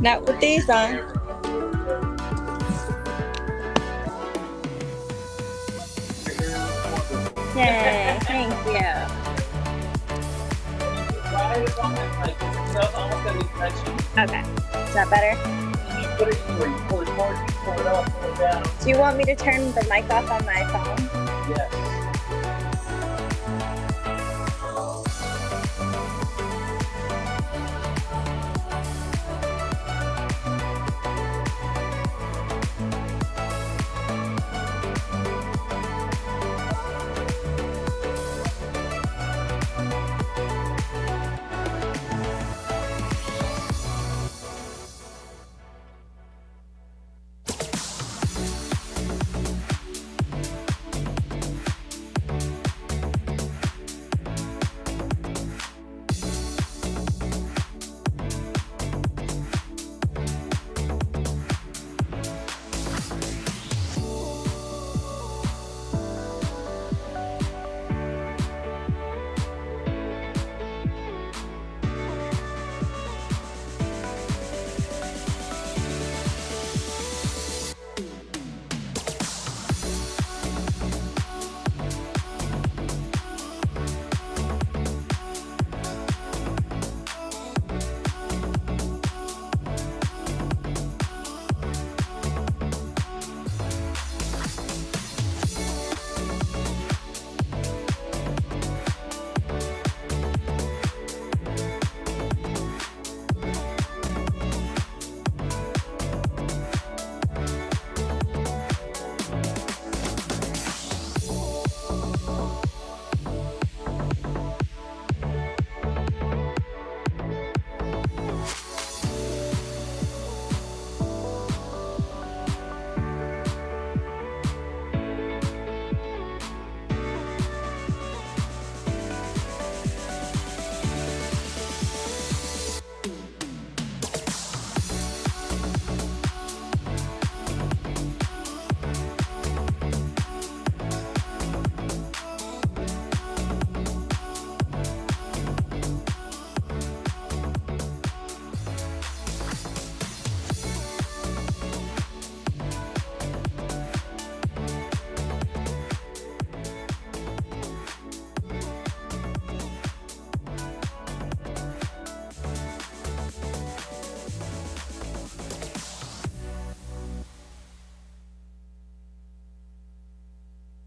Not with these on. Yay, thank you. Okay, is that better? Do you want me to turn the mic off on my phone? Yes.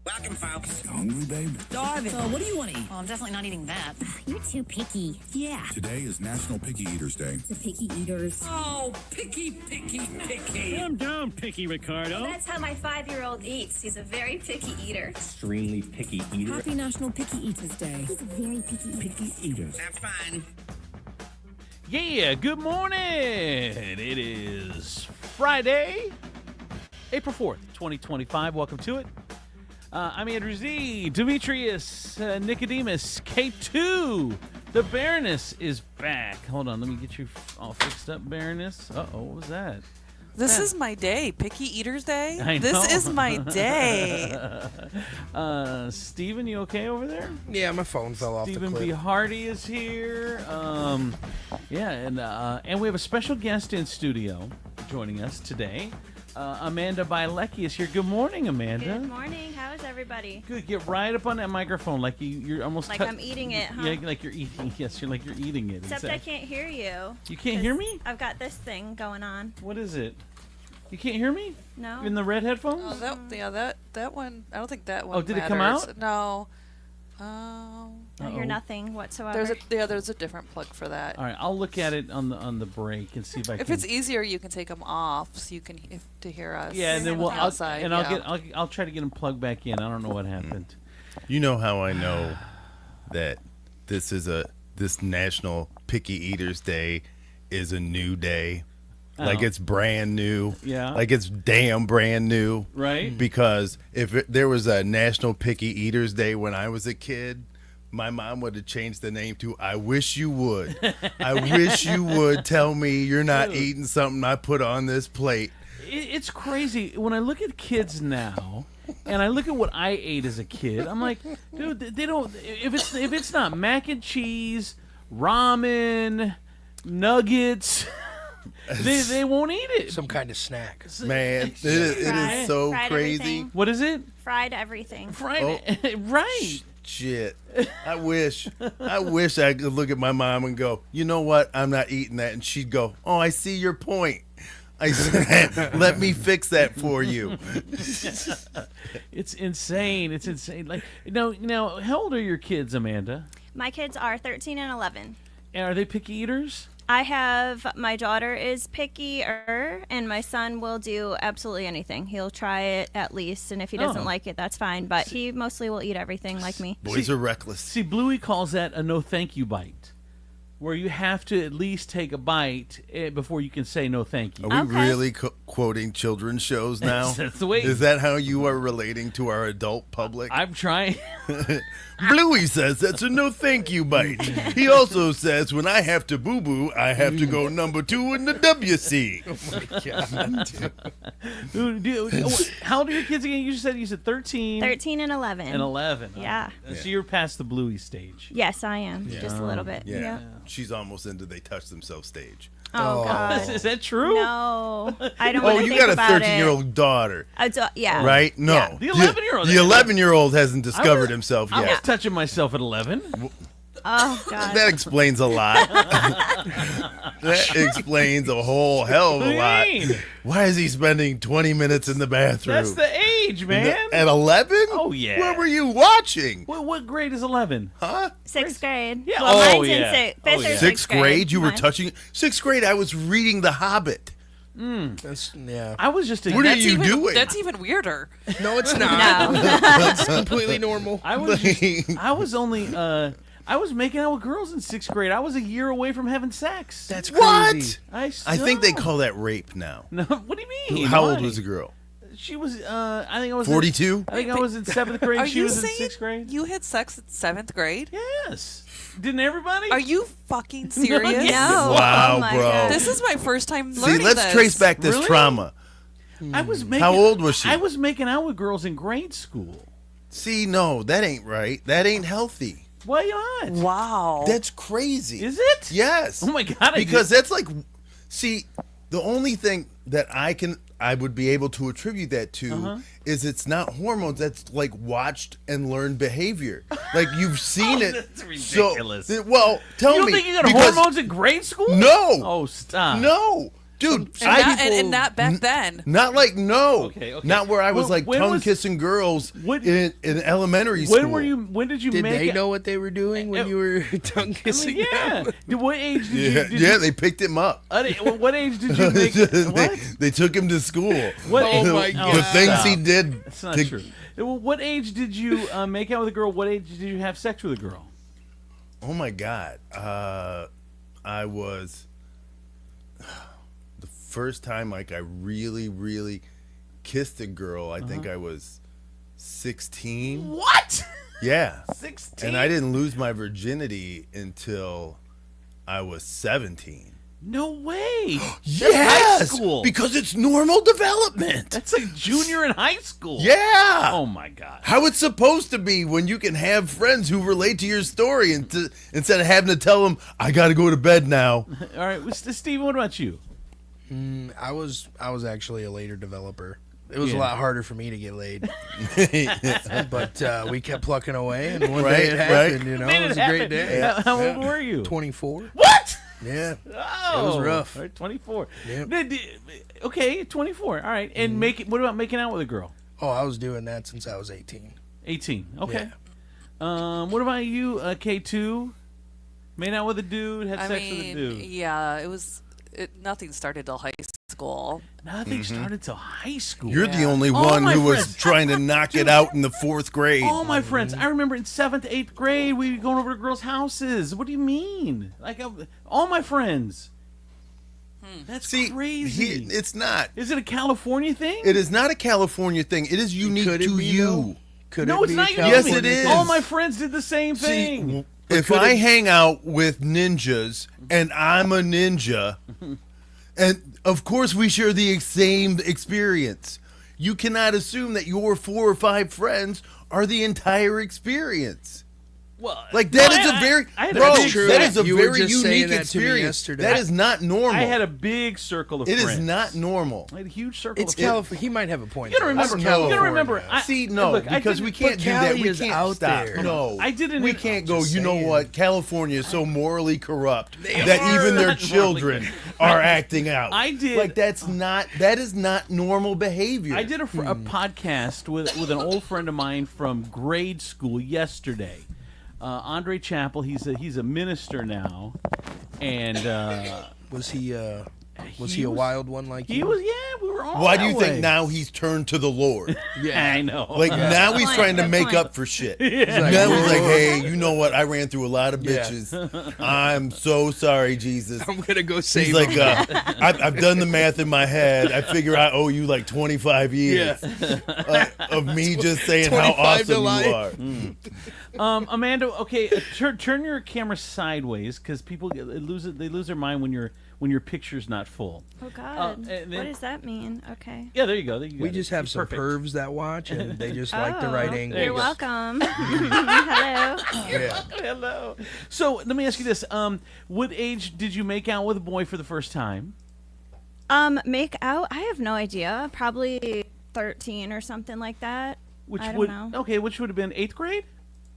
Welcome, folks. You hungry, babe? Starving. What do you want to eat? Well, I'm definitely not eating that. You're too picky. Yeah. Today is National Picky Eaters Day. The picky eaters. Oh, picky. Calm down, Picky Ricardo. That's how my 5-year-old eats. He's a very picky eater. Extremely picky eater. Happy National Picky Eaters Day. He's a very picky eater. Have fun. Yeah, good morning. It is Friday, April 4th, 2025. Welcome to it. I'm Andrew Z. Demetrius, Nicodemus, K2. The Baroness is back. Hold on, let me get you all fixed up, Baroness. Uh-oh, what was that? This is my day. Picky Eaters Day? I know. This is my day. Steven, you okay over there? Yeah, my phone fell off the Stephen clip. B. Hardy is here. Yeah, and we have a special guest in studio joining us today. Amanda Bielecki is here. Good morning, Amanda. Good morning. How is everybody? Good. Get right up on that microphone, like you're almost Like I'm eating it, huh? Yeah, like you're eating. Yes, you're eating it. Except I can't hear you. You can't hear me? I've got this thing going on. What is it? You can't hear me? No. In the red headphones? Oh, that one. I don't think that one. Did it come matters. out? No. I hear nothing whatsoever. There's a different plug for that. All right, I'll look at it on the break and see if I can. If it's easier, you can take them off so you can to hear us. Yeah, and then outside. I'll try to get them plugged back in. I don't know what happened. You know how I know that this National Picky Eaters Day is a new day? Like it's brand new. Yeah. Like it's damn brand new. Right. Because if there was a National Picky Eaters Day when I was a kid, my mom would have changed the name to I Wish You Would. I wish you would tell me you're not eating something I put on this plate. It's crazy. When I look at kids now, and I look at what I ate as a kid, I'm like, dude, they don't. If it's not mac and cheese, ramen, nuggets, They won't eat it. Some kind of snack. Man, it is so Fried crazy. everything. What is it? Fried everything. Friday. Right. Shit. I wish I could look at my mom and go, you know what? I'm not eating that. And she'd go, oh, I see your point. I said, let me fix that for you. It's insane. It's insane. Like, now, how old are your kids, Amanda? My kids are 13 and 11. And are they picky eaters? I have, my daughter is pickier, and my son will do absolutely anything. He'll try it at least, and if he doesn't like it, that's fine. But he mostly will eat everything like me. Boys are reckless. See, Bluey calls that a no thank you bite, where you have to at least take a bite before you can say no thank you. Are we really quoting children's shows now? That's the way. Is that how you are relating to our adult public? I'm trying. Bluey says that's a no thank you bite. He also says when I have to boo boo, I have to go number 2 in the WC. How old are your kids again? You said 13. 13 and 11. And 11. Yeah. So you're past the Bluey stage. Yes, I am. Just a little bit. Yeah. She's almost into they touch themselves stage. Oh, God. Is that true? No. I don't Oh, want to you think got a about 13-year-old daughter. Yeah. Right? No. Yeah. The 11-year-old. The 11-year-old hasn't discovered himself I was yet. touching myself at 11. Oh, God. That explains a lot. That explains a whole hell of a lot. Why is he spending 20 minutes in the bathroom? That's the age, man. At 11? Oh, yeah. What were you watching? What grade is 11? Huh? 6th grade. Yeah. Well, Oh, mine's yeah. in 5th or 6th Sixth grade? You were Mine. touching... 6th grade, I was reading The Hobbit. That's, yeah. I was just a... What are That's you even, doing? That's even weirder. No, it's not. No. It's completely normal. I was only... I was making out with girls in 6th grade. I was a year away from having sex. That's crazy. What? I think they call that rape now. No, what do you mean? How old Why? was the girl? She was, I think I was... 42? I think I was in 7th grade. Are She you was in saying 6th grade. you had sex in 7th grade? Yes. Didn't everybody? Are you fucking serious? No. Wow, Oh, my bro. God. This is my first time See, learning let's this. trace back this Really? trauma. I was making... How old was she? I was making out with girls in grade school. See, no, that ain't right. That ain't healthy. Why not? Wow. That's crazy. Is it? Yes. Oh my God! Because that's like, see, the only thing that I would be able to attribute that to is it's not hormones. That's like watched and learned behavior. Like you've seen it. That's ridiculous. So, well, tell You don't me. think you got because- hormones in grade school? No. Oh, stop. No, dude. and not back then. Not like no. Okay. Not where I was like When tongue was- kissing girls What- in elementary school. When were you? When did you Did make? they it? know what they were doing when you were tongue I mean, kissing? yeah. What age did Yeah, you? yeah, they picked him up. What age did you make? What? they took him to school. What Oh age? my The God. things stop. he did. That's not to- true. Well, what age did you make out with a girl? What age did you have sex with a girl? Oh my God. I was the first time like I really, really kissed a girl. I think I was 16. What? Yeah. 16. And I didn't lose my virginity until I was 17. No way. Yes, high school. because it's normal development. That's like junior in high school. Yeah. Oh my God. How it's supposed to be when you can have friends who relate to your story and instead of having to tell them, I got to go to bed now. All right, Steve. What about you? I was actually a later developer. It was Yeah. a lot harder for me to get laid, but we kept plucking away, and one Right, day it happened. right. You know, Made it was it a great happen. day. How old were you? 24. What? Yeah. Oh, It was rough. All right, 24. Yep. Okay, 24. All right, and what about making out with a girl? Oh, I was doing that since I was 18. 18. Okay. What about you, K2? Made out with a dude, had I sex with a mean, dude. yeah, nothing started till high school. Nothing started till high school. You're the only All one my who was friends- trying to knock it out in the 4th grade. All my friends. I remember in 7th, 8th grade, we were going over to girls' houses. What do you mean? Like, all my friends. That's See, crazy. it's not. Is it a California thing? It is not a California thing. It is unique Could it to be, you. though? Could No, it it's be not a unique. Yes, California it is. thing? All my friends did the same thing. See, if I hang out with ninjas and I'm a ninja, and of course we share the same experience, you cannot assume that your 4 or 5 friends are the entire experience. Well, Like that no, is a very I had a bro. big That is a You were very just saying unique that to me experience. yesterday. That is not normal. I had a big circle of It friends. is not normal. I had a huge circle It's of friends. California. He might have a point. You gotta there. remember. It's You gotta California. remember. See, no, look, I because didn't- we can't do Cali that. We is can't out stop. there. No, I didn't- We can't go. just You know saying. what? California is so morally corrupt They that are. even their Not children are acting out. I did- like that is not normal behavior. I did a podcast with an old friend of mine from grade school yesterday. Andre Chappell. He's a minister now, and Was he? Was He he a was- wild one like he you? was. Yeah, we were all. Why that do you way. think now he's turned to the Lord? I know. Like now he's Point, trying to good make point. up for shit. like, Now he's like, "Whoa." hey, you know what? I ran through a lot of Yeah. bitches. I'm so sorry, Jesus. I'm gonna go save He's like, him. I've done the math in my head. I figure I owe you like 25 years of me just saying how 25 to awesome life. you are. Amanda, okay, turn your camera sideways because people they lose their mind when your picture's not full. Oh God. and then- What does that mean? Okay. Yeah, there you go. There you We got just it. have some Perfect. pervs that watch, and they just like the right Oh, angle. you You're go. welcome. Hello. Yeah. Hello. So let me ask you this: what age did you make out with a boy for the first time? Make out? I have no idea. Probably 13 or something like that. Which I don't would know. okay? Which would have been 8th grade?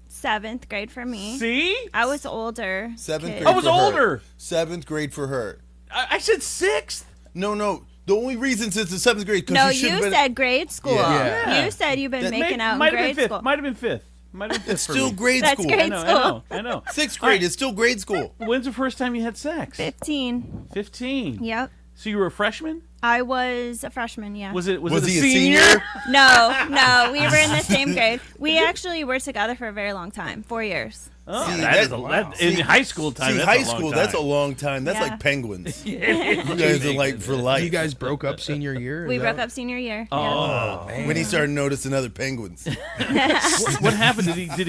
7th grade for me. See, I was older. Seventh kid. grade. I was for her. older. 7th grade for her. I said 6th. No. The only reason since the 7th grade. No, you you been, said grade school. Yeah. You said you've been That making out in might have grade been 5th. school. Might have been 5th. Might have been 5th. It's for still me. grade That's school. grade I know. 6th grade. All right. It's still grade school. When's the first time you had sex? 15. 15. Yep. So you were a freshman? I was a freshman, yeah. Was Was it he a a senior? senior? No, we were in the same grade. We actually were together for a very long time, 4 years. Oh, See, that is a wow. that, in high school time. See, that's high a long school, time. that's a long time. That's Yeah. like penguins. You Yeah. guys are like for life. You guys broke up senior year? Is We that- broke up senior year. yeah. Oh, When he started noticing other penguins. what happened? Did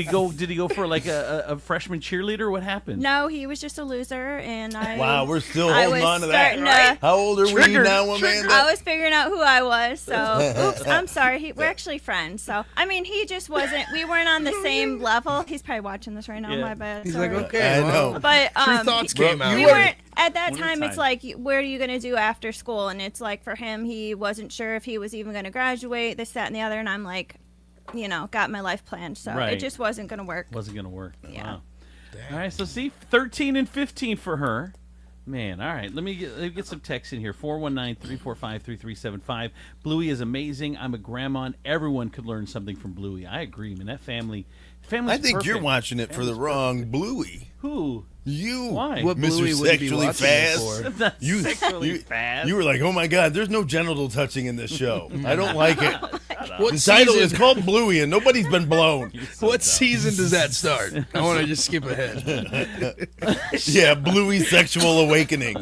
he go for like a freshman cheerleader? What happened? No, he was just a loser, and I. Wow, we're still I holding was on to that. starting to- How old are we Triggered. now, Amanda? I was figuring out who I was, so oops, I'm sorry. We're actually friends. So I mean, he just wasn't. We weren't on the same level. He's probably watching this right now. Yeah. My bad. He's sorry. like, okay, I well, know. But True thoughts came out. we You were- weren't at that Weird time. It's time. like, what are you gonna do after school? And it's like for him, he wasn't sure if he was even gonna graduate. This, that, and the other. And I'm like, got my life planned, so Right. it just wasn't gonna work. Wasn't gonna work. Yeah. Wow. All right. So see, 13 and 15 for her. Man, all right. Let me get some text in here. 419-345-3375. Bluey is amazing. I'm a grandma, and everyone could learn something from Bluey. I agree, man. That family's I think you're perfect. watching it for the Family's wrong Bluey. Who? You, Why? What Mr. Bluey would be Sexually watching it Fast. for? Not You, sexually you, fast. you were like, oh my God, there's no genital touching in this show. I don't like it. What The title season, is called Bluey, and nobody's been blown. what season does that start? I want to just skip ahead. Yeah, Bluey's Sexual Awakening,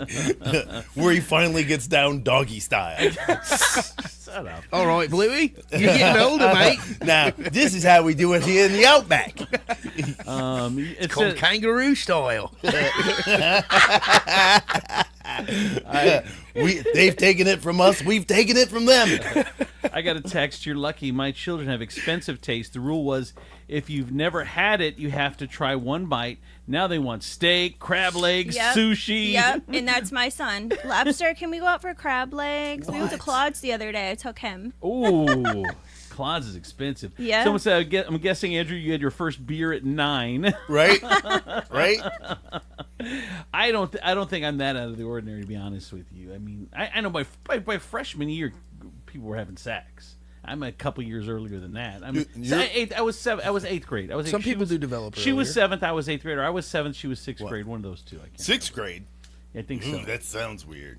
where he finally gets down doggy style. Shut up. All right, Bluey, you're getting older, mate. Now, this is how we do it here in the Outback. It's Called kangaroo style. They've taken it from us. We've taken it from them. I got a text. You're lucky. My children have expensive taste. The rule was if you've never had it, you have to try one bite. Now they want steak, crab legs, Yep. sushi. Yep, and that's my son. Lobster, can we go out for crab legs? We went to Claude's the other day. I took him. Ooh, Claude's is expensive. Yeah. Someone said, I'm guessing, Andrew, you had your first beer at 9. Right? Right? I don't think I'm that out of the ordinary, to be honest with you. I mean, I know by freshman year, people were having sex. I'm a couple years earlier than that. I was 8th grade. I was Some she people was- do develop She was earlier. 7th. I was 8th grade. Or I was 7th. She was 6th grade. One of those two. I can't. 6th grade. I think so. Ooh, that sounds weird.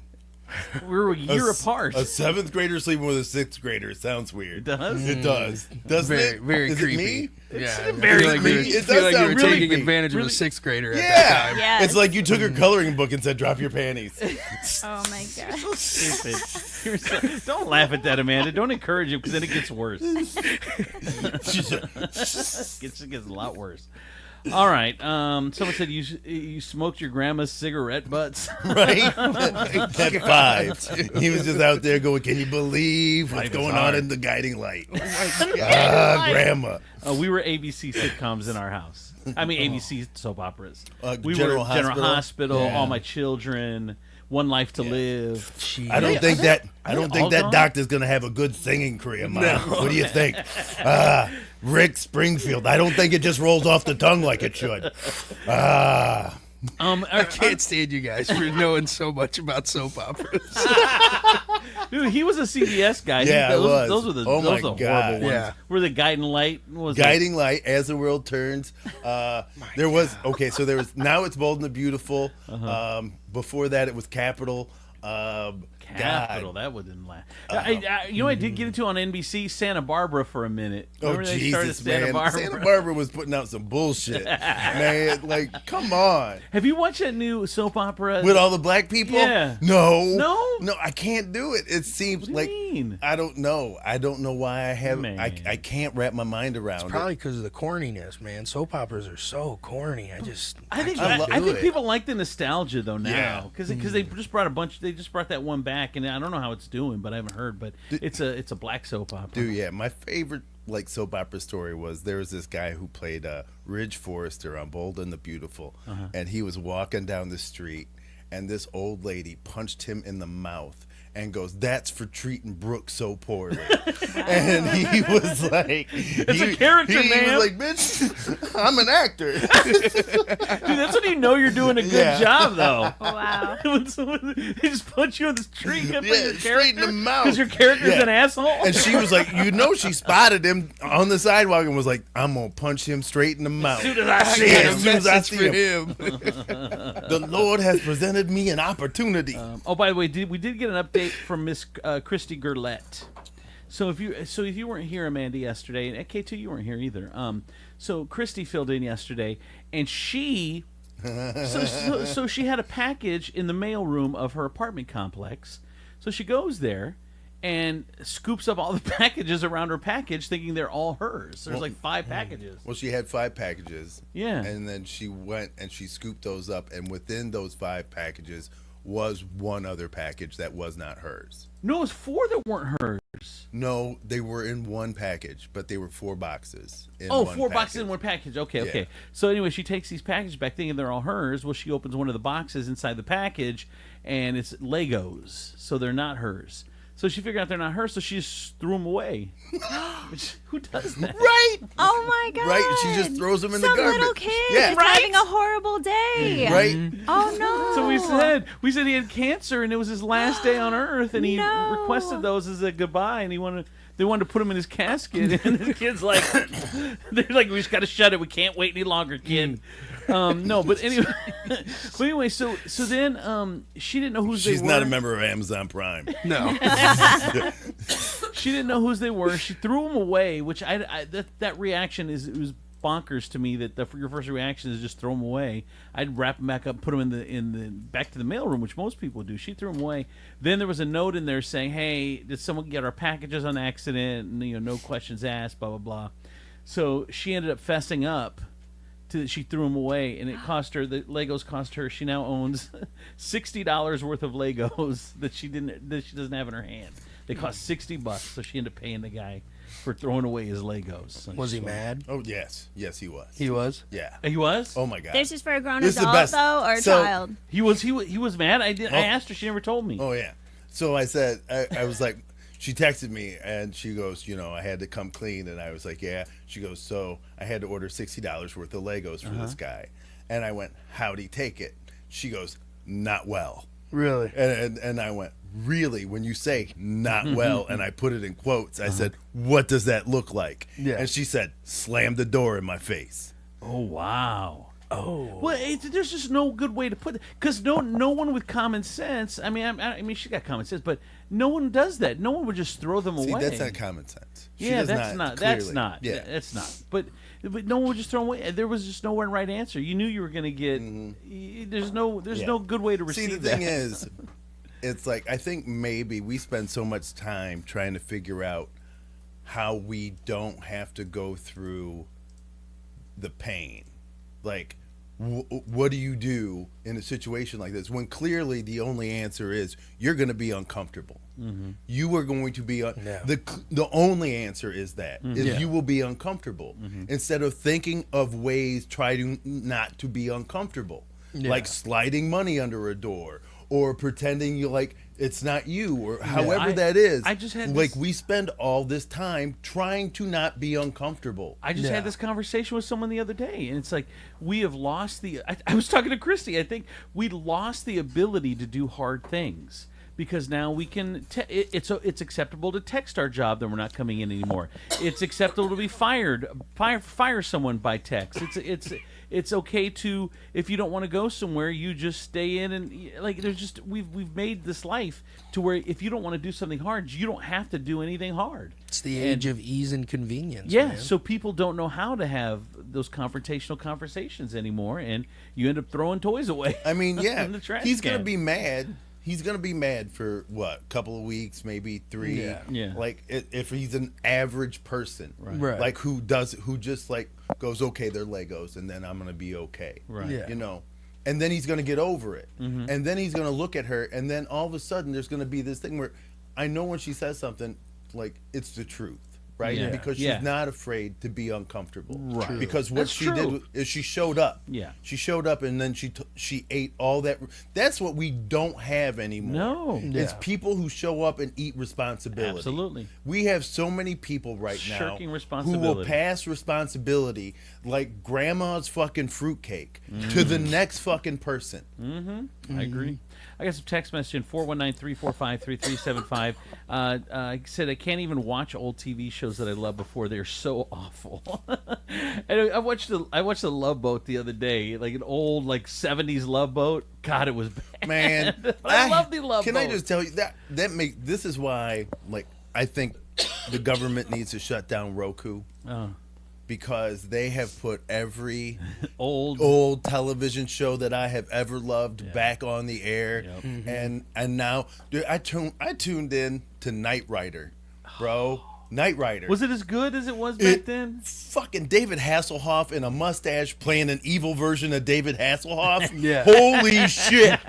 We were a year apart. A 7th grader sleeping with a 6th grader. It sounds weird. It does? It does. Doesn't Very, it? very Is creepy. It me? Yeah, very I feel like creepy. You It feel does like you sound were really taking creepy. advantage of a Really? 6th grader at that Yeah. time. Yes. It's like you took her coloring book and said, drop your panties. Oh my god. Stupid. Don't laugh at that, Amanda. Don't encourage him because then it gets worse. It gets a lot worse. All right. Someone said you smoked your grandma's cigarette butts. Right? At 5. He was just out there going, can you believe what's going on in the guiding light? Grandma. We were ABC sitcoms in our house. I mean, ABC soap operas. We General were General Hospital? Hospital, Yeah. All My Children, One Life to Live. I don't think all that gone? doctor's gonna have a good singing career, Mom. What do you think? Rick Springfield. I don't think it just rolls off the tongue like it should. I can't stand you guys for knowing so much about soap operas. Dude, he was a CBS guy. Yeah, I was. Those were the, Oh, those my were the God. horrible ones. Yeah. Were the Guiding Light? Was Guiding Light, As the World Turns. There was now it's Bold and the Beautiful. Before that, it was Capital. Capital, that one didn't last. I did get into on NBC Santa Barbara for a minute. Remember they started Jesus, Santa man! Barbara? Santa Barbara was putting out some bullshit, man. Like, come on. Have you watched that new soap opera With all the black people? Yeah. No, I can't do it. It seems What do you like mean? I don't know. I don't know why I have. Man. I can't wrap my mind around Probably it. because of the corniness, man. Soap operas are so corny. I think can't do it. people like the nostalgia though now Yeah. because they just brought that one back, and I don't know how it's doing, but I haven't heard. But it's a black soap opera. Dude, yeah. My favorite like soap opera story was there was this guy who played Ridge Forrester on Bold and the Beautiful, and he was walking down the street, and this old lady punched him in the mouth and goes, "That's for treating Brooke so poorly." And he was like, It's a character, he man. was like, "Bitch, I'm an actor." Dude, that's when you know you're doing a good Yeah. job, though. Wow. When they just punch you on the street, Yeah, your straight in the mouth. because your character's Yeah. an asshole. And she was like, she spotted him on the sidewalk and was like, "I'm gonna punch him straight in the mouth." As soon as I see Yeah, him. as soon as I Message see for him. The Lord has presented me an opportunity. By the way, we did get an update from Miss Christy Gerlette. So if you weren't here, Amanda, yesterday, and at K2 you weren't here either. So Christy filled in yesterday, and she so she had a package in the mailroom of her apartment complex. So she goes there and scoops up all the packages around her package, thinking they're all hers. There's like 5 packages. Well, she had 5 packages. Yeah. And then she went and she scooped those up, and within those 5 packages was one other package that was not hers. No, it was 4 that weren't hers. No, they were in one package, but they were 4 boxes. In Oh, one 4 boxes in package. one package. Okay, Yeah. okay. So anyway, she takes these packages back thinking they're all hers. Well, she opens one of the boxes inside the package, and it's Legos, so they're not hers. So she figured out they're not hers, so she just threw them away. Who does that? Right. Oh my god. Right. She just throws them in Some the garbage. little kid Yeah. is Right? having a horrible day. Right. Oh no. So we said he had cancer, and it was his last day on Earth, and he No. requested those as a goodbye, and they wanted to put him in his casket, and the kid's like, they're like, we just got to shut it. We can't wait any longer, kid. No, but anyway, so then she didn't know who they were. She's not a member of Amazon Prime. No. She didn't know whose they were. She threw them away, which that reaction it was bonkers to me. That your first reaction is just throw them away. I'd wrap them back up, put them in the back to the mailroom, which most people do. She threw them away. Then there was a note in there saying, "Hey, did someone get our packages on accident?" And no questions asked. Blah blah blah. So she ended up fessing up. She threw them away, and it cost her. The Legos cost her. She now owns $60 worth of Legos that she doesn't have in her hand. They cost $60, so she ended up paying the guy for throwing away his Legos. So Was he mad? Oh yes, he was. He was? Yeah. He was. Oh my god. This is for a grown This is the adult best. though, or a So- child. He was mad. I asked her. She never told me. Oh yeah. So I said, I was like, she texted me and she goes, I had to come clean, and I was like, yeah. She goes, so I had to order $60 worth of Legos for this guy, and I went, how'd he take it? She goes, not well. Really? And I went, really? When you say not well, and I put it in quotes, I said, what does that look like? Yeah. And she said, slam the door in my face. Oh wow. Oh. Well, there's just no good way to put it, because no one with common sense. I mean, she got common sense, but no one does that. No one would just throw them See, away. that's not common sense. She Yeah, does that's not. clearly. That's not. Yeah. That's not. But no one would just throw them away. There was just no one right answer. You knew you were going to get. There's no good way to receive See, the that. thing is, it's like, I think maybe we spend so much time trying to figure out how we don't have to go through the pain. like, what do you do in a situation like this when clearly the only answer is you're going to be uncomfortable? You are going to be the only answer is that is you will be uncomfortable instead of thinking of ways try to not to be uncomfortable, like sliding money under a door or pretending you like it's not you or however that is. I just had like this, we spend all this time trying to not be uncomfortable. I just had this conversation with someone the other day, and it's like we have lost the. I was talking to Christy. I think we lost the ability to do hard things. Because now we can, it's acceptable to text our job that we're not coming in anymore. It's acceptable to be fire someone by text. It's okay to, if you don't want to go somewhere, you just stay in and like there's just we've made this life to where if you don't want to do something hard, you don't have to do anything hard. It's the age of ease and convenience. Yeah, man. so people don't know how to have those confrontational conversations anymore, and you end up throwing toys away. I mean, yeah, in the trash he's can. gonna be mad. He's gonna be mad for what, a couple of weeks, maybe 3. Yeah. Like if he's an average person, Right. like who just like goes, okay, they're Legos, and then I'm gonna be okay, Right. Yeah. You know, and then he's gonna get over it, and then he's gonna look at her, and then all of a sudden there's gonna be this thing where I know when she says something, like it's the truth. Right, Yeah. because she's Yeah. not afraid to be uncomfortable. Right. True. Because what That's she true. did is she showed up. Yeah. She showed up, and then she ate all that. That's what we don't have anymore. No. It's Yeah. people who show up and eat responsibility. Absolutely. We have so many people right now Shirking who will responsibility. pass responsibility like grandma's fucking fruitcake to the next fucking person. I agree. I got some text message in 419-345-3375. I said I can't even watch old TV shows that I love before. They're so awful. And I watched the Love Boat the other day, like an old like 70s Love Boat. God, it was bad. Man, But I love the Love Can Boat. I just tell you this is why like I think the government needs to shut down Roku. Because they have put every old television show that I have ever loved back on the air, and now, dude, I tuned in to Knight Rider, bro. Knight Rider. Was it as good as it was back then? Fucking David Hasselhoff in a mustache playing an evil version of David Hasselhoff. Yeah. Holy shit.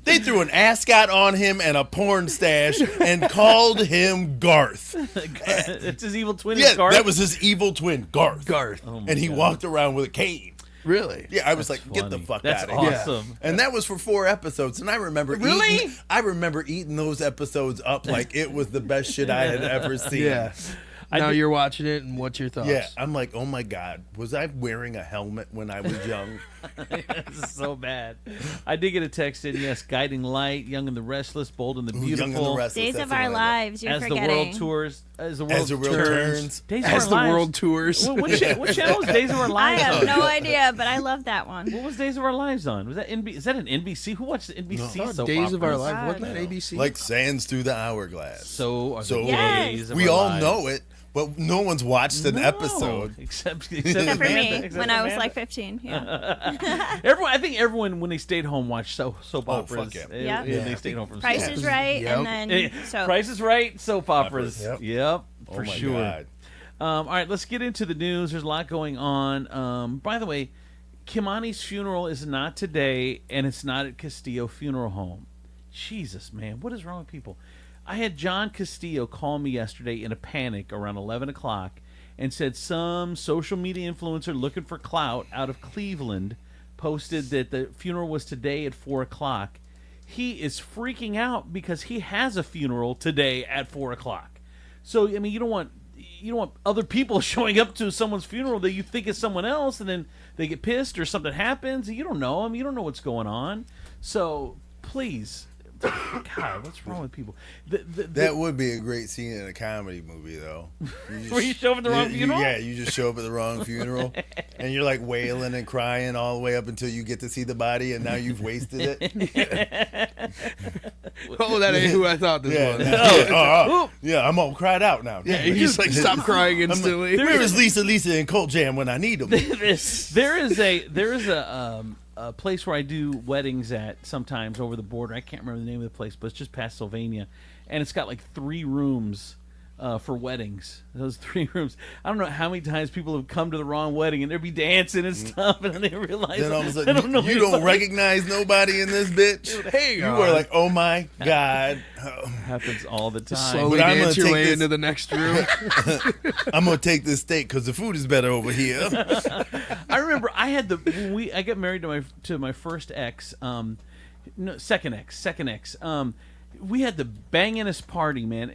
They threw an ascot on him and a porn stash and called him Garth. It's his evil twin. Yeah, Garth? that was his evil twin, Garth. Oh And he walked around with a cane. Really? Yeah, I was That's like, get the funny. fuck That's out of here. awesome. And that was for 4 episodes. And I remember eating those episodes up like it was the best shit I had ever seen. Yeah. Now you're watching it, and what's your thoughts? Yeah, I'm like, oh my God, was I wearing a helmet when I was young? This is so bad. I did get a text in, yes, Guiding Light, Young and the Restless, Bold and the Beautiful. Young and the Restless. Days that's of the Our one I love. Lives, you're As forgetting. the world tours, as the world, As the world turns. Days As of the Our Lives. world tours. What channel was Days of Our I Lives have on? no idea, but I love that one. What was Days of Our Lives on? Was that is that an NBC? Who watched the NBC soap Days of Our operas? Lives. Wasn't God. that ABC? Like sands through the hourglass. So are the So Yes. Days of we Our all Lives. know it, but no one's watched an No. episode. Except Except for me, Amanda, when I was Amanda. like 15. Yeah. I think everyone when they stayed home watched soap Oh, operas. fuck yeah. Yeah. Yeah, they stayed home from Price school. is Right, Yep. and then so Price is Right, soap operas. Yep. Yep, Oh for my sure. God. All right, let's get into the news. There's a lot going on. By the way, Kimani's funeral is not today, and it's not at Castillo Funeral Home. Jesus, man, what is wrong with people? I had John Castillo call me yesterday in a panic around 11 o'clock and said some social media influencer looking for clout out of Cleveland posted that the funeral was today at 4 o'clock. He is freaking out because he has a funeral today at 4 o'clock. So, I mean, you don't want other people showing up to someone's funeral that you think is someone else, and then they get pissed or something happens. You don't know them. You don't know what's going on. So, please. God, what's wrong with people? That would be a great scene in a comedy movie, though. Where you show up at the wrong funeral? Yeah, you just show up at the wrong funeral, and you're like wailing and crying all the way up until you get to see the body, and now you've wasted it. Oh, that ain't who I thought this was. Yeah, I'm all cried out now. Yeah, you just like stop crying instantly. Where is Lisa and Colt Jam when I need them? There is a place where I do weddings at sometimes over the border. I can't remember the name of the place, but it's just past Sylvania, and it's got like 3 rooms for weddings. Those 3 rooms. I don't know how many times people have come to the wrong wedding and they'd be dancing and stuff, and then they realize Then all of a they sudden, don't know you don't anybody. recognize nobody in this bitch. Hey, You were like, oh my God. Happens all the time. slowly But I'm dance gonna your take way this- into the next room. I'm going to take this steak because the food is better over here. I remember I had I got married to my first ex, no, second ex. We had the bangingest party, man,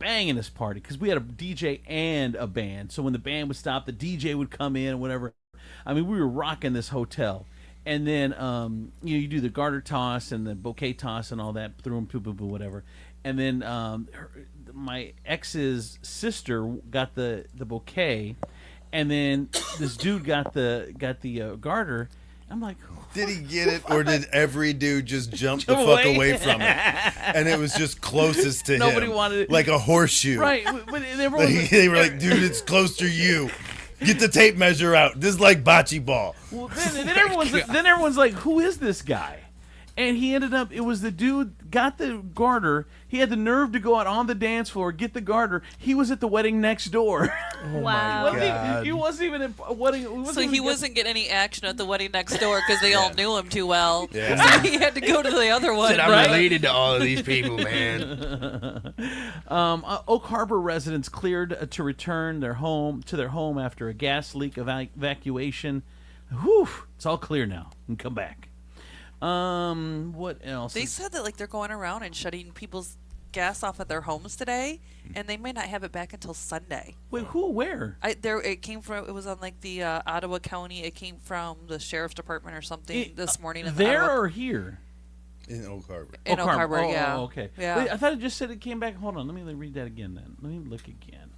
bangingest party, because we had a DJ and a band. So when the band would stop, the DJ would come in and whatever. I mean, we were rocking this hotel. And then you do the garter toss and the bouquet toss and all that, through them, whatever. And then my ex's sister got the bouquet, and then this dude got the garter. I'm like, Did he get it, or did every dude just jump the fuck away from it? And it was just closest to him. Nobody wanted it. Like a horseshoe. right? But everyone, They were like, dude, it's close to you. Get the tape measure out. This is like bocce ball. well, then everyone's like, who is this guy? And he ended up, it was the dude got the garter. He had the nerve to go out on the dance floor, get the garter. He was at the wedding next door. Wow. He wasn't even at a wedding. So he wasn't getting any action at the wedding next door because they all knew him too well. Yeah. So he had to go to the other one. Said, I'm right? related to all of these people, man. Oak Harbor residents cleared to return their home after a gas leak evacuation. Whew, it's all clear now. And come back. What else? They said that like they're going around and shutting people's gas off at their homes today, and they may not have it back until Sunday. Wait, who? Where? It came from. It was on like the Ottawa County. It came from the sheriff's department or something this morning. In the There Ottawa, or here? In Oak Harbor. in Oak Harbor, Oh, yeah. oh, okay. Yeah. Wait, I thought it just said it came back. Hold on, let me read that again. Then let me look again.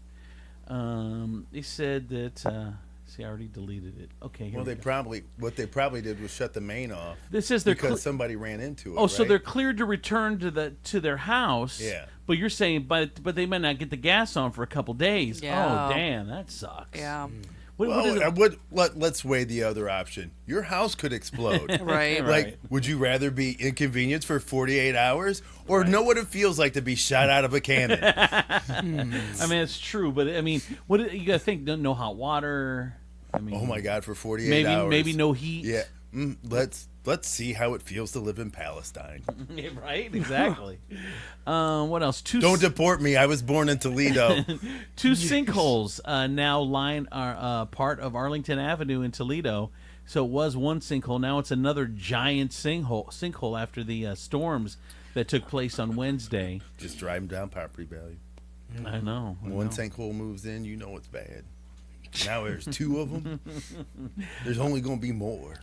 They said that. See, I already deleted it. Okay. Here Well, we they go. what they probably did was shut the main off. This says they're because somebody ran into it. Oh, so right? they're cleared to return to their house. Yeah. But you're saying, but they might not get the gas on for a couple days. Yeah. Oh, damn, that sucks. Yeah. What is it? Let's weigh the other option. Your house could explode. Right. Like, would you rather be inconvenienced for 48 hours or know what it feels like to be shot out of a cannon? I mean, it's true, but I mean, what you gotta think? No hot water. I mean, Oh my God, for 48 hours. maybe no heat. Yeah. Let's see how it feels to live in Palestine. Yeah, right. Exactly. What else? Don't deport me. I was born in Toledo. Two sinkholes now line part of Arlington Avenue in Toledo. So it was one sinkhole. Now it's another giant sinkhole after the storms that took place on Wednesday. Just driving down property value. I know. One sinkhole moves in, you know it's bad. Now there's 2 of them. There's only going to be more.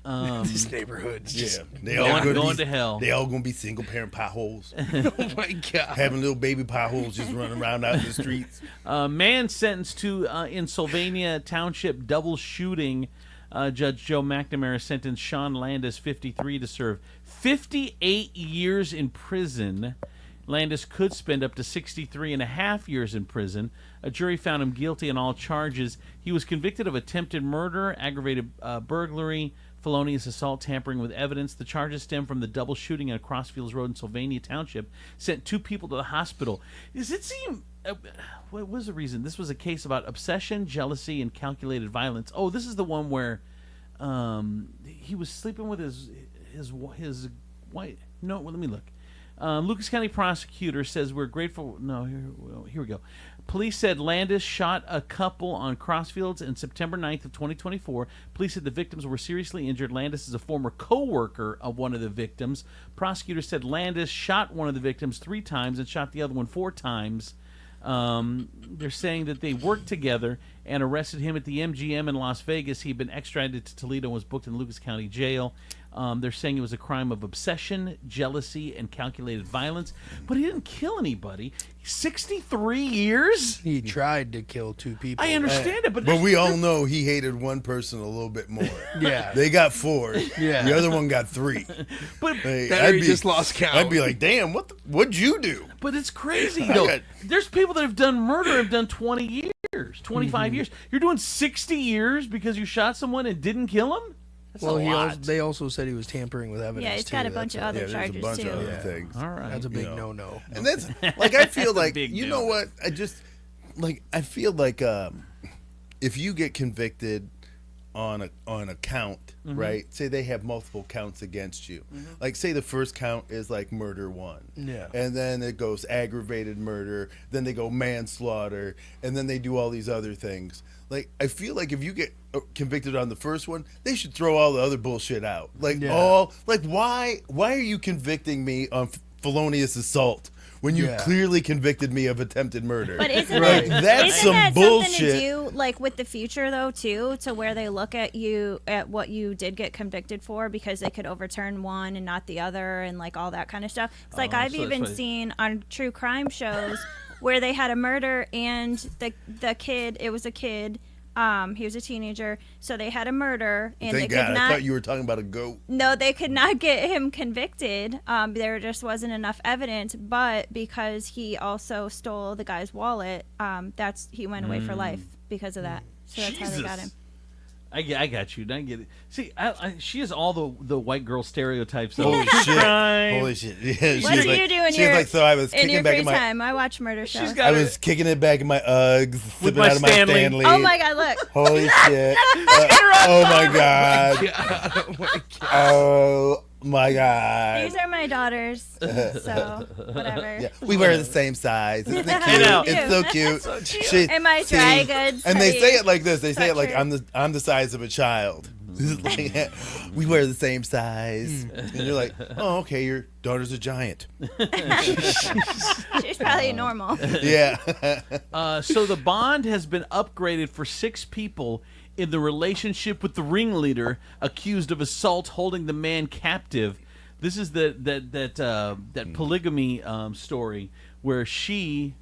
This neighborhood's just They all going to hell. They all going to be single parent potholes. oh my God. Having little baby potholes just running around out in the streets. Man sentenced to in Sylvania Township double shooting. Judge Joe McNamara sentenced Sean Landis, 53, to serve 58 years in prison. Landis could spend up to 63 and a half years in prison. A jury found him guilty on all charges. He was convicted of attempted murder, aggravated burglary, felonious assault, tampering with evidence. The charges stem from the double shooting on Crossfields Road in Sylvania Township. Sent 2 people to the hospital. Does it seem... what was the reason? This was a case about obsession, jealousy, and calculated violence. Oh, this is the one where he was sleeping with his wife. No, well, let me look. Lucas County prosecutor says we're grateful. No, here we go. Police said Landis shot a couple on Crossfields on September 9th of 2024. Police said the victims were seriously injured. Landis is a former co-worker of one of the victims. Prosecutors said Landis shot one of the victims 3 times and shot the other one 4 times. They're saying that they worked together and arrested him at the MGM in Las Vegas. He'd been extradited to Toledo and was booked in Lucas County Jail. They're saying it was a crime of obsession, jealousy, and calculated violence. But he didn't kill anybody. 63 years? He tried to kill 2 people. I understand it, but we all know he hated one person a little bit more. Yeah. They got 4. Yeah. The other one got 3. But He just lost count. I'd be like, damn, what'd you do? But it's crazy, though. There's people that have done murder have done 20 years, 25 years. You're doing 60 years because you shot someone and didn't kill him? That's well, a lot. they also said he was tampering with evidence. Yeah, he's got a bunch of other there's charges a bunch too. of other things. All right. That's a big no-no. And that's like I feel like big you deal. know what? like I feel like if you get convicted on a count, right? Say they have multiple counts against you. Like say the first count is like murder 1. Yeah. And then it goes aggravated murder, then they go manslaughter, and then they do all these other things. Like I feel like if you get convicted on the first one, they should throw all the other bullshit out. Like why are you convicting me on felonious assault when you clearly convicted me of attempted murder? But isn't that's isn't some that bullshit. something to do like with the future though too, to where they look at you at what you did get convicted for because they could overturn one and not the other and like all that kind of stuff. It's like I've even seen on true crime shows where they had a murder and the kid, it was a kid. He was a teenager, so they had a murder, and Thank they God. could not. I thought you were talking about a goat. No, they could not get him convicted. There just wasn't enough evidence. But because he also stole the guy's wallet, he went away for life because of that. So that's how they got him. I got you. I get it. See, she has all the white girl stereotypes. Holy shit! Crime. Holy shit! Yeah, What do you do I was in kicking your back free in my. time? I watch murder shows. I was kicking it back in my Uggs, sipping my out of my Stanley. Stanley. Oh my God! Look. Holy shit! Oh my God! Oh my God! These are my daughters. So whatever. Yeah, we wear the same size. Isn't it I cute? know. It's so cute. She- And my see, dry goods. And they say it like this. They say it like sweatshirt. I'm the size of a child. Like, we wear the same size, and you're like, oh, okay, your daughter's a giant. She's probably normal. Yeah. So the bond has been upgraded for 6 people in the relationship with the ringleader accused of assault, holding the man captive. This is that polygamy story where she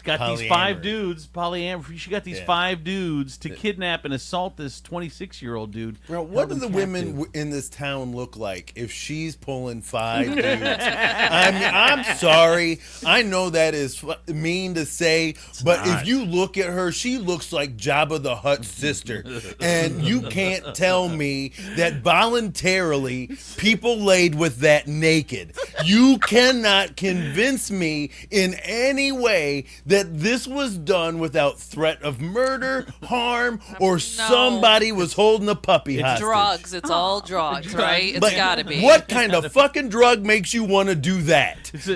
got these 5 dudes, polyamory. She got these 5 dudes to kidnap and assault this 26-year-old dude. Bro, what do the women in this town look like if she's pulling 5 dudes? I'm sorry. I know that is mean to say, but if you look at her, she looks like Jabba the Hutt's sister. And you can't tell me that voluntarily people laid with that naked. You cannot convince me in any way that this was done without threat of murder, harm, or somebody was holding a puppy hostage. Drugs. It's all drugs, right? It's Like, gotta be. What kind of fucking drug makes you want to do that? It's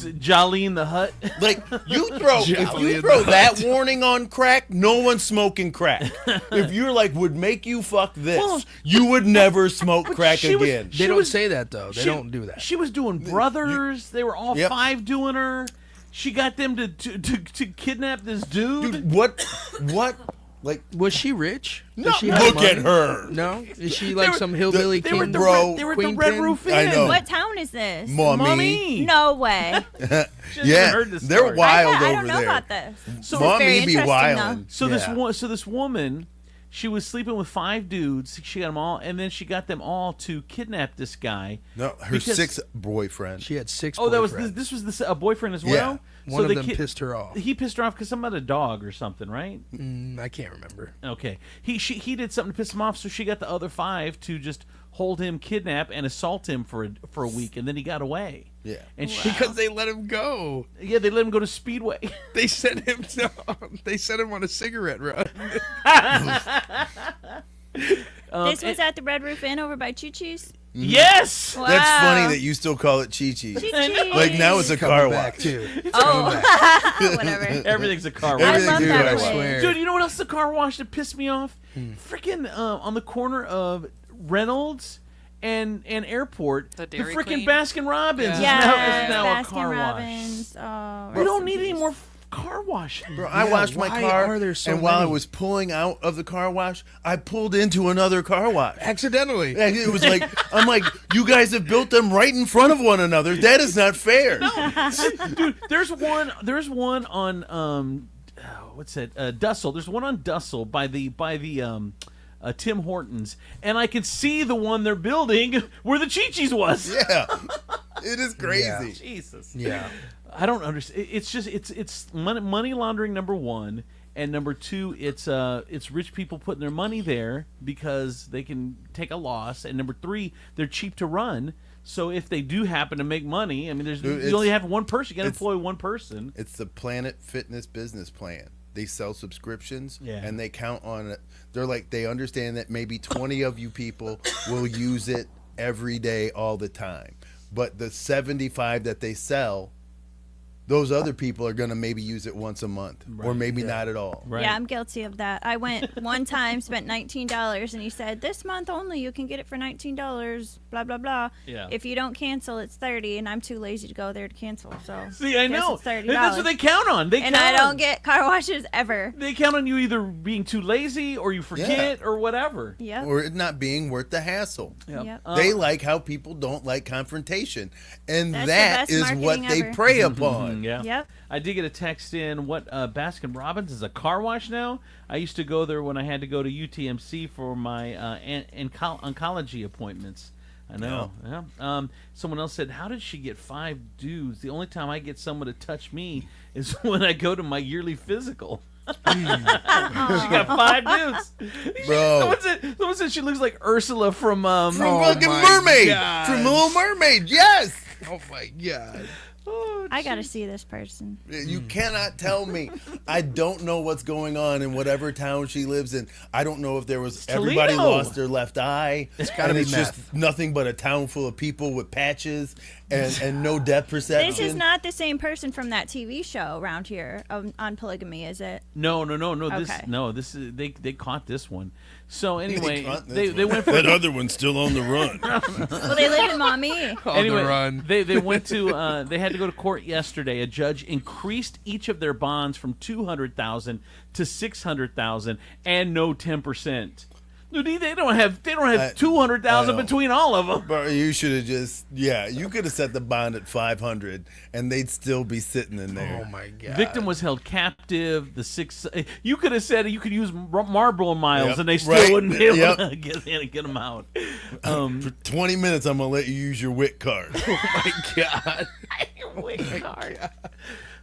Jolene the Hutt. Like if you throw that warning on crack, no one's smoking crack. If you're like would make you fuck this, you would never smoke crack again. They don't say that though. They don't do that. She was doing brothers. They were all 5 doing her. She got them to kidnap this dude. Dude, what? Like, was she rich? No, Does she have look money? at her. No, is she like some hillbilly They were king? at the bro, They were at the Queen Red Pin? Roof Inn. I know. What town is this? Mommy. No way. Yeah, heard this they're story. wild I over don't know there. about this. So Very Mommy be interesting, wildin'. So this woman, she was sleeping with 5 dudes. She got them all, and then she got them all to kidnap this guy. No, her because- 6th boyfriend. She had 6. Oh, that was boyfriends. this was a boyfriend as Yeah. well. One so of them pissed her off. He pissed her off because something about a dog or something, right? I can't remember. Okay. He did something to piss him off, so she got the other 5 to just hold him, kidnap, and assault him for a week, and then he got away. Yeah. And Because they let him go. they let him go to Speedway. They sent him. They sent him on a cigarette run. This was at the Red Roof Inn over by Chi-Chi's? Yes. Wow. That's funny that you still call it Chi-Chi's. Chi-Chi's. Like now it's a car Coming back wash. too. Whatever. Everything's a car I wash. love Everything, that dude, I place. swear. Dude, you know what else is a car wash that pissed me off? Freaking on the corner of Reynolds and Airport, The Dairy freaking Queen? Baskin Robbins Yes, is now a Baskin car wash. Robbins. Oh, We don't need any more car wash. Bro, I washed my why car, are there so and while I many? was pulling out of the car wash, I pulled into another car wash. Accidentally. And it was like, I'm like, you guys have built them right in front of one another. That is not fair. Dude, there's one on what's that? Dussel. There's one on Dussel by the Tim Hortons, and I can see the one they're building where the Chi-Chi's was. Yeah, it is crazy. Jesus. Yeah. I don't understand. It's just it's money laundering, number 1, and number 2, it's rich people putting their money there because they can take a loss, and number 3, they're cheap to run. So if they do happen to make money, I mean, Dude, you only have one person. You can it's- employ one person. It's the Planet Fitness business plan. They sell subscriptions, Yeah. and they count on it. They understand that maybe 20 of you people will use it every day, all the time. But the 75 that they sell, those other people are going to maybe use it once a month, or maybe not at all. Right. Yeah, I'm guilty of that. I went one time, spent $19, and he said, this month only, you can get it for $19, blah, blah, blah. Yeah. If you don't cancel, it's $30, and I'm too lazy to go there to cancel. So See, I guess know. it's $30. That's what they count on. And I don't get car washes ever. They count on you either being too lazy or you forget or whatever. Yep. Or it not being worth the hassle. Yep. They like how people don't like confrontation. And That's the that best is what marketing they ever. prey upon. Yeah. Yep. I did get a text in. What Baskin Robbins is a car wash now? I used to go there when I had to go to UTMC for my oncology appointments. I know. Yeah. Someone else said, "How did she get 5 dudes? The only time I get someone to touch me is when I go to my yearly physical." She got 5 dudes. Bro. Someone said she looks like Ursula from fucking Mermaid. From Little Mermaid, yes. Oh my God. I got to see this person. You cannot tell me. I don't know what's going on in whatever town she lives in. I don't know if there was everybody Toledo. lost their left eye. It's gotta be it's just meth. nothing but a town full of people with patches and no depth perception. This is not the same person from that TV show around here on polygamy, is it? No. Okay. This is they caught this one. So anyway, caught they this one. went for That other one's still on the run. Well, they live in Maumee. anyway, the run. they went to they had to go to court yesterday. A judge increased each of their bonds from $200,000 to $600,000 and no 10%. Dude, they don't have I 200,000 know. between all of them. But you should have you could have set the bond at 500 and they'd still be sitting in there. Oh my God. Victim was held captive. You could have said you could use Marlboro Miles Yep, and they still right. wouldn't be able Yep. to get them out. For 20 minutes, I'm gonna let you use your WIC card. Oh my God.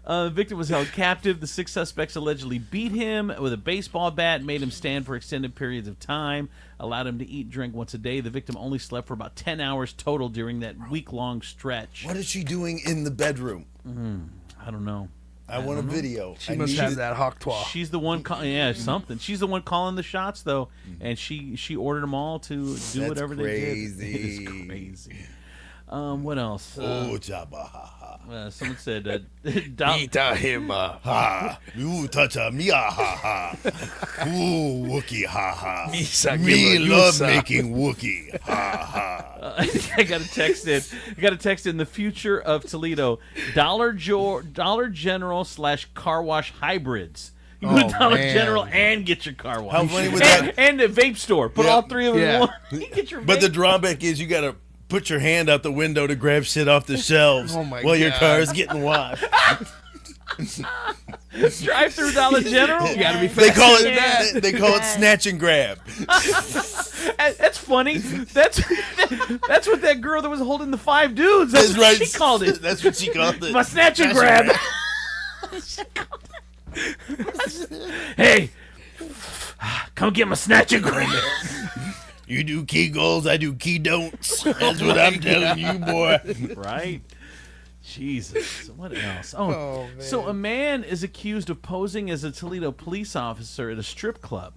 The victim was held captive. The 6 suspects allegedly beat him with a baseball bat, made him stand for extended periods of time, allowed him to eat and drink once a day. The victim only slept for about 10 hours total during that week-long stretch. What is she doing in the bedroom? I don't know. I want a video. She must have that hawk twa. She's the one, something. She's the one calling the shots, though, and she ordered them all to do whatever they did. crazy. It's crazy. What else? Oh, Jabba, ha Someone said, Ita him. ha. You touch a me, ha ha. Ooh, Wookie, ha ha. Misa Me give a love yusa. making Wookie, ha ha. I got a text in. The future of Toledo. Dollar General / car wash hybrids. You go to Dollar man. General and get your car wash. How funny would that- And a vape store. Put Yeah. all 3 of them Yeah. in one. You get your But the vape. drawback is you gotta put your hand out the window to grab shit off the shelves Oh my while your God. car is getting washed. drive through Dollar General. You gotta be They call faster than that. it they call it snatch and grab. That's funny. That's what that girl that was holding the 5 dudes. That's what she called it. That's what she called it. My snatch and grab. Hey, come get my snatch and grab. You do key goals, I do key don'ts. That's what I'm telling you, boy. Right? Jesus. What else? Oh, Oh, man. so a man is accused of posing as a Toledo police officer at a strip club.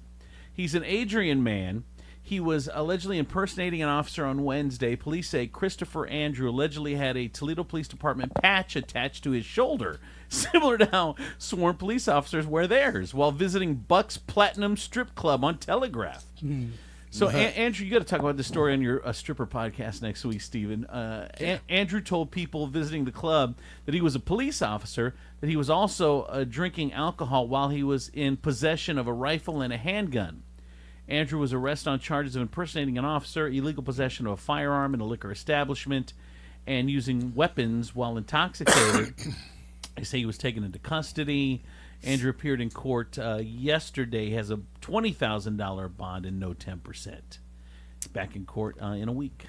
He's an Adrian man. He was allegedly impersonating an officer on Wednesday. Police say Christopher Andrew allegedly had a Toledo Police Department patch attached to his shoulder, similar to how sworn police officers wear theirs while visiting Buck's Platinum Strip Club on Telegraph. So, Andrew, you got to talk about this story on your stripper podcast next week, Stephen. Andrew told people visiting the club that he was a police officer, that he was also drinking alcohol while he was in possession of a rifle and a handgun. Andrew was arrested on charges of impersonating an officer, illegal possession of a firearm in a liquor establishment, and using weapons while intoxicated. They say he was taken into custody. Andrew appeared in court yesterday, has a $20,000 bond and no 10%. Back in court in a week.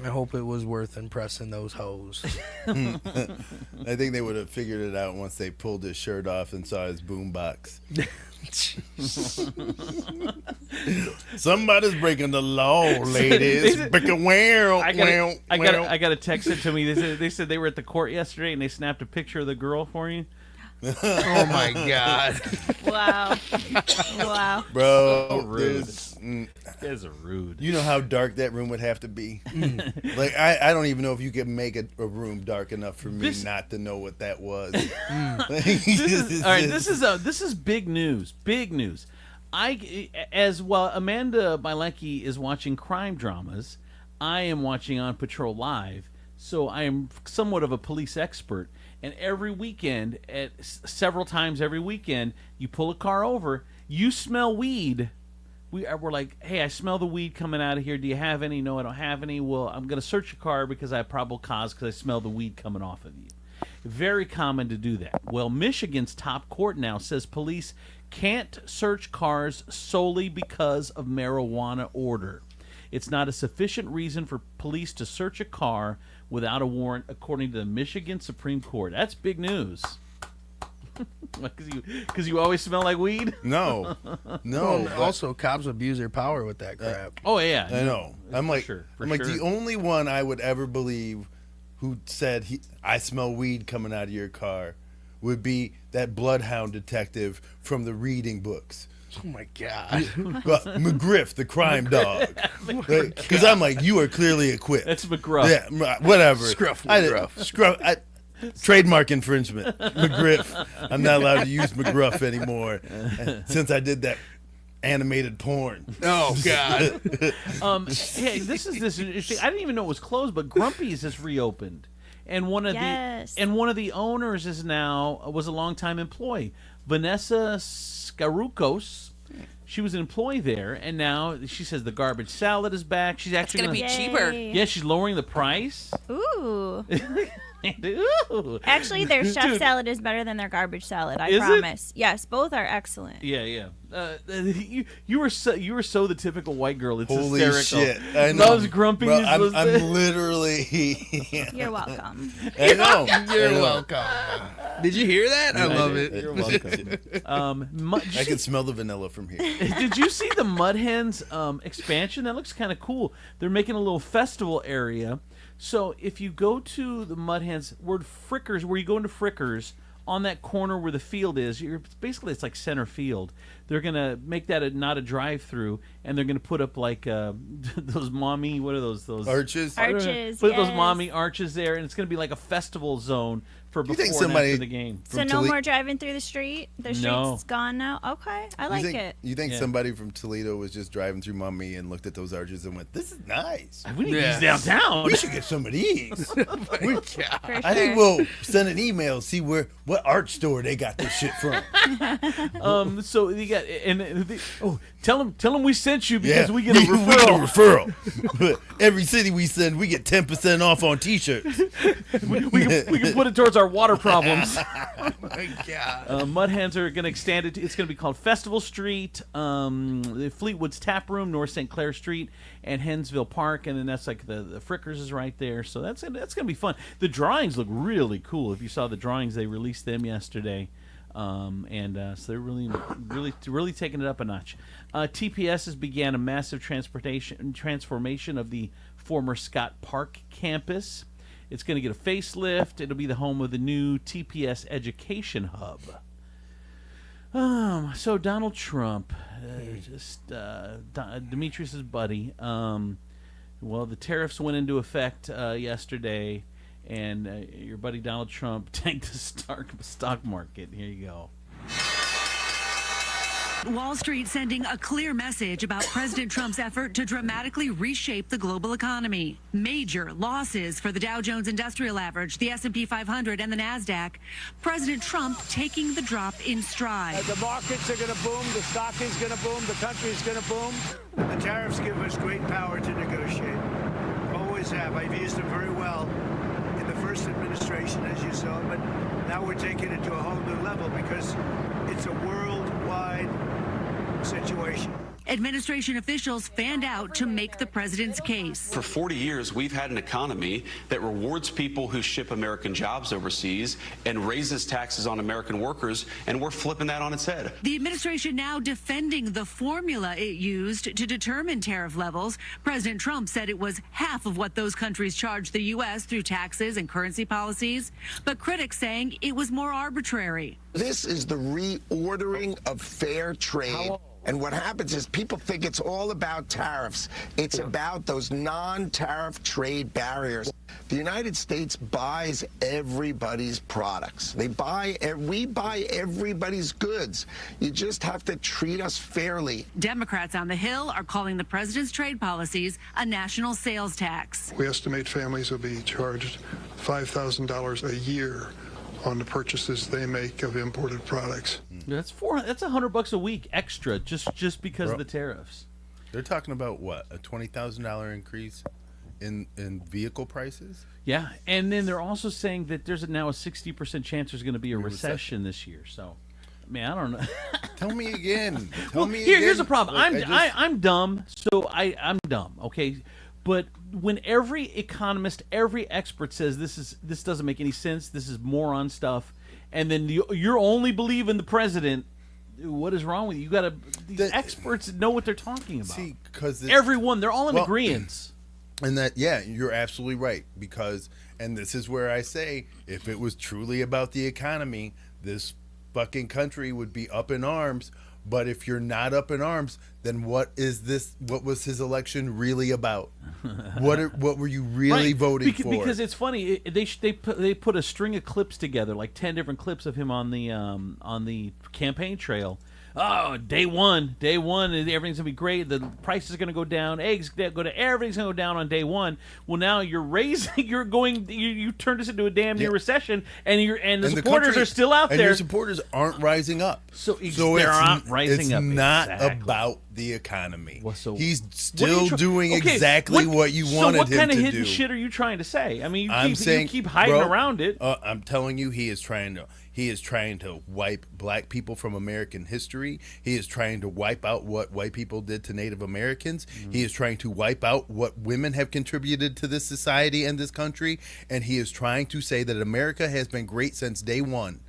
I hope it was worth impressing those hoes. I think they would have figured it out once they pulled his shirt off and saw his boombox. Somebody's breaking the law, ladies. I got a text it to me. They said they were at the court yesterday and they snapped a picture of the girl for you. Oh my God! Wow, wow, bro, So rude. you guys are rude. You know how dark that room would have to be. Like I don't even know if you could make a room dark enough for me not to know what that was. This is big news. Big news. Amanda Bilecki is watching crime dramas. I am watching On Patrol Live, so I am somewhat of a police expert. And every weekend, several times every weekend, you pull a car over, you smell weed. We're like, hey, I smell the weed coming out of here. Do you have any? No, I don't have any. Well, I'm going to search your car because I have probable cause because I smell the weed coming off of you. Very common to do that. Well, Michigan's top court now says police can't search cars solely because of marijuana order. It's not a sufficient reason for police to search a car without a warrant, according to the Michigan Supreme Court. That's big news. Because you always smell like weed? No. Also, cops abuse their power with that crap. Oh, yeah. I know. I'm like, the only one I would ever believe who said, I smell weed coming out of your car would be that bloodhound detective from the reading books. Oh my God. McGriff, the crime dog. Because I'm like, you are clearly equipped. That's McGruff. Yeah, whatever. Scruff. Trademark infringement. McGriff. I'm not allowed to use McGruff anymore since I did that animated porn. Oh God. Hey, this is interesting. I didn't even know it was closed, but Grumpy's has reopened. And one of the owners was a longtime employee. Vanessa Skarukos. She was an employee there, and now she says the garbage salad is back. She's actually going to be cheaper. Yeah, she's lowering the price. Ooh. Ooh. Actually, their chef salad is better than their garbage salad. I Is promise. Yes, both are excellent. Yeah. You were so the typical white girl. It's holy hysterical. shit! I know. Loves Grumpy. Bro, I'm literally. You're welcome. I know. You're welcome. Did you hear that? I love it. You're welcome. I can smell the vanilla from here. Did you see the Mud Hens expansion? That looks kind of cool. They're making a little festival area. So if you go to the Mud Hens, where you go into Frickers, on that corner where the field is, it's like center field. They're gonna make that not a drive-through, and they're gonna put up like those mommy, what are those arches? Arches. Put those mommy arches there, and it's gonna be like a festival zone for before and after the game. So no more driving through the street? The street's gone now? Okay, I like it. You think somebody from Toledo was just driving through Mummy and looked at those arches and went, this is nice. We need these downtown. We should get some of these. I think we'll send an email, see what art store they got this shit from. So you got tell them we sent you because we get a referral. We get a referral. Every city we send, we get 10% off on T-shirts. we can put it towards our water problems. Oh my God. Mud Hens are going to extend it. It's going to be called Festival Street, the Fleetwood's Tap Room, North St. Clair Street, and Hensville Park, and then that's like the Frickers is right there. So that's going to be fun. The drawings look really cool. If you saw the drawings, they released them yesterday. So they're really taking it up a notch. TPS has began a massive transformation of the former Scott Park campus. It's going to get a facelift. It'll be the home of the new TPS Education Hub. So Donald Trump, Demetrius' buddy. The tariffs went into effect yesterday, and your buddy Donald Trump tanked the stock market. Here you go. Wall Street sending a clear message about President Trump's effort to dramatically reshape the global economy. Major losses for the Dow Jones Industrial Average, the S&P 500, and the NASDAQ. President Trump taking the drop in stride. The markets are going to boom. The stock is going to boom. The country is going to boom. The tariffs give us great power to negotiate. Always have. I've used them very well in the first administration, as you saw. But now we're taking it to a whole new level because it's a worldwide situation. administration officials fanned out to make the president's case. For 40 years, we've had an economy that rewards people who ship American jobs overseas and raises taxes on American workers, and we're flipping that on its head. The administration now defending the formula it used to determine tariff levels. President Trump said it was half of what those countries charged the U.S. through taxes and currency policies, but critics saying it was more arbitrary. This is the reordering of fair trade. And what happens is people think it's all about tariffs. It's about those non-tariff trade barriers. The United States buys everybody's products. We buy everybody's goods. You just have to treat us fairly. Democrats on the Hill are calling the president's trade policies a national sales tax. We estimate families will be charged $5,000 a year on the purchases they make of imported products. That's $100 a week extra just because of the tariffs. They're talking about what, a $20,000 increase in vehicle prices? Yeah, and then they're also saying that there's now a 60% chance there's going to be a recession this year. So, man, I don't know. Tell me again. Here's the problem. I'm dumb, so I'm dumb. Okay. But when every economist, every expert says this doesn't make any sense, this is moron stuff, and then you're only believing the president, what is wrong with you? These experts know what they're talking about. See, because everyone, they're all in agreement. And you're absolutely right, because, and this is where I say, if it was truly about the economy, this fucking country would be up in arms. But if you're not up in arms, then what was his election really about? What were you really voting for? Because it's funny, they put a string of clips together, like 10 different clips of him on the campaign trail. Oh, day one, everything's gonna be great. The price is gonna go down. Eggs everything's gonna go down on day one. Well, now you turned this into a damn near recession, and the supporters are still out there. And your supporters aren't rising up. So they're not rising up. It's not about the economy. He's still doing exactly what you wanted him to do. So what kind of hidden shit are you trying to say? I mean, you keep hiding around it. I'm telling you, he is trying to wipe black people from American history. He is trying to wipe out what white people did to Native Americans. Mm-hmm. He is trying to wipe out what women have contributed to this society and this country. And he is trying to say that America has been great since day one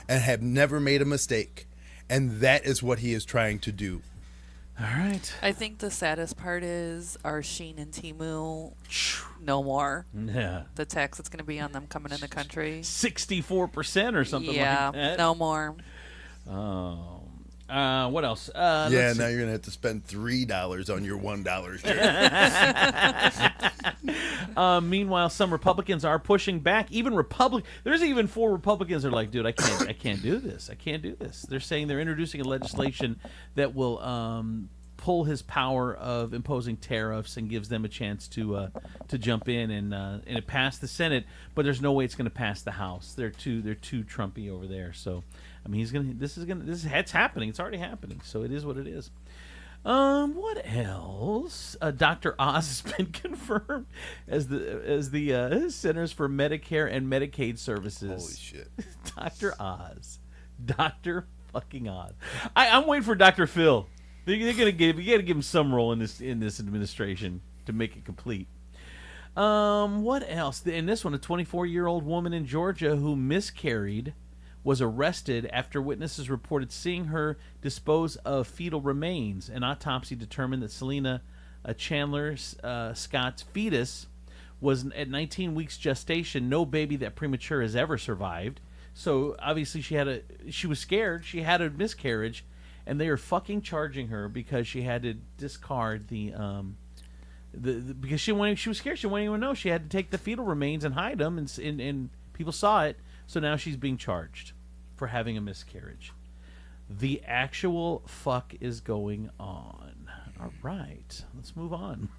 and have never made a mistake. And that is what he is trying to do. All right. I think the saddest part is our Shein and Temu, no more. Yeah. The tax that's going to be on them coming in the country. 64% or something like that. Yeah, no more. Oh. What else? Now you're going to have to spend $3 on your $1 shirt. Meanwhile, some Republicans are pushing back. There's even 4 Republicans that are like, dude, I can't do this. I can't do this. They're saying they're introducing a legislation that will pull his power of imposing tariffs and gives them a chance to jump in and it passed the Senate, but there's no way it's going to pass the House. They're too Trumpy over there. So, I mean, it's happening. It's already happening. So it is what it is. What else? Dr. Oz has been confirmed as the Centers for Medicare and Medicaid Services. Holy shit. Dr. Oz. Dr. fucking Oz. I'm waiting for Dr. Phil. You got to give him some role in this administration to make it complete. What else? In this one, a 24-year-old woman in Georgia who miscarried was arrested after witnesses reported seeing her dispose of fetal remains. An autopsy determined that Selena Chandler Scott's fetus was at 19 weeks gestation. No baby that premature has ever survived. So obviously she was scared. She had a miscarriage, and they are fucking charging her because she had to discard because she was scared. She wouldn't even know. She had to take the fetal remains and hide them, and people saw it. So now she's being charged for having a miscarriage. The actual fuck is going on. All right, let's move on.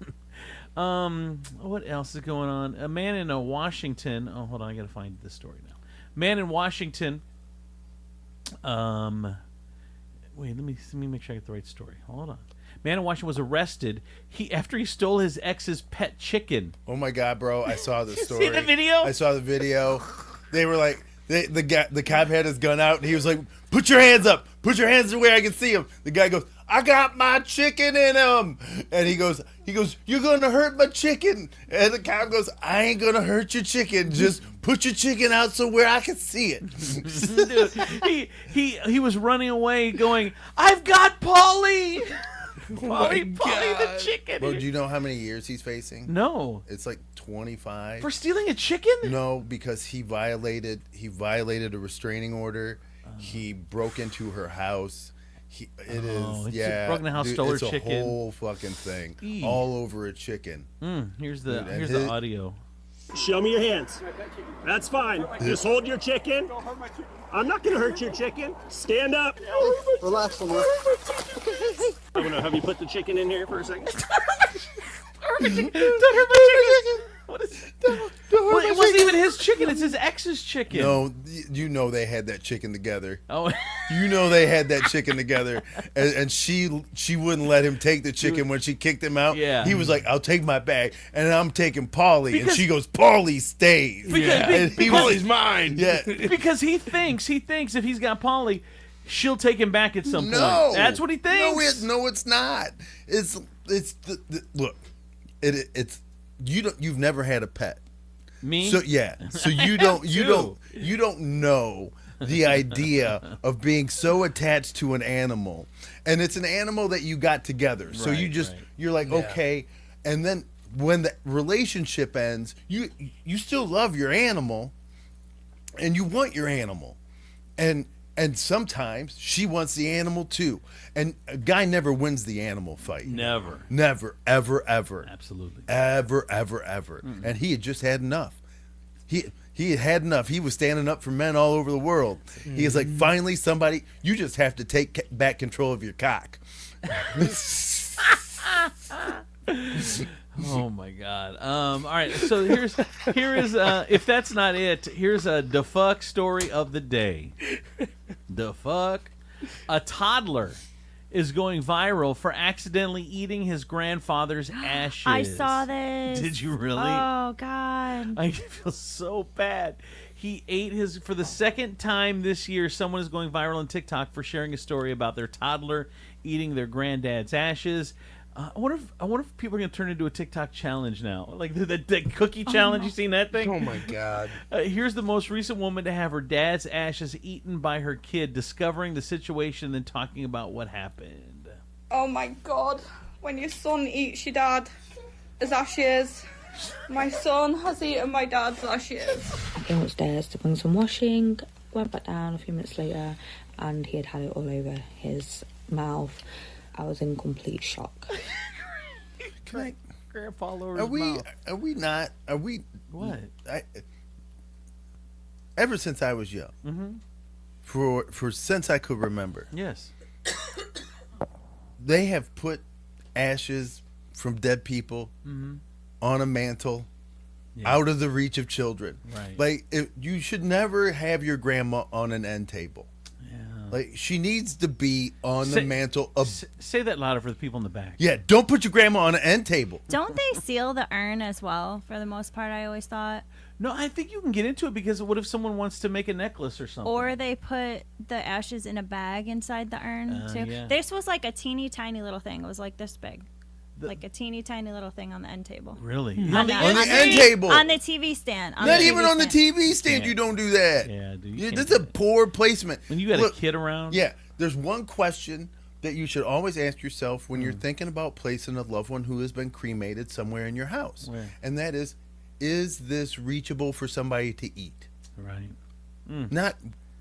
What else is going on? A man in Washington. Oh, hold on, I gotta find this story now. Man in Washington. Wait, let me make sure I get the right story. Hold on. Man in Washington was arrested after he stole his ex's pet chicken. Oh my God, bro! I saw the story. See the video? I saw the video. They were like, the cop had his gun out, and he was like, "Put your hands up! Put your hands where I can see them." The guy goes, I got my chicken in him. And he goes, you're going to hurt my chicken. And the cop goes, I ain't going to hurt your chicken. Just put your chicken out somewhere I can see it. Dude, he was running away going, I've got Polly. Polly the chicken. Bro, do you know how many years he's facing? No. It's like 25. For stealing a chicken? No, because he violated a restraining order. He broke into her house. Broke in the house, stole her chicken. It's a whole fucking thing. Eee. All over a chicken. Here's the audio. Show me your hands. That's fine. Just hold your chicken. I'm not going to hurt your chicken. Stand up. Relax a little. I'm going to have you put the chicken in here for a second. Don't hurt my chicken. What is it? Well, it wasn't even his chicken. It's his ex's chicken. No, you know they had that chicken together. Oh, you know they had that chicken together, and she wouldn't let him take the chicken when she kicked him out. Yeah, he was like, "I'll take my bag," and I'm taking Polly, and she goes, "Polly stays." Polly's mine. Yeah, because he thinks if he's got Polly, she'll take him back at some point. That's what he thinks. No, it's not. It's look, it's you've never had a pet. Me? So you don't know the idea of being so attached to an animal, and it's an animal that you got together. So you're like, okay, and then when the relationship ends, you still love your animal, and you want your animal, and sometimes she wants the animal too. And a guy never wins the animal fight. Never, ever. Absolutely. Ever. Mm-hmm. And he had just had enough. He had had enough. He was standing up for men all over the world. Mm-hmm. He is like, finally, somebody, you just have to take back control of your cock. Oh my God. All right. So here is if that's not it, here's a the fuck story of the day. The fuck. A toddler is going viral for accidentally eating his grandfather's ashes. I saw this. Did you really? Oh God. I feel so bad. He ate his for the second time this year. Someone is going viral on TikTok for sharing a story about their toddler eating their granddad's ashes. I wonder if people are going to turn into a TikTok challenge now, like the cookie challenge. You seen that thing? Oh my God! Here's the most recent woman to have her dad's ashes eaten by her kid, discovering the situation, then talking about what happened. Oh my God! When your son eats your dad as ashes, my son has eaten my dad's ashes. I came upstairs to bring some washing. Went back down a few minutes later, and he had it all over his mouth. I was in complete shock. Grandpa all over Are his we? mouth. Are we not? Are we? What? Ever since I was young, for since I could remember, yes, they have put ashes from dead people on a mantle, out of the reach of children. Right. Like you should never have your grandma on an end table. Like she needs to be on the mantle. Say that louder for the people in the back. Yeah, don't put your grandma on an end table. Don't they seal the urn as well? For the most part, I always thought. No, I think you can get into it because what if someone wants to make a necklace or something? Or they put the ashes in a bag inside the urn too. Yeah. This was like a teeny tiny little thing. It was like this big. Like a teeny tiny little thing on the end table. Really? On the end table. On the TV stand. Not even on the TV stand. You don't do that. Yeah, dude. That's a poor placement. When you got a kid around. Yeah. There's one question that you should always ask yourself when you're thinking about placing a loved one who has been cremated somewhere in your house. Where? And that is this reachable for somebody to eat? Right. Not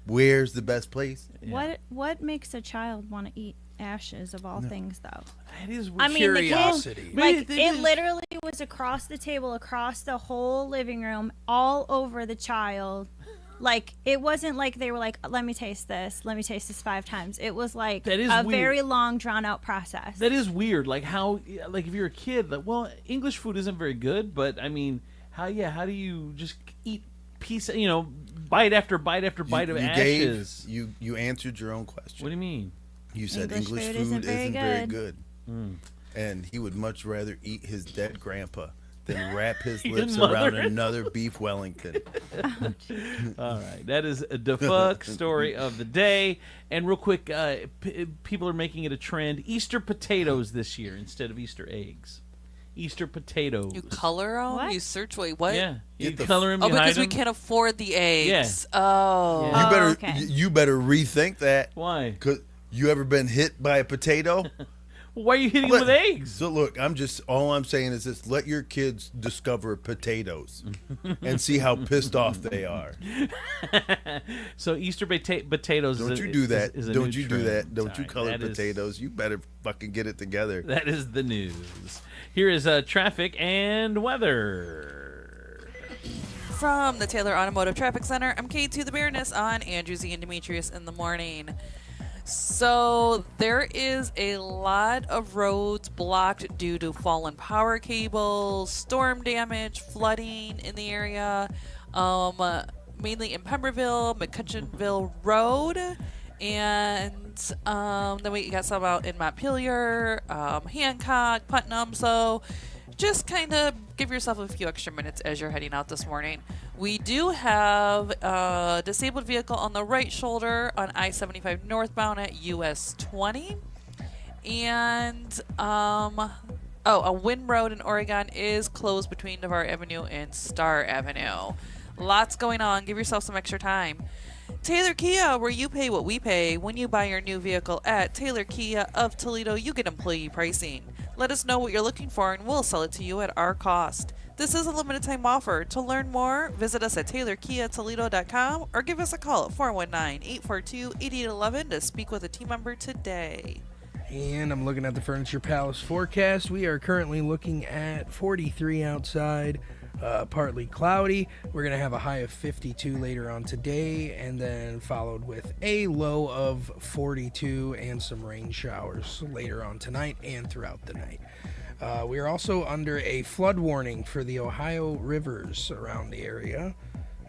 where's the best place? Yeah. What makes a child want to eat ashes of all things, though? That is I mean, curiosity. The kid, it literally was across the table, across the whole living room, all over the child. Like, it wasn't like they were like, let me taste this 5 times. It was like a very long, drawn-out process. That is weird. Like, how, like, if you're a kid, like, well, English food isn't very good, but, I mean, how do you just eat bite after bite after bite of ashes? You answered your own question. What do you mean? You said English food isn't very good. And he would much rather eat his dead grandpa then wrap his Your lips mother? around another beef Wellington. All right, that is the fuck story of the day. And real quick, people are making it a trend: Easter potatoes this year instead of Easter eggs. Easter potatoes. You color them? What? You search? Wait, what? Yeah, you color them. Oh, you hide because we them. can't afford the eggs. Yeah. Oh. Yeah. You better okay. you better rethink that. Why? Because you ever been hit by a potato? Why are you hitting them with eggs? So look, all I'm saying is this: let your kids discover potatoes and see how pissed off they are. So Easter potatoes. Don't you do that? Is a Don't new you do trend. that? Don't you Sorry, color that is- potatoes? You better fucking get it together. That is the news. Here is traffic and weather. From the Taylor Automotive Traffic Center, I'm Kate to the Baroness on Andrew Z and Demetrius in the morning. So there is a lot of roads blocked due to fallen power cables, storm damage, flooding in the area, mainly in Pemberville, McCutcheonville Road, and then we got some out in Montpelier, Hancock, Putnam. So just kind of give yourself a few extra minutes as you're heading out this morning. We do have a disabled vehicle on the right shoulder on I-75 northbound at US 20. And, a Wynn Road in Oregon is closed between Navarre Avenue and Star Avenue. Lots going on. Give yourself some extra time. Taylor Kia, where you pay what we pay. When you buy your new vehicle at Taylor Kia of Toledo, you get employee pricing. Let us know what you're looking for and we'll sell it to you at our cost. This is a limited time offer. To learn more, visit us at TaylorKiaToledo.com or give us a call at 419-842-8811 to speak with a team member today. And I'm looking at the Furniture Palace forecast. We are currently looking at 43 outside, partly cloudy. We're going to have a high of 52 later on today, and then followed with a low of 42 and some rain showers later on tonight and throughout the night. We are also under a flood warning for the Ohio rivers around the area,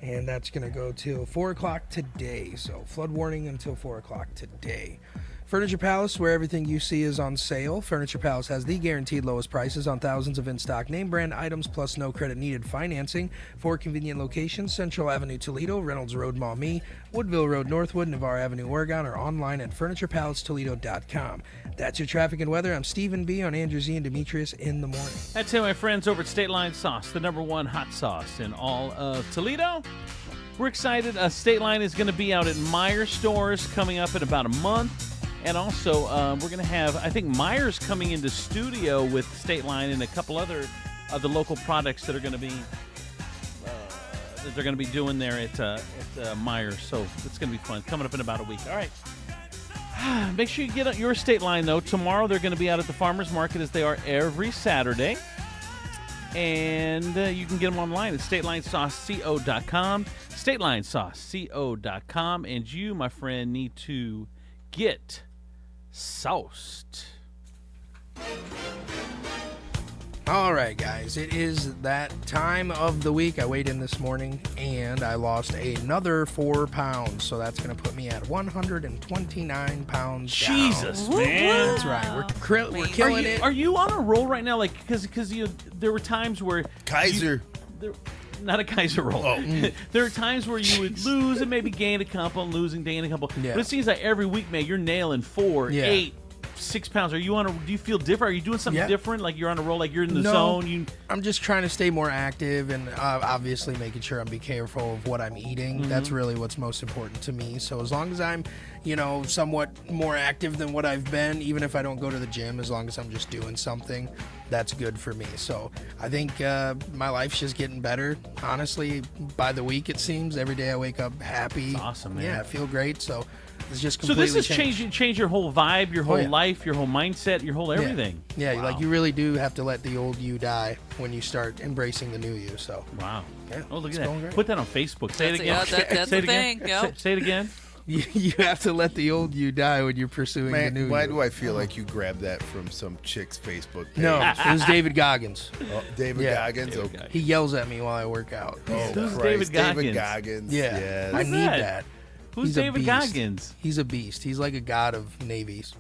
and that's going to go till 4 o'clock today. So flood warning until 4 o'clock today. Furniture Palace, where everything you see is on sale. Furniture Palace has the guaranteed lowest prices on thousands of in-stock name brand items plus no credit needed financing. 4 convenient locations: Central Avenue, Toledo; Reynolds Road, Maumee; Woodville Road, Northwood; Navarre Avenue, Oregon, or online at FurniturePalaceToledo.com. That's your traffic and weather. I'm Stephen B. on Andrew Z and Demetrius in the morning. That's it, my friends, over at State Line Sauce, the #1 hot sauce in all of Toledo. We're excited. State Line is going to be out at Meijer stores coming up in about a month. And also, we're going to have, I think, Meijer's coming into studio with State Line and a couple other of the local products that are going to be that they're going to be doing there at Meijer. So it's going to be fun. Coming up in about a week. All right. Make sure you get on your State Line, though. Tomorrow they're going to be out at the Farmers Market as they are every Saturday. And you can get them online at StatelineSauceCO.com. StatelineSauceCO.com. And you, my friend, need to get sauced. All right, guys, it is that time of the week. I weighed in this morning and I lost another 4 pounds, so that's going to put me at 129 pounds down. Jesus, man. That's right. We're killing it. Are you on a roll right now? Like, because there were times where Kaiser. Not a Kaiser roll. Oh. There are times where you would lose and maybe gain a couple, losing, gain a couple. Yeah. But it seems like every week, man, you're nailing 4, Yeah. 8, 6 pounds. Are you on a? Do you feel different? Are you doing something Yeah. different? Like you're on a roll, like you're in the No, zone. I'm just trying to stay more active and obviously making sure I'm be careful of what I'm eating. Mhm. That's really what's most important to me. So as long as I'm, somewhat more active than what I've been, even if I don't go to the gym, as long as I'm just doing something, that's good for me. So I think my life's just getting better. Honestly, by the week it seems. Every day I wake up happy. That's awesome, man. Yeah, I feel great. So it's just So completely this has changed your whole vibe, your whole life, your whole mindset, your whole everything. Yeah, Wow. like you really do have to let the old you die when you start embracing the new you. So wow. Yeah, Oh, look it's at that. going great. Put that on Facebook. Say it That's- again. yeah, that's Say it the again. thing, yep. Say it again. You have to let the old you die when you're pursuing the new Man, why you. do I feel like you grabbed that from some chick's Facebook page? No, it was David Goggins. Oh, David Yeah. Goggins? David Okay. He yells at me while I work out. Oh, Who's Christ. David Goggins? David Goggins. Yeah, Yes. I Who's need that? that. Who's He's a David beast. Goggins? He's a beast. He's like a god of navies.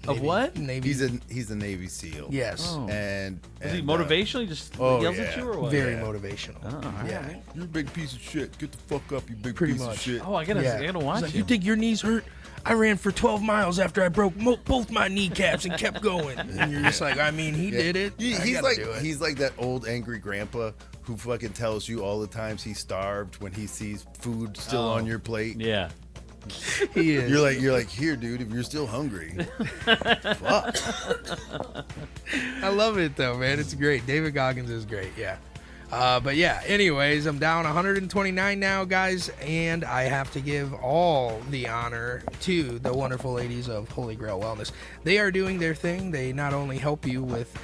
Of what? Navy. He's a Navy SEAL. Yes. Oh. And Is he and, motivational? He just yells at you or what? Very motivational. Oh, all right. Yeah. You're a big piece of shit. Get the fuck up, you big Pretty piece much. of shit. Oh, I gotta watch He's like, him. you think your knees hurt? I ran for 12 miles after I broke both my kneecaps and kept going. And you're just like, I mean, he did it. He's like that old angry grandpa who fucking tells you all the times he's starved when he sees food still on your plate. Yeah. He is. You're like, here, dude, if you're still hungry. Fuck. I love it though, man. It's great. David Goggins is great. Yeah. But yeah, anyways, I'm down 129 now, guys, and I have to give all the honor to the wonderful ladies of Holy Grail Wellness. They are doing their thing. They not only help you with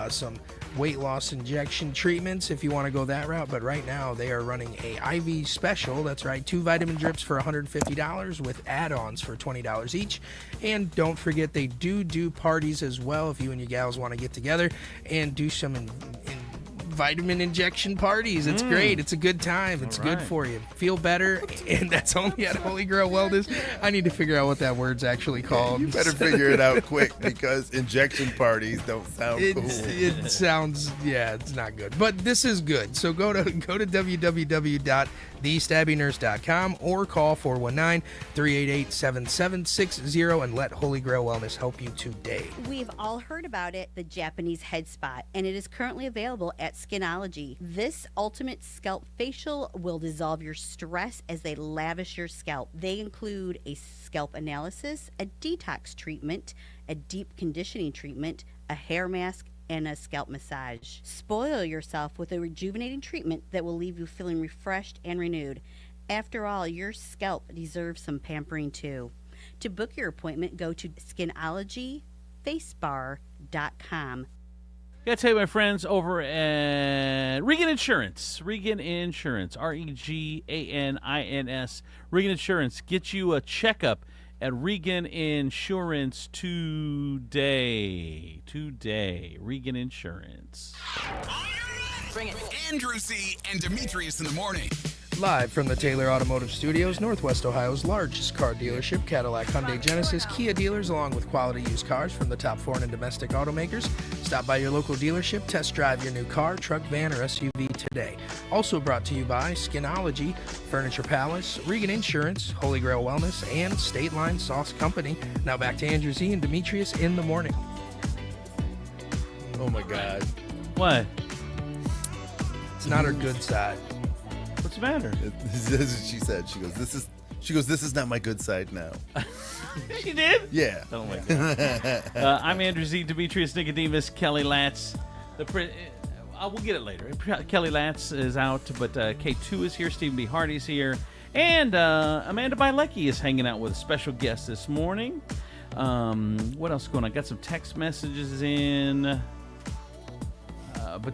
some weight loss injection treatments if you want to go that route, but right now they are running a IV special. That's right, 2 vitamin drips for $150 with add-ons for $20 each. And don't forget, they do parties as well if you and your gals want to get together and do some vitamin injection parties. It's great. It's a good time. It's good for you. Feel better, and that's only at Holy Grail Wellness. I need to figure out what that word's actually called. You better figure it out quick because injection parties don't sound cool. It sounds, it's not good. But this is good. So go to www.thestabbingnurse.com or call 419-388-7760 and let Holy Grail Wellness help you today. We've all heard about it, the Japanese head spot, and it is currently available at Skinology. This ultimate scalp facial will dissolve your stress as they lavish your scalp. They include a scalp analysis, a detox treatment, a deep conditioning treatment, a hair mask, and a scalp massage. Spoil yourself with a rejuvenating treatment that will leave you feeling refreshed and renewed. After all, your scalp deserves some pampering too. To book your appointment, go to skinologyfacebar.com. Gotta tell you, my friends over at Regan Insurance. Regan Insurance, REGANINS. Regan Insurance. Get you a checkup at Regan Insurance today. Regan Insurance. Bring it. Andrew Z. and Demetrius in the morning. Live from the Taylor Automotive Studios, Northwest Ohio's largest car dealership, Cadillac, Hyundai, Genesis, Kia dealers, along with quality used cars from the top foreign and domestic automakers. Stop by your local dealership, test drive your new car, truck, van, or SUV today. Also brought to you by Skinology, Furniture Palace, Regan Insurance, Holy Grail Wellness, and State Line Sauce Company. Now back to Andrew Z. and Demetrius in the morning. Oh my God. What? It's not her good side. What's the matter? This is what she said. She goes, this is not my good side now. She did? Yeah. Oh my God. I'm Andrew Z. Demetrius Nicodemus, Kelly Latz. We'll get it later. Kelly Latz is out, but K2 is here. Stephen B. Hardy's here. And Amanda Bilecki is hanging out with a special guest this morning. What else is going on? I got some text messages in. But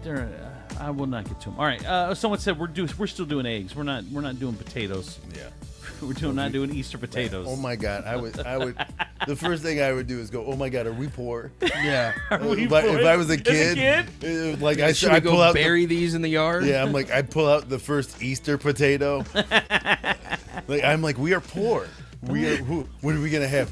I will not get to them. All right. Someone said we're still doing eggs. We're not doing potatoes. Yeah. We're not doing Easter potatoes. Oh my God. I would. The first thing I would do is go, oh my God, are we poor? Yeah. If I was a kid, like I pull out bury these in the yard. Yeah. I'm like, I pull out the first Easter potato. I'm like, we are poor. What are we gonna have?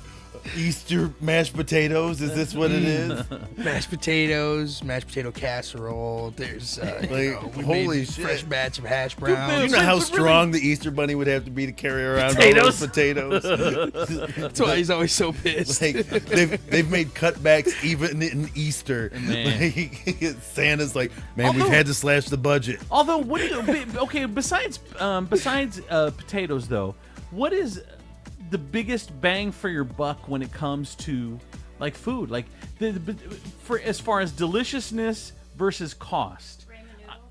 Easter mashed potatoes? Is this what it is? Mashed potatoes, mashed potato casserole. There's holy shit, fresh batch of hash browns. You know how strong the Easter bunny would have to be to carry around all those potatoes. That's why he's always so pissed. They've made cutbacks even in Easter. Santa's like, man, we've had to slash the budget. Although, besides potatoes though, what is the biggest bang for your buck when it comes to like food, like for as far as deliciousness versus cost?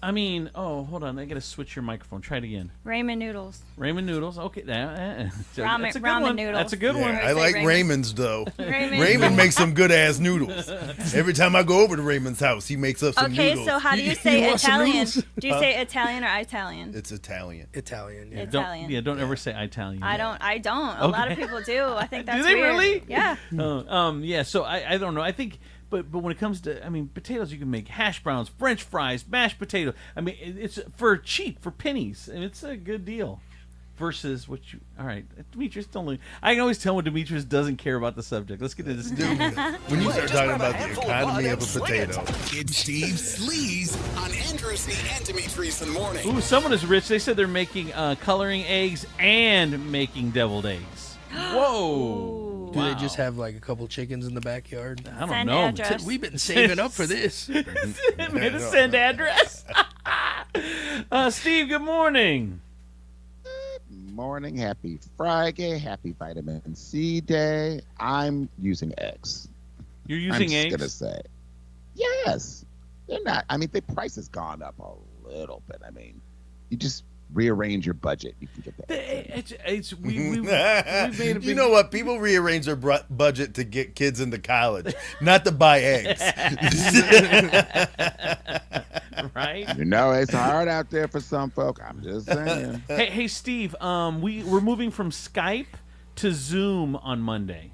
I mean, hold on, I gotta switch your microphone. Try it again. Ramen noodles. Ramen noodles. Okay, that's a good ramen one. noodles. That's a good one. I like Raymond's though. Raymond makes some good ass noodles. Every time I go over to Raymond's house, he makes up some noodles. Okay, so how do you say Italian? Do you say Italian or Italian? It's Italian. Italian. Yeah. Italian. Don't ever say Italian. I don't. A lot of people do. I think that's do they weird. really? Yeah. Yeah. So I don't know. I think. But when it comes to, potatoes, you can make hash browns, French fries, mashed potatoes. It's for cheap, for pennies, and it's a good deal. versus what you. All right, Demetrius, don't leave. I can always tell when Demetrius doesn't care about the subject. Let's get to this. When you start talking about the economy of a potato. It's Steve Sleaze on Andrew C. and Demetrius in the morning. Ooh, someone is rich. They said they're making coloring eggs and making deviled eggs. Whoa. Do they just have like a couple chickens in the backyard? I don't know. Address. We've been saving up for this. Made a send address. Steve, good morning. Morning, happy Friday, happy vitamin C day. I'm using eggs. You're using eggs? I'm just gonna say, yes. They're not. I mean, the price has gone up a little bit. I mean, you just rearrange your budget. You can get that. We've made a big... You know what? People rearrange their budget to get kids into college, not to buy eggs. Right? You know, it's hard out there for some folk. I'm just saying. Hey, Steve. We're moving from Skype to Zoom on Monday.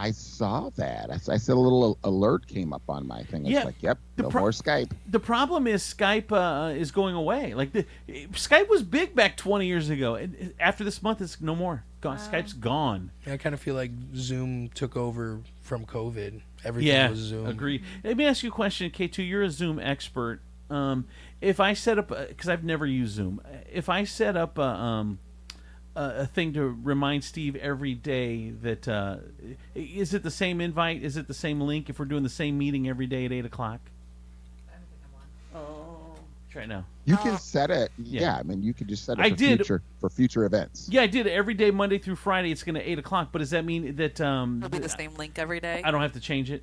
I saw that. I said a little alert came up on my thing. It's like, yep, no more Skype. The problem is Skype is going away. Like Skype was big back 20 years ago. After this month, it's no more. Gone. Skype's gone. I kind of feel like Zoom took over from COVID. Everything was Zoom. Agreed. Let me ask you a question, K2. You're a Zoom expert. If I set up, because I've never used Zoom, if I set up a thing to remind Steve every day that is it the same invite? Is it the same link if we're doing the same meeting every day at 8 o'clock? Try it now. You can set it. Yeah, I mean, you can just set it for future events. Yeah, I did it every day, Monday through Friday. It's going to 8 o'clock. But does that mean that it'll be the same link every day? I don't have to change it.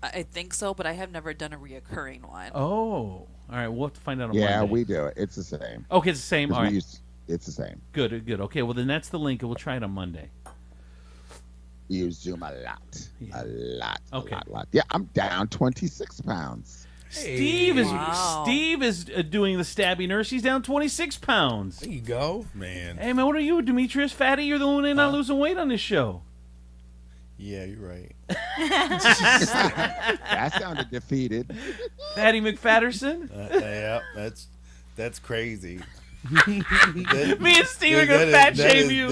I think so, but I have never done a reoccurring one. Oh, all right. We'll have to find out on Monday. Yeah, we do it. It's the same. Okay, it's the same. All right. It's the same. Good. Okay, well then that's the link, and we'll try it on Monday. You use Zoom a lot. A lot. Okay. A lot. Yeah, I'm down 26 pounds. Steve is doing the stabby nurse. He's down 26 pounds. There you go, man. Hey man, what are you, Demetrius? Fatty, you're the one who's not losing weight on this show. Yeah, you're right. That sounded defeated. Fatty McFatterson. Yeah, that's crazy. Me and Steve are gonna fat shame you.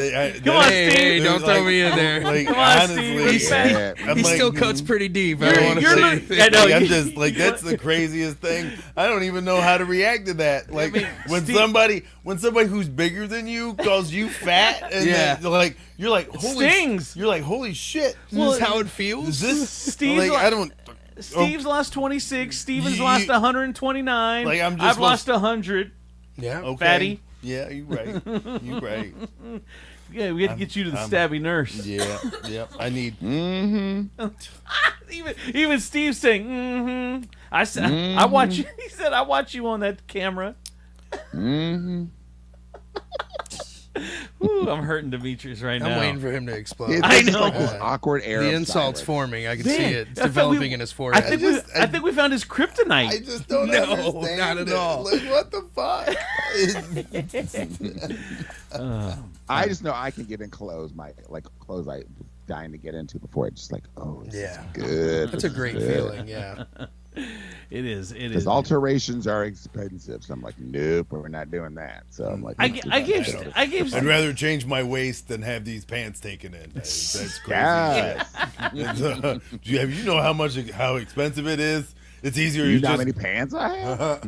Come on, Steve. Hey, don't throw me in there. Like, come on, honestly, Steve. He still cuts pretty deep. I don't want to say anything. I know, I'm just like, that's the craziest thing. I don't even know how to react to that. Like, when somebody who's bigger than you calls you fat, and then, like, you're like, stings. You're like, holy shit. Well, is this how it feels? Is this Steve's like, I don't. Steve's lost 26. Steven's lost 129. Like, I've lost 100. Yeah. Okay. Fatty. Yeah, you're right. You're right. Yeah, we had to get you to the stabby nurse. Yeah, yep. I need. Even Steve saying, "Mm-hmm." I said, "I watch you." He said, "I watch you on that camera." Mm-hmm. Ooh, I'm hurting Demetrius right now. I'm waiting for him to explode. I know. Like this awkward air. The of insult's silence. forming. I can see it. It's developing in his forehead. I think we found his kryptonite. I just don't understand. Not at it. all. Like, what the fuck? I just know I can get in clothes I'm dying to get into before it's just like, oh, this is good. That's a great feeling. Yeah. It is. Because alterations are expensive, so I'm like, nope, we're not doing that. So I'm like, I gave. I'd rather change my waist than have these pants taken in. That's crazy. Yes. Have you know how expensive it is? It's easier. You know how many pants I have?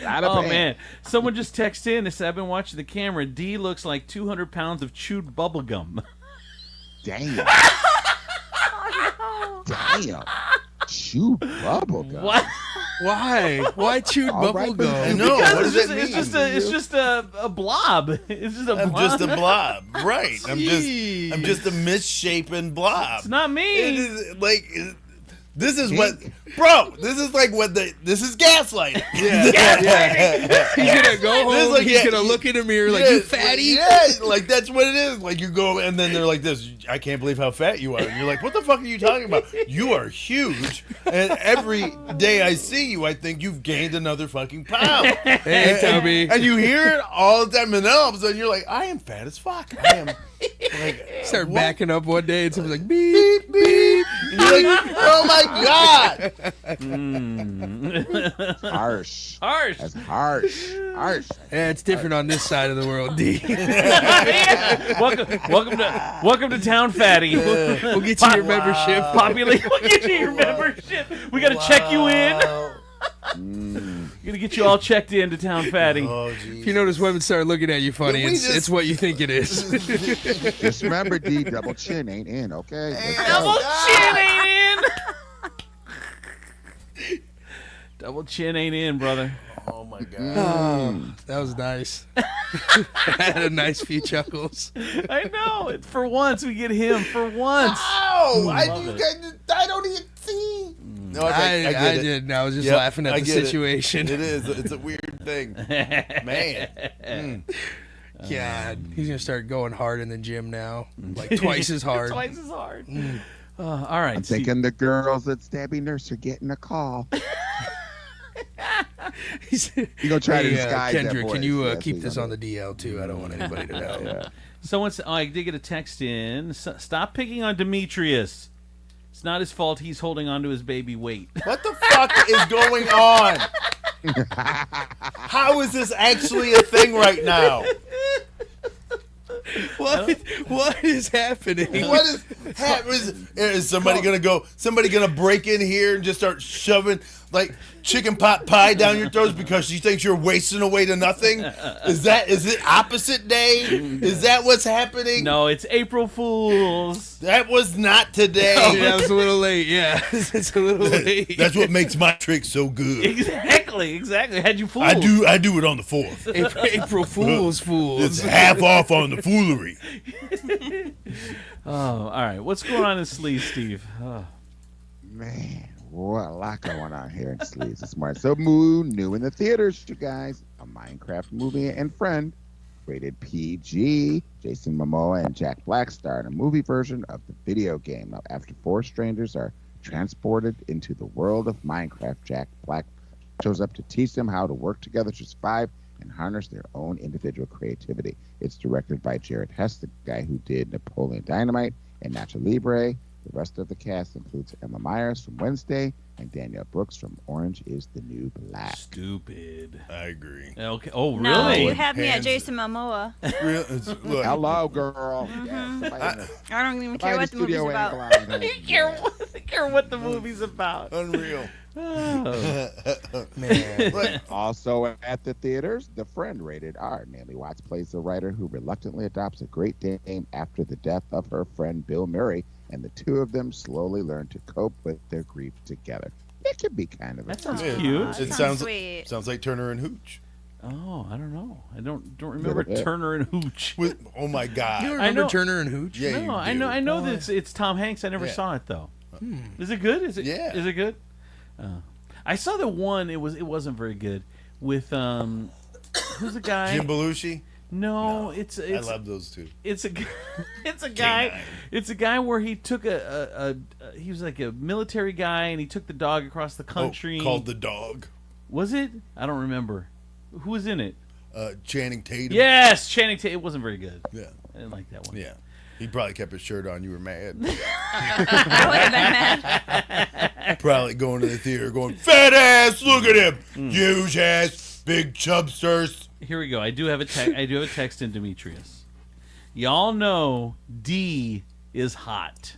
Man, someone just texted in and said, "I've been watching the camera. D looks like 200 pounds of chewed bubble gum." Damn. Damn. Chewed bubble gum. What? Why? Why chewed bubble gum? I know. What does that mean? It's just a blob. It's just a blob. I'm just a blob. Right. I'm just a misshapen blob. It's not me. It is like. This is what, bro. This is like this is gaslighting. Yeah. He's gonna go home. Like, he's gonna look in a mirror like, you fatty. Like that's what it is. Like you go and then they're like this. I can't believe how fat you are. And you're like, what the fuck are you talking about? You are huge. And every day I see you, I think you've gained another fucking pound. Hey, Toby. And you hear it all the time, and then all of a sudden you're like, I am fat as fuck. I am. Like, Start backing up one day and someone's like, beep, beep, And you're like, oh my God. Harsh. Harsh. That's harsh. Harsh. Yeah, it's different on this side of the world, D. Yeah. Welcome to town, fatty. We'll get you your membership. We'll get you your membership. We got to check you in. Gonna get you all checked in to town, fatty. Oh, if you notice women start looking at you funny, it's what you think it is. Just remember, D, double chin ain't in, okay? Double chin ain't in. Double chin ain't in, brother. Oh my God. Oh, that was nice. I had a nice few chuckles. I know. For once, we get him. For once. Ow! I Love it. don't even see. No, I get it. didn't. I was just laughing at I the get situation. It is. It's a weird thing. Man. God, he's going to start going hard in the gym now. Like twice as hard. Twice as hard. All right. I'm thinking the girls at Stabby Nurse are getting a call. You go try to disguise that Kendra, voice. can you Yes, keep he's this on on the DL too? I don't want anybody to know. Yeah. Someone said, I did get a text in. Stop picking on Demetrius. It's not his fault he's holding on to his baby weight. What the fuck is going on? How is this actually a thing right now? What is happening? What is happening? Is somebody gonna break in here and just start shoving like chicken pot pie down your throats because she thinks you're wasting away to nothing? Is it opposite day? Is that what's happening? No, it's April Fool's. That was not today. Oh, that was a little late. Yeah, it's a little late. That's what makes my trick so good. Exactly. Had you fooled. I do it on the 4th. April Fool's fools. It's half off on the foolery. Oh, all right. What's going on in Sleaze, Steve? Oh. Man, what a lot going on here in Sleaze this morning. So new in the theaters, you guys. A Minecraft movie and friend. Rated PG. Jason Momoa and Jack Black star in a movie version of the video game. Now, after 4 strangers are transported into the world of Minecraft, Jack Black shows up to teach them how to work together to survive and harness their own individual creativity. It's directed by Jared Hess, the guy who did Napoleon Dynamite and Nacho Libre. The rest of the cast includes Emma Myers from Wednesday and Danielle Brooks from Orange is the New Black. Stupid. I agree. Okay. Oh, really? No, you have me at Jason Momoa. Look, Hello, girl. I don't even care what the movie's about. I don't care what the movie's about. Unreal. Oh. Man. Also at the theaters, The Friend, rated R. Naomi Watts plays the writer who reluctantly adopts a Great Dane after the death of her friend Bill Murray, and the two of them slowly learn to cope with their grief together. It could be kind of That sounds Yeah, cute. It Sounds sweet. sounds like Turner and Hooch. Oh, I don't know. I don't remember bit. Turner and Hooch. Oh my God! You I remember know- Turner and Hooch? Yeah, No, you I do. know that it's Tom Hanks. I never Yeah. saw it though. Is it good? Is it? Yeah. Is it good? I saw the one. It wasn't very good. With who's the guy? Jim Belushi. No, it's I love those two. it's a it's a guy. Canine. It's a guy where he took he was like a military guy and he took the dog across the country. Called The Dog. Was it? I don't remember. Who was in it? Channing Tatum. Yes, Channing Tatum. It wasn't very good. Yeah. I didn't like that one. Yeah. He probably kept his shirt on. You were mad. I would have been mad. Probably going to the theater going, fat ass, look at him. Huge ass, big chubsters. Here we go. I do have a text in Demetrius. Y'all know D is hot.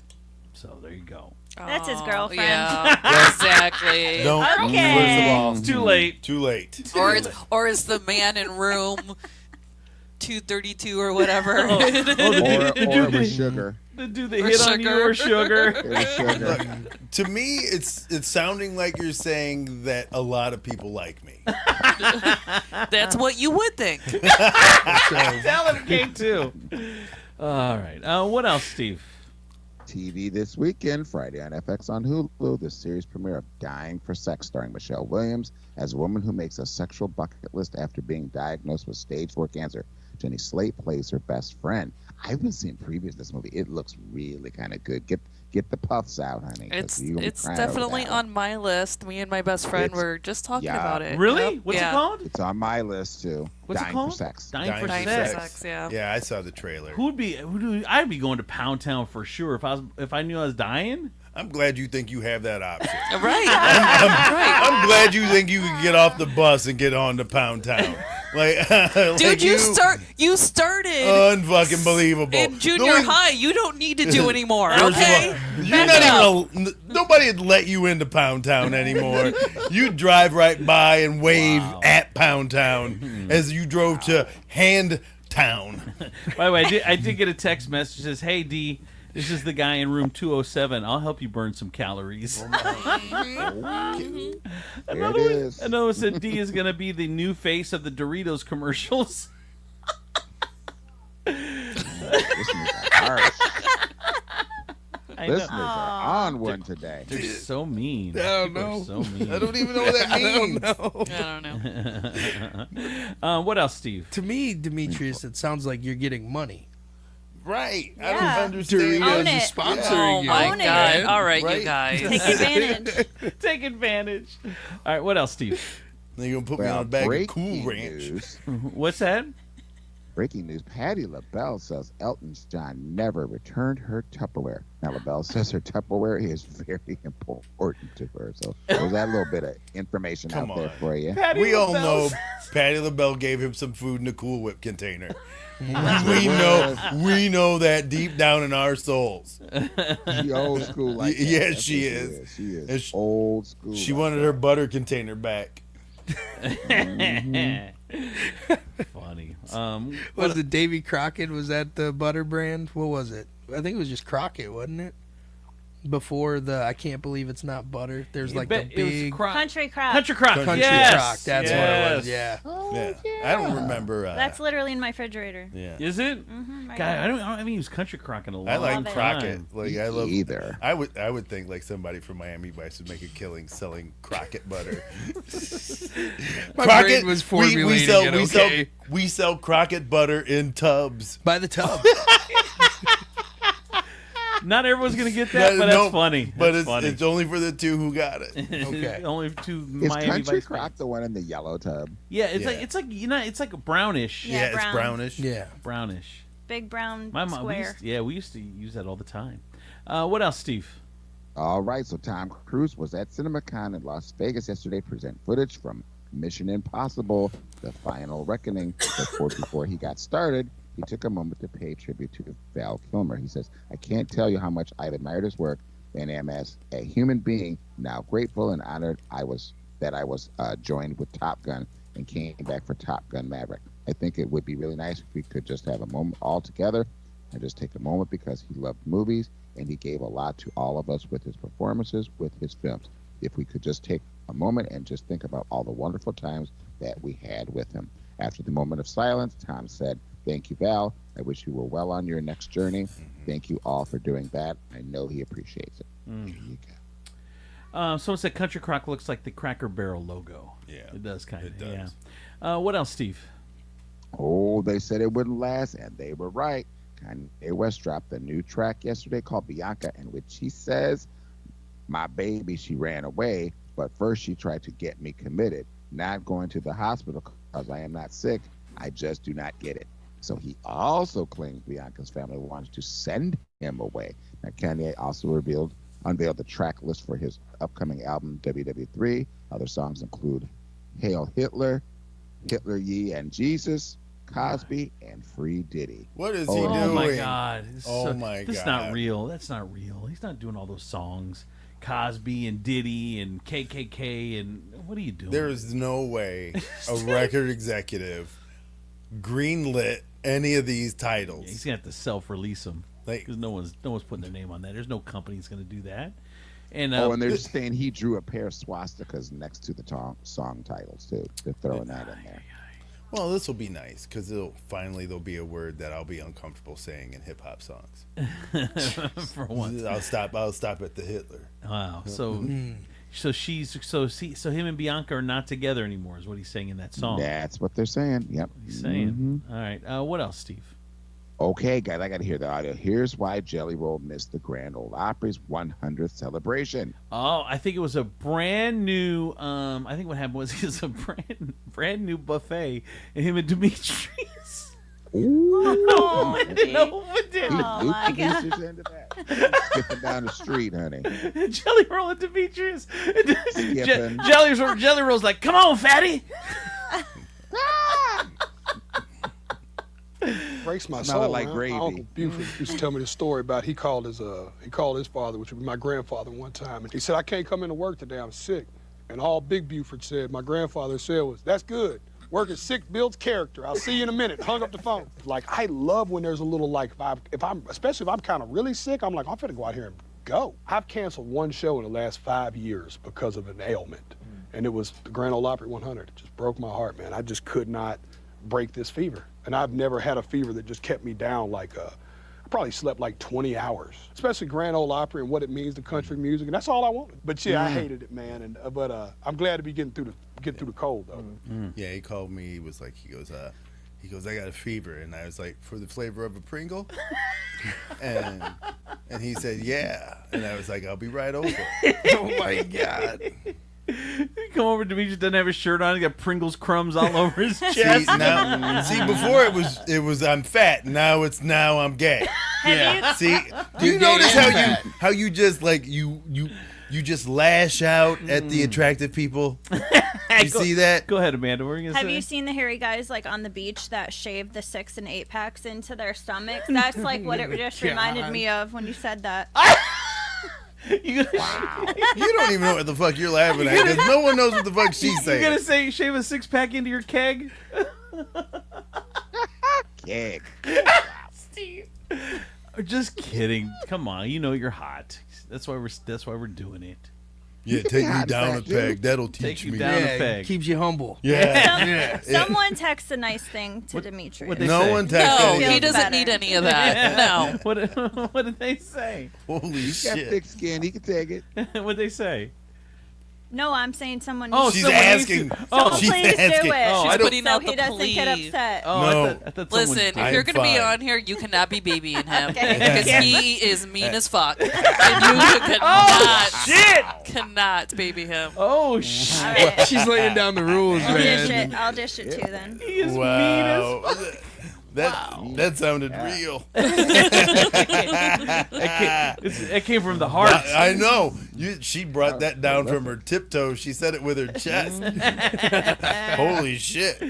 So there you go. That's his girlfriend. Yeah, exactly. Don't. Okay. First of all, It's too late. Too late. Or is the man in room 232 or whatever? Or with sugar. The dude that hit on you or sugar. Look, to me, it's sounding like you're saying that a lot of people like me. That's what you would think. Salad cake too. All right. What else, Steve? TV this weekend, Friday on FX on Hulu, the series premiere of Dying for Sex, starring Michelle Williams as a woman who makes a sexual bucket list after being diagnosed with stage 4 cancer. Jenny Slate plays her best friend. I've been seeing previews of this movie. It looks really kind of good. Get the puffs out, honey. 'cause you're gonna be It's crying over definitely that one. on my list. Me and my best friend were just talking about it. Really? Yep. What's Yeah. it called? It's on my list too. What's it Dying called? for Sex. Dying for Dying Sex. for Sex, yeah. Yeah, I saw the trailer. I'd be going to Pound Town for sure if I knew I was dying. I'm glad you think you have that option. Right. I'm glad you think you can get off the bus and get on to Pound Town. Like, Dude, like you started unfucking believable. in junior high. You don't need to do anymore, okay? You're not even nobody would let you into Pound Town anymore. You drive right by and wave at Pound Town as you drove to Hand Town. By the way, I did get a text message that says, "Hey D, this is the guy in room 207. I'll help you burn some calories." Another one said D is going to be the new face of the Doritos commercials. Listeners are on one today. They're so mean. I don't know. So mean. I don't even know what that means. I don't know. What else, Steve? To me, Demetrius, it sounds like you're getting money. Right. I Yeah. don't understand. Own Doritos it. is sponsoring Oh you. my Own it. God! All right, Right? you guys. Take advantage. Take advantage. All right, what else, Steve? They're going to put me on a bag of Cool Ranch. News. What's that? Breaking news, Patti LaBelle says Elton John never returned her Tupperware. Now, LaBelle says her Tupperware is very important to her. So there's that little bit of information Come out there on. for you. We all know Patti LaBelle gave him some food in a Cool Whip container. we know that deep down in our souls. She old school like that. Yes, That's she what is. She is And she- old school. She like wanted that. her butter container back. Funny. Was it Davy Crockett? Was that the butter brand? What was it? I think it was just Crockett, wasn't it? Before the I can't believe it's not butter. There's like the big Country Crock. Country Crock. Country Yes. Crock. That's what it was. Yeah. Yeah. I don't remember. That's literally in my refrigerator. Yeah. Is it? Right God, now. I haven't used Country Crock in a long I like time. Crockett. Like I love either. I would think like somebody from Miami Vice would make a killing selling Crockett butter. My brain was formulating it, okay. We sell Crockett butter in tubs. By the tub. Not everyone's gonna get that, but that's funny. But That's funny. it's only for the two who got it. Okay. Only two Is Miami Country Vice Crock fans. the one in the yellow tub? Yeah, it's like it's like a brownish. Yeah, it's brown. brownish. Yeah. Brownish. Big brown My mom. square. We used to use that all the time. What else, Steve? All right, so Tom Cruise was at CinemaCon in Las Vegas yesterday, present footage from Mission Impossible: The Final Reckoning. Before he got started, he took a moment to pay tribute to Val Kilmer. He says, "I can't tell you how much I've admired his work and am, as a human being, now grateful and honored I was joined with Top Gun and came back for Top Gun Maverick. I think it would be really nice if we could just have a moment all together and just take a moment, because he loved movies and he gave a lot to all of us with his performances, with his films. If we could just take a moment and just think about all the wonderful times that we had with him." After the moment of silence, Tom said, "Thank you, Val. I wish you were well on your next journey. Thank you all for doing that. I know he appreciates it." There you go. Someone said Country Crock looks like the Cracker Barrel logo. Yeah, it does kind of. it does. Yeah. What else, Steve? Oh, they said it wouldn't last, and they were right. Kanye West dropped a new track yesterday called Bianca, in which he says, "My baby, she ran away, but first she tried to get me committed. Not going to the hospital because I am not sick. I just do not get it." So he also claims Bianca's family wants to send him away. Now, Kanye also unveiled the track list for his upcoming album, WW3. Other songs include Hail Hitler, Hitler Ye and Jesus, Cosby, and Free Diddy. What is he doing? Oh my God! My That's God! not real. That's not real. He's not doing all those songs. Cosby and Diddy and KKK and what are you doing? There is no way a record executive greenlit any of these titles. He's gonna have to self-release them Like, because no one's putting their name on that. There's no company that's gonna do that. And and they're saying he drew a pair of swastikas next to the song titles too. They're throwing that in there. well, this will be nice because there'll be a word that I'll be uncomfortable saying in hip hop songs. For once, I'll stop at the Hitler. wow. So him and Bianca are not together anymore, is what he's saying in that song. That's what they're saying. Yep. He's saying. All right. What else, Steve? Okay, guys, I got to hear the audio. Here's why Jelly Roll missed the Grand Ole Opry's 100th celebration. Oh, I think it was a brand new. I think what happened was it was a brand new buffet, and him and Demetrius. Oh, He oh my looped the God. Demetrius into that. Skipping down the street, honey. Jelly Roll and Demetrius. Skipping. Jelly Roll's like, come on, fatty. Breaks my Smelling soul. like man. gravy. My Uncle Buford used to tell me this story about he called his father, which would be my grandfather, one time, and he said, "I can't come into work today. I'm sick." And all Big Buford said, my grandfather said, was, "That's good. Working sick builds character. I'll see you in a minute." Hung up the phone. Like, I love when there's a little, like, especially if I'm kind of really sick, I'm like, I'm finna go out here and go. I've canceled one show in the last 5 years because of an ailment, and it was the Grand Ole Opry 100. It just broke my heart, man. I just could not break this fever. And I've never had a fever that just kept me down like I probably slept like 20 hours, especially Grand Ole Opry and what it means to country music, and that's all I wanted. But yeah, I hated it, man. And but I'm glad to be getting through the cold though. Yeah, he called me. He was like, he goes, I got a fever, and I was like, for the flavor of a Pringle, and he said, yeah, and I was like, I'll be right over. Oh my God. Come over, Demetrius doesn't have his shirt on. He got Pringles crumbs all over his chest. See, before it was I'm fat. Now I'm gay. Yeah. See, do you notice how you just like you just lash out at the attractive people? You see that? Go ahead, Amanda. What were you gonna Have say? you seen the hairy guys like on the beach that shave the 6 and 8 packs into their stomachs? That's like what it just reminded me of when you said that. Wow. You don't even know what the fuck you're laughing at because no one knows what the fuck she's saying. You gonna say shave a 6-pack into your keg? Keg. Steve. Just kidding. Come on, you know you're hot. That's why we're doing it. Yeah, take me down a peg. That'll teach you me. down a peg. Keeps you humble. Yeah. Someone texts a nice thing to Demetrius. No one texts No, anything. he doesn't need any of that. No. What did they say? Holy He's got shit. thick skin. He can take it. What'd they say? No, I'm saying someone. Oh, needs She's to- asking. Someone She's please asking. do it. Oh, She's I don't- putting so out he the doesn't plea. get upset. Oh, No. I thought Listen, someone... if I'm you're going to be fine. on here, you cannot be babying him Okay. because he is mean as fuck, and you cannot, shit! cannot baby him. Oh shit! All right. She's laying down the rules, I'll dish man. it. I'll dish it too then. He is Wow. mean as That sounded real. It came from the heart. I know. She brought that down from her tiptoe. She said it with her chest. Holy shit.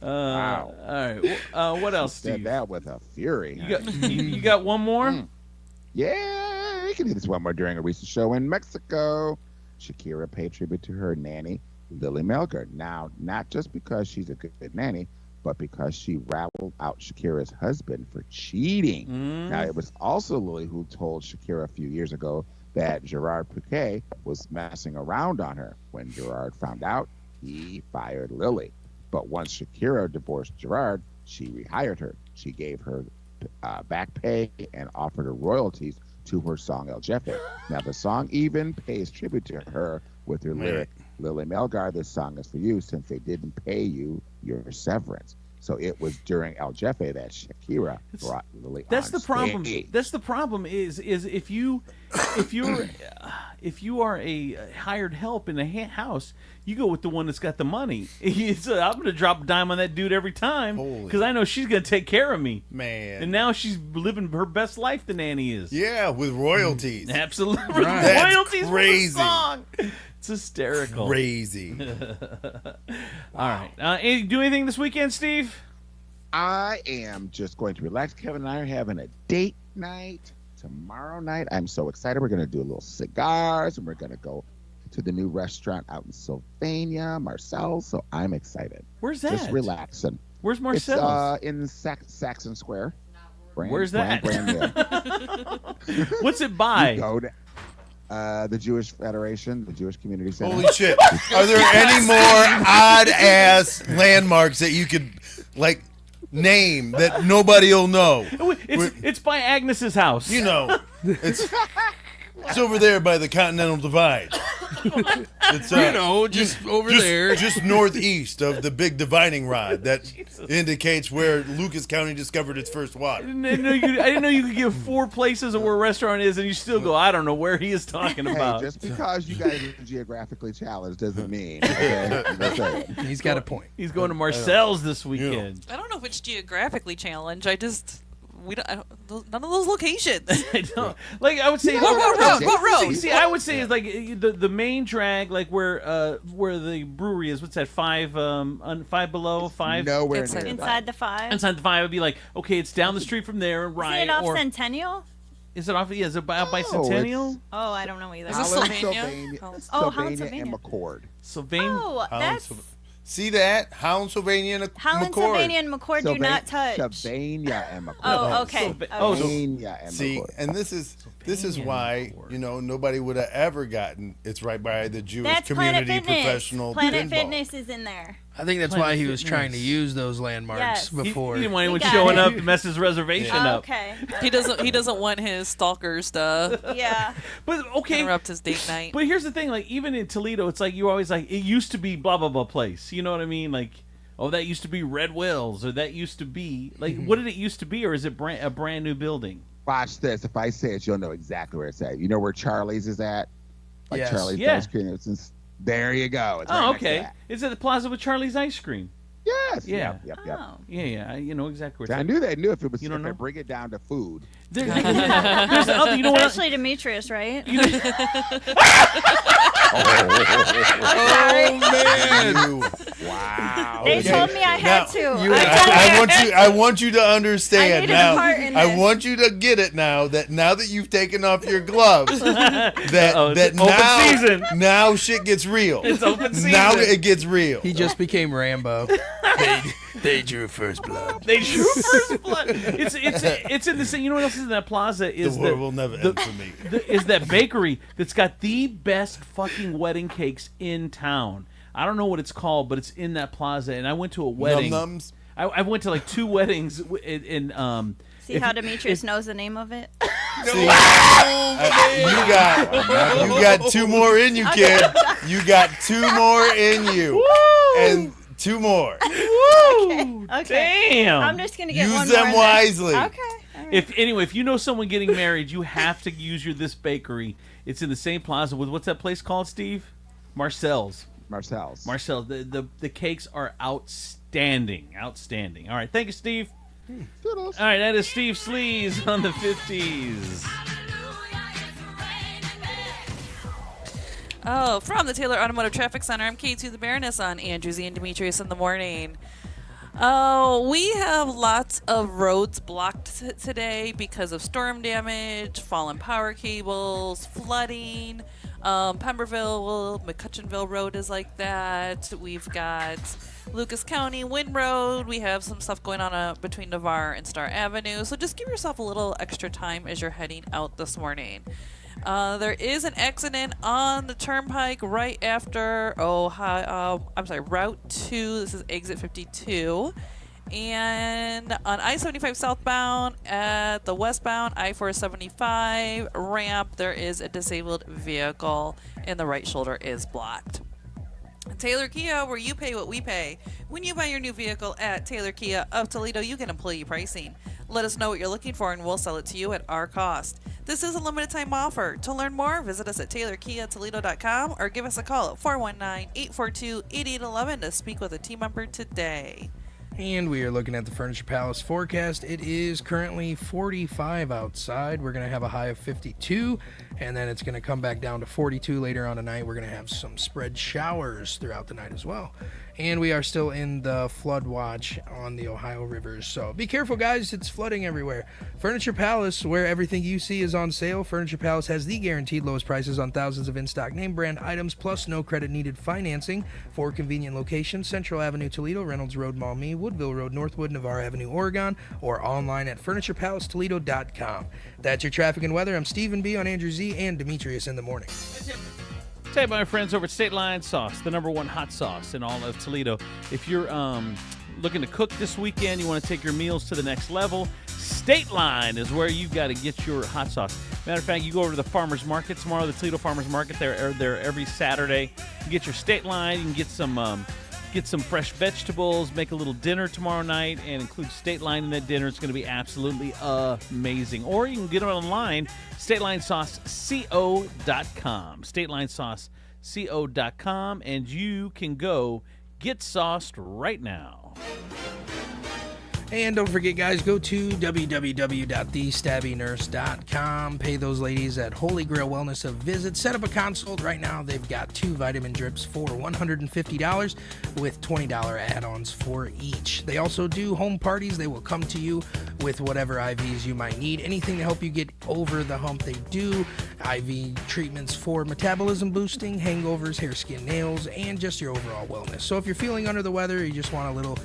Wow. All right. What else, Said Steve? that with a fury. You got one more? Yeah, you can do this one more during a recent show in Mexico. Shakira paid tribute to her nanny, Lily Melgar. Now, not just because she's a good nanny, but because she rattled out Shakira's husband for cheating. Now, it was also Lily who told Shakira a few years ago that Gerard Piqué was messing around on her. When Gerard found out, he fired Lily. But once Shakira divorced Gerard, she rehired her. She gave her back pay and offered her royalties to her song El Jefe. Now, the song even pays tribute to her with her lyric, Lily Melgar, this song is for you since they didn't pay you your severance. So it was during El Jefe that Shakira brought Lily That's on the problem. stage. That's the problem. Is if you are a hired help in a house, you go with the one that's got the money. I'm gonna drop a dime on that dude every time because I know she's gonna take care of me, man. And now she's living her best life. The nanny is. Yeah, with royalties. Absolutely, Right. That's royalties crazy. for the song. It's hysterical. Crazy. All right. Do anything this weekend, Steve? I am just going to relax. Kevin and I are having a date night tomorrow night. I'm so excited. We're going to do a little cigars, and we're going to go to the new restaurant out in Sylvania, Marcel's. So I'm excited. Where's that? Just relaxing. Where's Marcel's? It's in Saxon Square. Where's that? Brand new. What's it by? You go to the Jewish Federation, the Jewish Community Center. Holy shit. Are there any more odd-ass landmarks that you could, like, name that nobody will know? It's by Agnes's house. You know. It's over there by the Continental Divide. It's, just over there. Just northeast of the big dividing rod that indicates where Lucas County discovered its first water. I didn't know you could give 4 places of where a restaurant is, and you still go, I don't know where he is talking about. Hey, just because you guys are geographically challenged doesn't mean. Okay? He's got a point. He's going to Marcel's this weekend. I don't know if it's geographically challenged. None of those locations. I don't. Like I would say, what road? See, I would say is like the main drag, like where the brewery is. What's that? 5 below 5. Nowhere inside the 5. Inside the 5 would be like, okay, it's down the street from there, right? Is it off Centennial? Is it off? Yeah, is it out by Centennial? Oh, I don't know either. Is it Sylvania? Holland, Sylvania and McCord. Sylvania. Oh, that's See that? Holland, Sylvania, and Holland, McCord. Sylvania, and McCord do not touch. Sylvania and McCord. Oh, okay. Sylvania and See, McCord. and this is why nobody would have ever gotten. It's right by the Jewish That's community Planet Fitness. professional Planet pinball. Fitness is in there. I think that's why he was trying to use those landmarks before. He didn't want anyone showing up to mess his reservation up. Okay. He doesn't want his stalkers to But okay, interrupt his date night. But here's the thing, like even in Toledo, it's like you always like it used to be blah blah blah place. You know what I mean? Like, oh, that used to be Red Wells, or that used to be like what did it used to be, or is it a brand new building? Watch this. If I say it, you'll know exactly where it's at. You know where Charlie's is at? Like Yes. Charlie's Yeah. ice cream. There you go. It's Oh, right next to okay. that. Is it the Plaza with Charlie's ice cream? Yes. Yeah. Yep. Yeah. You know exactly where. I knew they knew if it was. You don't if know? I bring it down to food. There's the other. You know what? Especially Demetrius, right? Oh man! Wow. They told me I had to. I want you to understand I needed now. a part in I this. want you to get it now that you've taken off your gloves, that open now season. now shit gets real. It's open season. Now it gets real. He just became Rambo. They drew first blood. They drew first blood. It's in the same. You know what else is in that plaza? Is The war will never end for me. Is that bakery that's got the best fucking wedding cakes in town. I don't know what it's called, but it's in that plaza. And I went to a wedding. Num-nums? I went to like 2 weddings in See how Demetrius knows the name of it? You got 2 more in you, kid. You got 2 more in you. Woo! And 2 more. Woo! Okay. Damn. I'm just gonna get Use one them more wisely. Okay. If you know someone getting married, you have to use this bakery. It's in the same plaza with what's that place called, Steve? Marcel's. The cakes are outstanding. All right, thank you, Steve. All right, that is Steve Sleaze on the 50s. Oh, from the Taylor Automotive Traffic Center, I'm K2 the Baroness on Andrew Z and Demetrius in the morning. Oh, we have lots of roads blocked today because of storm damage, fallen power cables, flooding. Pemberville, McCutcheonville Road is like that. We've got Lucas County, Wynn Road. We have some stuff going on between Navarre and Star Avenue. So just give yourself a little extra time as you're heading out this morning. There is an accident on the turnpike right after, Route 2. This is exit 52. And on I-75 southbound at the westbound I-475 ramp, there is a disabled vehicle and the right shoulder is blocked. Taylor Kia, where you pay what we pay. When you buy your new vehicle at Taylor Kia of Toledo, you get employee pricing. Let us know what you're looking for and we'll sell it to you at our cost. This is a limited time offer. To learn more, visit us at TaylorKiaToledo.com or give us a call at 419-842-8811 to speak with a team member today. And we are looking at the Furniture Palace forecast. It is currently 45 outside. We're going to have a high of 52, and then it's going to come back down to 42 later on tonight. We're going to have some spread showers throughout the night as well. And we are still in the flood watch on the Ohio rivers. So be careful, guys. It's flooding everywhere. Furniture Palace, where everything you see is on sale. Furniture Palace has the guaranteed lowest prices on thousands of in-stock name brand items, plus no credit needed financing. 4 convenient locations: Central Avenue, Toledo; Reynolds Road, Maumee; Woodville Road, Northwood; Navarre Avenue, Oregon; or online at FurniturePalaceToledo.com. That's your traffic and weather. I'm Stephen B. on Andrew Z and Demetrius in the morning. Tell you about my friends over at State Line Sauce, the #1 hot sauce in all of Toledo. If you're looking to cook this weekend, you want to take your meals to the next level, State Line is where you've got to get your hot sauce. Matter of fact, you go over to the farmers market tomorrow, the Toledo Farmers Market. They're there every Saturday. You get your State Line. You can get some fresh vegetables, make a little dinner tomorrow night, and include State Line in that dinner. It's going to be absolutely amazing. Or you can get it online, StatelineSauceCO.com. StatelineSauceCO.com, and you can go get sauced right now. And don't forget, guys, go to www.thestabbynurse.com. Pay those ladies at Holy Grail Wellness a visit. Set up a consult right now. They've got 2 vitamin drips for $150 with $20 add-ons for each. They also do home parties. They will come to you with whatever IVs you might need. Anything to help you get over the hump, they do. IV treatments for metabolism boosting, hangovers, hair, skin, nails, and just your overall wellness. So if you're feeling under the weather, you just want a little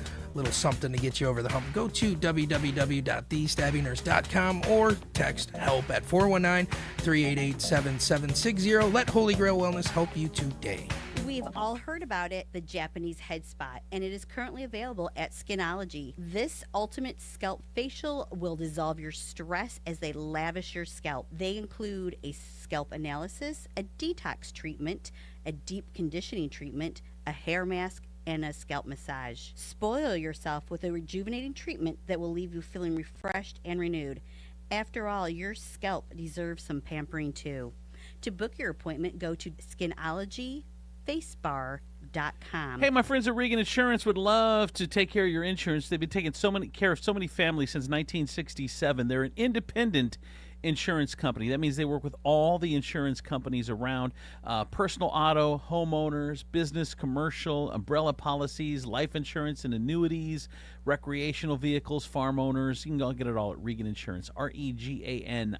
something to get you over the hump, go to www.thestabbynurse.com or text help at 419-388-7760. Let Holy Grail Wellness help you today. We've all heard about it, the Japanese head spot, and it is currently available at Skinology. This ultimate scalp facial will dissolve your stress as they lavish your scalp. They include a scalp analysis, a detox treatment, a deep conditioning treatment, a hair mask, and a scalp massage. Spoil yourself with a rejuvenating treatment that will leave you feeling refreshed and renewed. After all, your scalp deserves some pampering too. To book your appointment, go to skinologyfacebar.com. Hey, my friends at Regan Insurance would love to take care of your insurance. They've been taking care of so many families since 1967. They're an independent insurance company. That means they work with all the insurance companies around, personal auto, homeowners, business, commercial, umbrella policies, life insurance and annuities, recreational vehicles, farm owners. You can go get it all at Regan Insurance. REGANINS.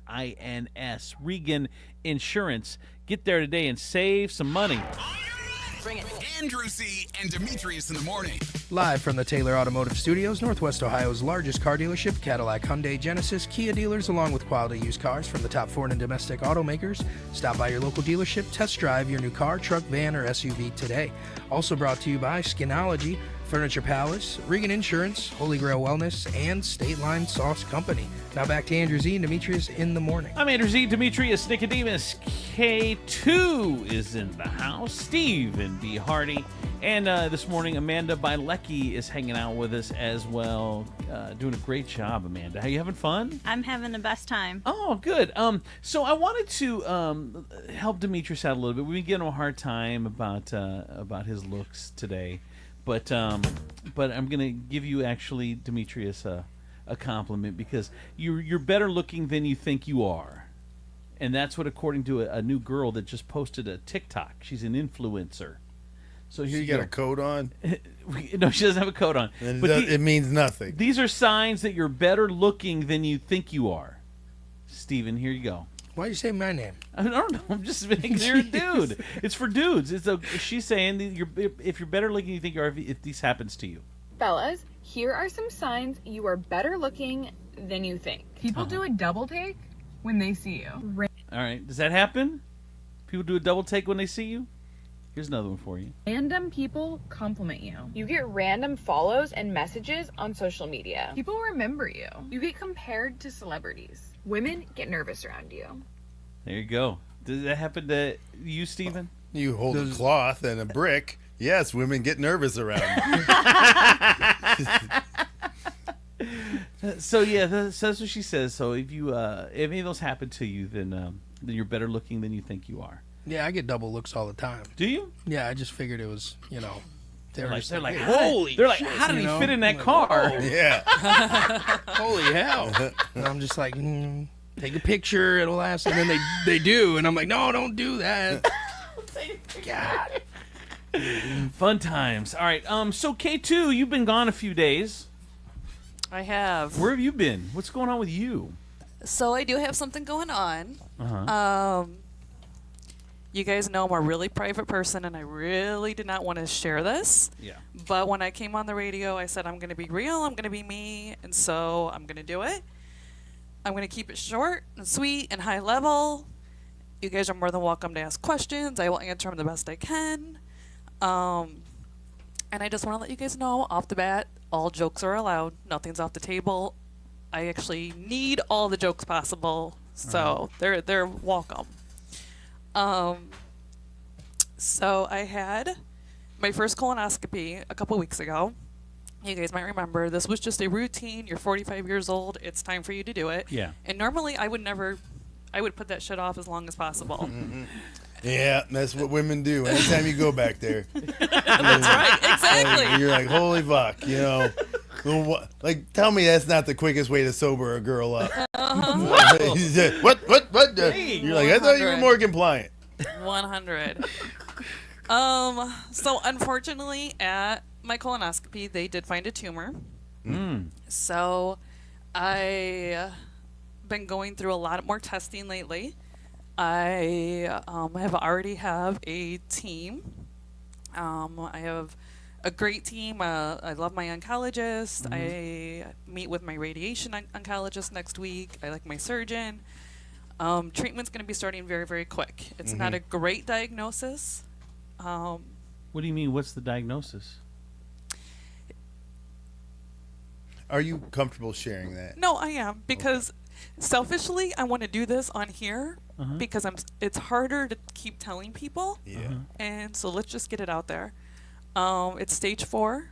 Regan Insurance. Get there today and save some money. Bring it. Andrew Z. and Demetrius in the morning. Live from the Taylor Automotive Studios, Northwest Ohio's largest car dealership, Cadillac, Hyundai, Genesis, Kia dealers, along with quality used cars from the top foreign and domestic automakers. Stop by your local dealership, test drive your new car, truck, van, or SUV today. Also brought to you by Skinology, Furniture Palace, Regan Insurance, Holy Grail Wellness, and State Line Sauce Company. Now back to Andrew Z and Demetrius in the morning. I'm Andrew Z. Demetrius Nicodemus. K2 is in the house. Steve and B. Hardy. And this morning, Amanda Bilecki is hanging out with us as well. Doing a great job, Amanda. Are you having fun? I'm having the best time. Oh, good. So I wanted to help Demetrius out a little bit. We've been giving him a hard time about his looks today. But I'm going to give you, actually, Demetrius, a compliment because you're better looking than you think you are. And that's what, according to a new girl that just posted a TikTok. She's an influencer. So here you got go. a coat on? No, she doesn't have a coat on. But it means nothing. These are signs that you're better looking than you think you are. Steven, here you go. Why you say my name? I don't know. I'm just making you're a dude. It's for dudes. She's saying that if you're better looking than you think you are, if this happens to you. Fellas, here are some signs you are better looking than you think. People do a double take when they see you. All right. Does that happen? People do a double take when they see you? Here's another one for you. Random people compliment you. You get random follows and messages on social media. People remember you. You get compared to celebrities. Women get nervous around you. There you go. Does that happen to you, Steven? You hold a cloth and a brick. Yes, women get nervous around you. So yeah, that's what she says. So if any of those happen to you, then you're better looking than you think you are. Yeah, I get double looks all the time. Do you? Yeah, I just figured it was, they're like, holy they're like, shit, how did he fit in that car? Whoa. Yeah. Holy hell. And I'm just like, take a picture, it'll last. And then they do. And I'm like, no, don't do that. God. Fun times. All right. So K2, you've been gone a few days. I have. Where have you been? What's going on with you? So I do have something going on. Uh-huh. You guys know I'm a really private person, and I really did not want to share this. Yeah. But when I came on the radio, I said I'm going to be real, I'm going to be me, and so I'm going to do it. I'm going to keep it short and sweet and high level. You guys are more than welcome to ask questions. I will answer them the best I can. And I just want to let you guys know, off the bat, all jokes are allowed. Nothing's off the table. I actually need all the jokes possible, so they're welcome. So I had my first colonoscopy a couple weeks ago. You guys might remember this was just a routine. You're 45 years old. It's time for you to do it. Yeah. And normally I would put that shit off as long as possible. Yeah, that's what women do. Anytime you go back there. That's right. Exactly. You're like, holy fuck, you know. Like, tell me that's not the quickest way to sober a girl up. What? You're like, I thought you were more compliant. 100. So unfortunately at my colonoscopy, they did find a tumor. So I been going through a lot more testing lately. I already have a team. I have a great team. I love my oncologist. I meet with my radiation oncologist next week. I like my surgeon. Treatment's going to be starting very, very quick. It's not a great diagnosis. What do you mean? What's the diagnosis? Are you comfortable sharing that? No, I am, because selfishly, I want to do this on here because it's harder to keep telling people. Yeah. And so let's just get it out there. It's stage 4,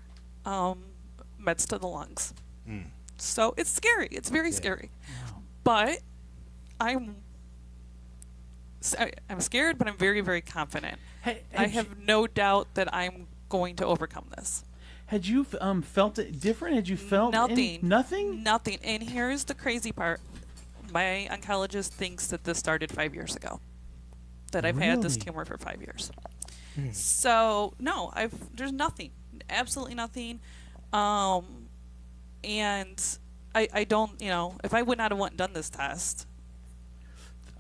mets to the lungs. So it's scary. It's very scary. But I'm scared, but I'm very, very confident. I have no doubt that I'm going to overcome this. Had you felt it different? Had you felt nothing? Nothing. Nothing. And here's the crazy part: my oncologist thinks that this started 5 years ago. That I've had this tumor for 5 years. So no, there's nothing, absolutely nothing. And I don't, if I would not have went and done this test.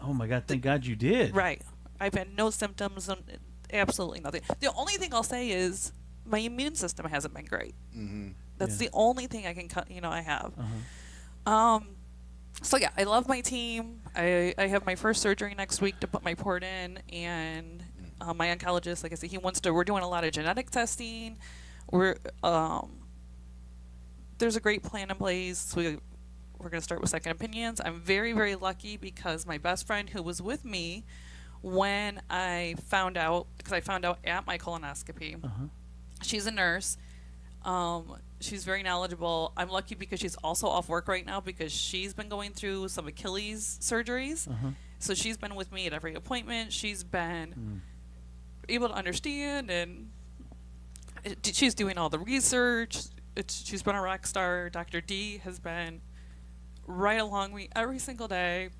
Oh my God! Thank God you did. Right. I've had no symptoms, and absolutely nothing. The only thing I'll say is my immune system hasn't been great. That's the only thing I can I have. So yeah, I love my team. I have my first surgery next week to put my port in, and my oncologist, like I said, we're doing a lot of genetic testing. There's a great plan in place. We're going to start with second opinions. I'm very, very lucky because my best friend who was with me when I found out, because I found out at my colonoscopy, she's a nurse. She's very knowledgeable. I'm lucky because she's also off work right now because she's been going through some Achilles surgeries. So she's been with me at every appointment. She's been able to understand, and she's doing all the research. She's been a rock star. Dr. D has been right along me every single day,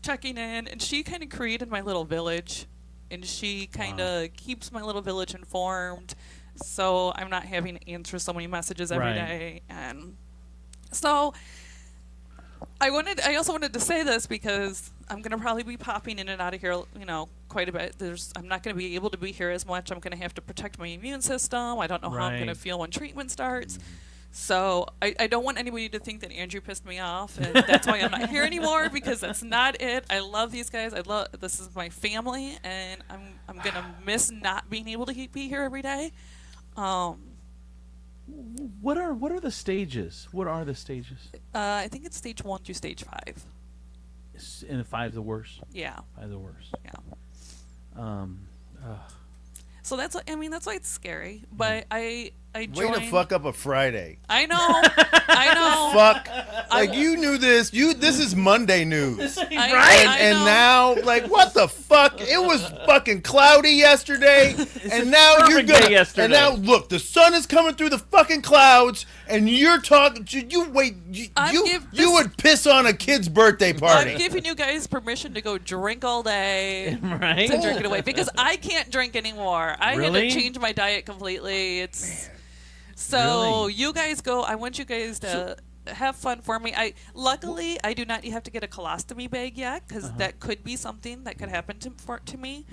checking in, and she kind of created my little village, and she kind of keeps my little village informed, so I'm not having to answer so many messages every day. And so I also wanted to say this because I'm going to probably be popping in and out of here, quite a bit. I'm not going to be able to be here as much. I'm going to have to protect my immune system. I don't know how I'm going to feel when treatment starts. So I don't want anybody to think that Andrew pissed me off, and that's why I'm not here anymore, because that's not it. I love these guys. This is my family, and I'm gonna miss not being able to be here every day. What are the stages? What are the stages? I think it's stage 1 through stage 5. And 5 the worst. Yeah. 5 the worst. Yeah. So that's why it's scary. But I joined. Way to fuck up a Friday. I know. Fuck. Like, you knew this. This is Monday news. Right? And now, like, what the fuck? It was fucking cloudy yesterday. And now you're good. And now, look, the sun is coming through the fucking clouds. And you're talking. You would piss on a kid's birthday party. I'm giving you guys permission to go drink all day. Right? To drink it away. Because I can't drink anymore. I had to change my diet completely. So you guys go. I want you guys to have fun for me. Luckily I do not have to get a colostomy bag yet, because that could be something that could happen to me.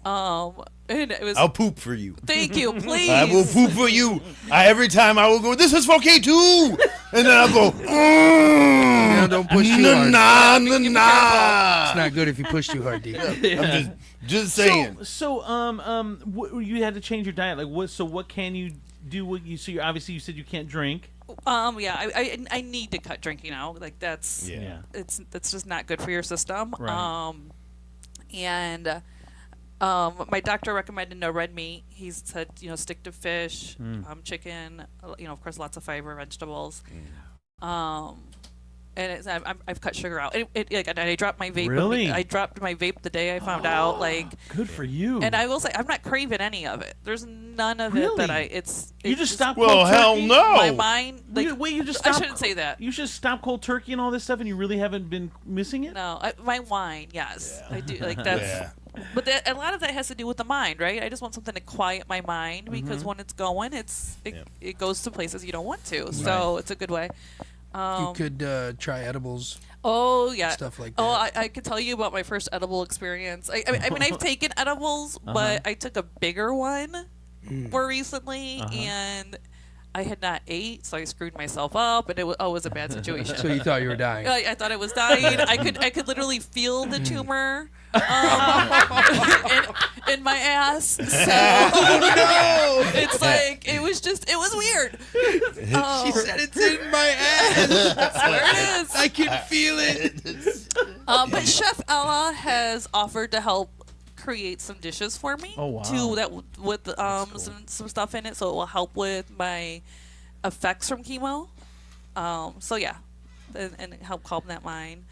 And it was. I'll poop for you. Thank you, please. I will poop for you. Every time I will go, this is for K2, and then I'll go. No, don't push too hard. Nah. It's not good if you push too hard, D. I'm just saying. So you had to change your diet. Like what? So what can you do? So obviously you said you can't drink. Yeah, I need to cut drinking out. Like that's that's just not good for your system. Right. And my doctor recommended no red meat. He said, stick to fish, chicken, of course, lots of fiber, vegetables. And I've cut sugar out. And I dropped my vape. Really? I dropped my vape the day I found out. Like, good for you. And I will say, I'm not craving any of it. There's none of it that You just stop. Well, cold hell turkey? no. My mind. Like, Wait, you just I stop. shouldn't say that. You should stop cold turkey and all this stuff, and you really haven't been missing it. No, my wine. Yes, I do. Like that's. But a lot of that has to do with the mind, right? I just want something to quiet my mind because when it's going, it goes to places you don't want to. So it's a good way. You could try edibles. Oh yeah, stuff like that. Oh, I could tell you about my first edible experience. I mean, I've taken edibles, but I took a bigger one more recently, and I had not ate, so I screwed myself up, and it was a bad situation. So you thought you were dying? I thought I was dying. I could literally feel the tumor in my ass. So it's like it was weird. She said it's in my ass. That's where it is. I can feel it. But Chef Ella has offered to help create some dishes for me. Oh, wow. With some stuff in it, so it will help with my effects from chemo. So yeah, and help calm that mind.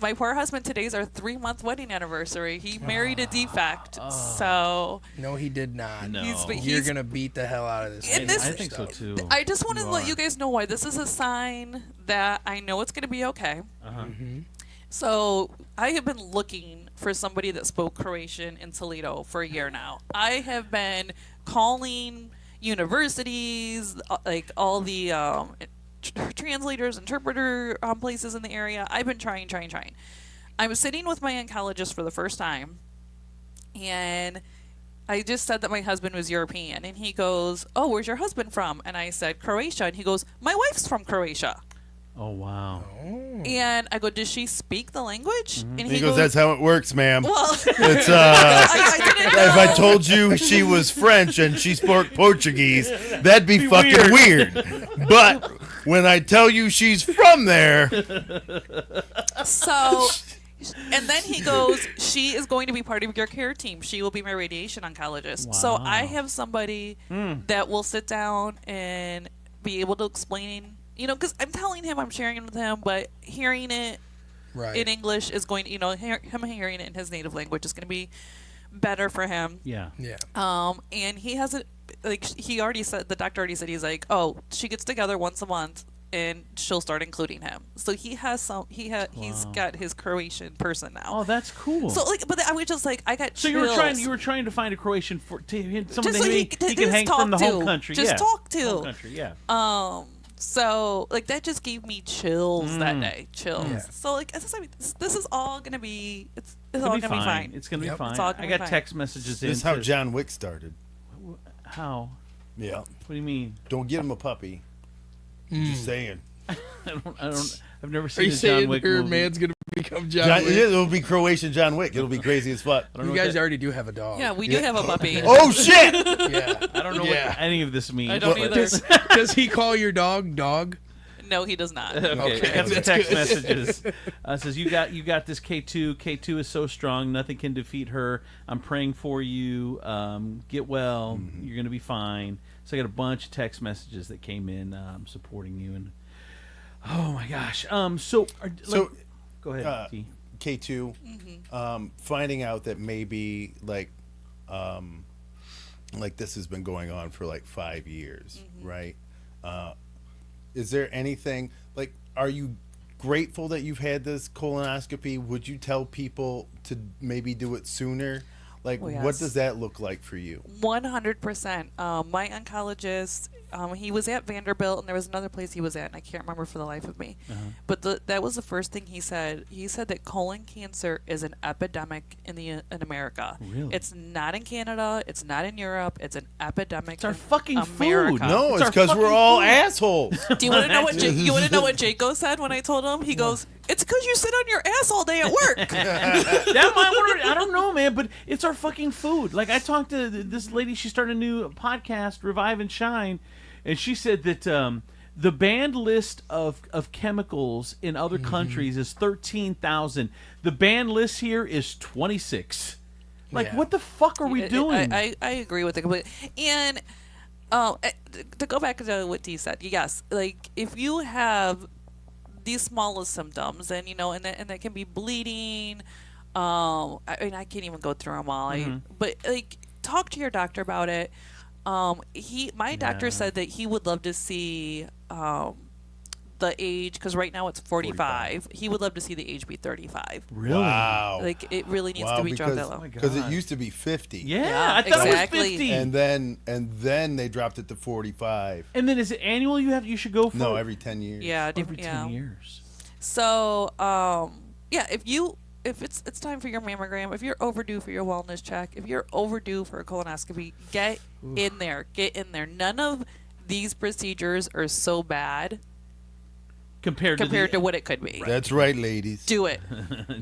My poor husband, today's our 3-month wedding anniversary. He married a defect, so No, he did not. No. You're gonna beat the hell out of this. And this- I think so too. I just want to let you guys know why this is a sign that I know it's going to be okay. So I have been looking for somebody that spoke Croatian in Toledo for a year now. I have been calling universities, like all the translators, interpreter places in the area. I've been trying. I was sitting with my oncologist for the first time, and I just said that my husband was European, and he goes, "Oh, where's your husband from?" And I said, "Croatia." And he goes, "My wife's from Croatia." Oh wow. And I go, "Does she speak the language?" And He goes, "That's how it works, ma'am." Well, It's I didn't know. if I told you she was French and she spoke Portuguese, that'd be fucking weird. But when I tell you she's from there, So, and then he goes, "She is going to be part of your care team. She will be my radiation oncologist." So I have somebody that will sit down and be able to explain, because I'm telling him, I'm sharing it with him, but hearing it in English is going to, him hearing it in his native language is going to be better for him. Yeah. And he hasn't, he already said, the doctor already said, he's like, "Oh, she gets together once a month and she'll start including him." So he has he's got his Croatian person now. Oh, that's cool. So but I was just like, I got So chills. you were trying to find a Croatian someone Just that so he just can hang talk from the to. home country. Just yeah. talk to. Home country, yeah. So that just gave me chills that day. Chills. Yeah. So this is all gonna be it's all It'll gonna be fine. It's gonna be fine. It's all gonna I be got fine. text messages in. this is how John Wick started. How? Yeah. What do you mean? Don't get him a puppy. Just saying. I don't. I've never Are seen you a saying John Wick her movie. man's gonna become John Wick? It'll be Croatian John Wick. It'll be crazy as fuck. You guys already do have a dog. Yeah, we do have a puppy. Oh shit! Yeah. I don't know what any of this means. I don't either. Does he call your dog dog? No, he does not. Okay, I got some that's text good. messages. Says you got this K2. K2 is so strong, nothing can defeat her. I'm praying for you. Get well. You're gonna be fine. So I got a bunch of text messages that came in supporting you, and oh my gosh. So go ahead. T. K2, finding out that maybe like this has been going on for like 5 years, right? Is there anything are you grateful that you've had this colonoscopy? Would you tell people to maybe do it sooner? What yes. does that look like for you? 100%. My oncologist, he was at Vanderbilt, and there was another place he was at, and I can't remember for the life of me. But that was the first thing he said. He said that colon cancer is an epidemic in America. Really? It's not in Canada. It's not in Europe. It's an epidemic. It's our fucking America. food. No, it's our because we're fucking all food. assholes. Do you want to know what you want to know what Jaco said when I told him? He goes, "It's because you sit on your ass all day at work." I don't know, man, but it's our fucking food. Like I talked to this lady. She started a new podcast, Revive and Shine. And she said that the banned list of chemicals in other countries is 13,000. The banned list here is 26. Like, what the fuck are we doing? I agree with it completely. And to go back to what Dee said, yes, like if you have these smallest symptoms, and and that can be bleeding. I mean, I can't even go through them all. But like, talk to your doctor about it. My doctor said that he would love to see the age, because right now it's 45. He would love to see the age be 35. Really? Wow. Like, it really needs to be dropped that low. Because it used to be 50. Yeah, I thought exactly. it was 50. And then they dropped it to 45. And then is it annual? You should go for? No, every 10 years. Yeah, every 10 years. So, if it's time for your mammogram, if you're overdue for your wellness check, if you're overdue for a colonoscopy, get in there. Get in there. None of these procedures are so bad compared to what it could be. That's right, ladies. Do it.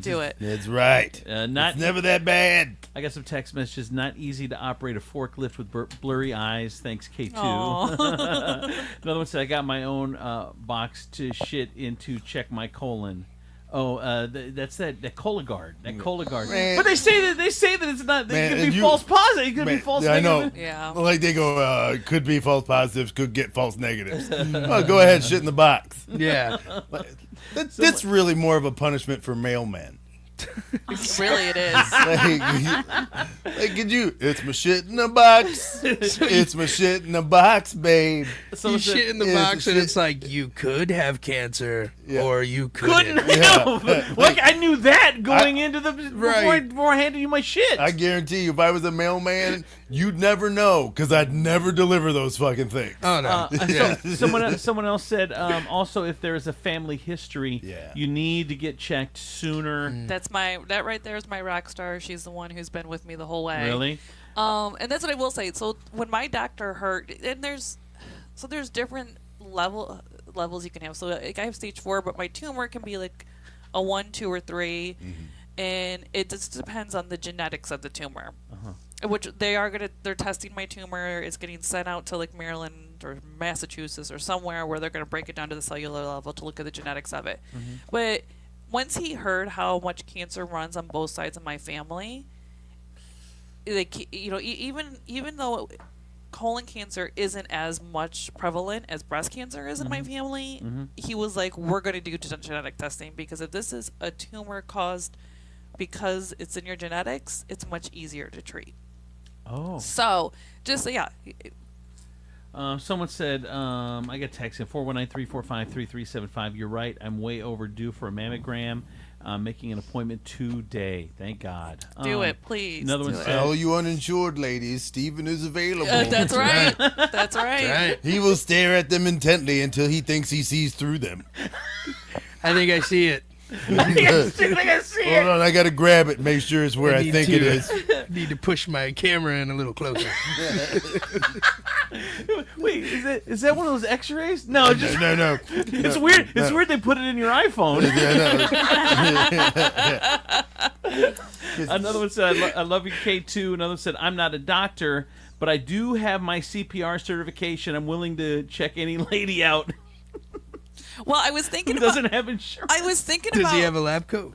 Do it. That's right. It's never that bad. I got some text messages. Not easy to operate a forklift with blurry eyes. Thanks, K2. Another one said, I got my own box to shit into. Check my colon. Oh, that's that Cologuard. That Cologuard. Man. But they say that it's not. It could be false positive. It could be false I negative. know. Yeah. Like they go, could be false positives, could get false negatives. Oh, go ahead, shit in the box. Yeah. That's really more of a punishment for mailmen. Really, it is. Like, could you? It's my shit in the box. It's my shit in the box, babe. You shit in the box, and it's like, you could have cancer, or you Couldn't couldn't. have. Like, I knew that going into the before I handed you my shit. I guarantee you, if I was a mailman, you'd never know, because I'd never deliver those fucking things. Oh no. Someone else said also, if there is a family history, you need to get checked sooner. That right there is my rock star. She's the one who's been with me the whole way. Really? And that's what I will say. So when my doctor heard, and there's different levels you can have. So like, I have stage 4, but my tumor can be like a 1, 2, or 3, and it just depends on the genetics of the tumor. Which they're testing my tumor. It's getting sent out to like Maryland or Massachusetts or somewhere where they're going to break it down to the cellular level to look at the genetics of it. But once he heard how much cancer runs on both sides of my family, like, even though colon cancer isn't as much prevalent as breast cancer is in my family, he was like, we're going to do genetic testing, because if this is a tumor caused because it's in your genetics, it's much easier to treat. Oh. So, just, yeah. Someone said, I got text in 419-345-3375. You're right. I'm way overdue for a mammogram. Making an appointment today. Thank God. Do it, please. Another one said, all you uninsured ladies, Stephen is available. That's right. That's right. He will stare at them intently until he thinks he sees through them. I think I see it. I think I see it. Hold on, I gotta grab it, make sure it's where I think it is. Need to push my camera in a little closer. Wait, is that one of those X-rays? No, just no. It's weird. It's weird they put it in your iPhone. Another one said, I love you, K2. Another one said, I'm not a doctor, but I do have my CPR certification. I'm willing to check any lady out. Well, I was thinking Who doesn't have insurance. I was thinking Does about. he have a lab coat?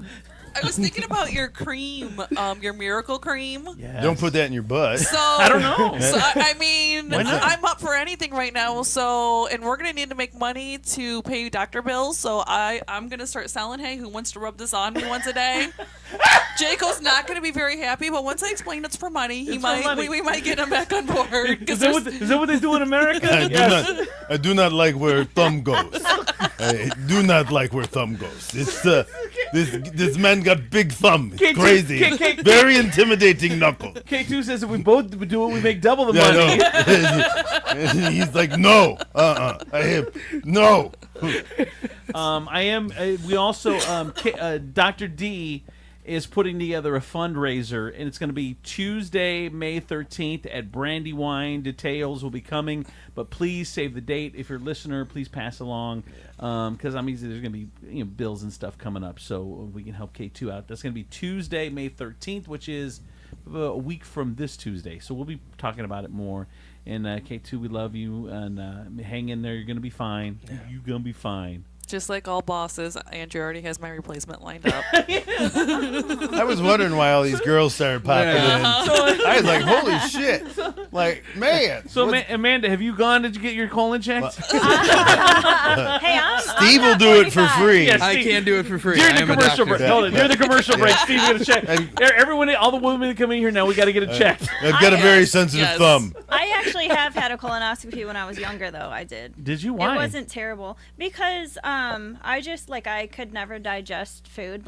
I was thinking about your cream, your miracle cream. Yes. Don't put that in your butt. So I don't know. So I mean, Why not? I'm up for anything right now. So, and we're gonna need to make money to pay doctor bills. So I'm gonna start selling. Hey, who wants to rub this on me once a day? Jaco's not gonna be very happy, but once I explain it's for money, we might get him back on board. Is that what they do in America? I do not like where thumb goes. I do not like where thumb goes. It's this man got big thumb. It's K2, crazy. Very intimidating knuckle. K2 says if we both do it, we make double the money. No. He's like, no. I am no. I am. We also Dr. D is putting together a fundraiser, and it's going to be Tuesday, May 13th at Brandywine. Details will be coming, but please save the date. If you're a listener, please pass along, because there's going to be bills and stuff coming up, so we can help K2 out. That's going to be Tuesday, May 13th, which is a week from this Tuesday. So we'll be talking about it more. And K2, we love you, and hang in there. You're gonna be fine. You're gonna be fine. Just like all bosses, Andrew already has my replacement lined up. I was wondering why all these girls started popping in. I was like, holy shit. Like, man. So, Amanda, have you gone? Did you get your colon checked? Hey, Steve will do it for free. Yeah, I can't do it for free. During the I am a commercial doctor. break. Hold on. During the commercial break, Steve's going to check. Everyone, all the women that come in here now, we got to get it checked. I've got a very sensitive thumb. I actually have had a colonoscopy when I was younger, though. I did. Did you? Why? It wasn't terrible because I just I could never digest food,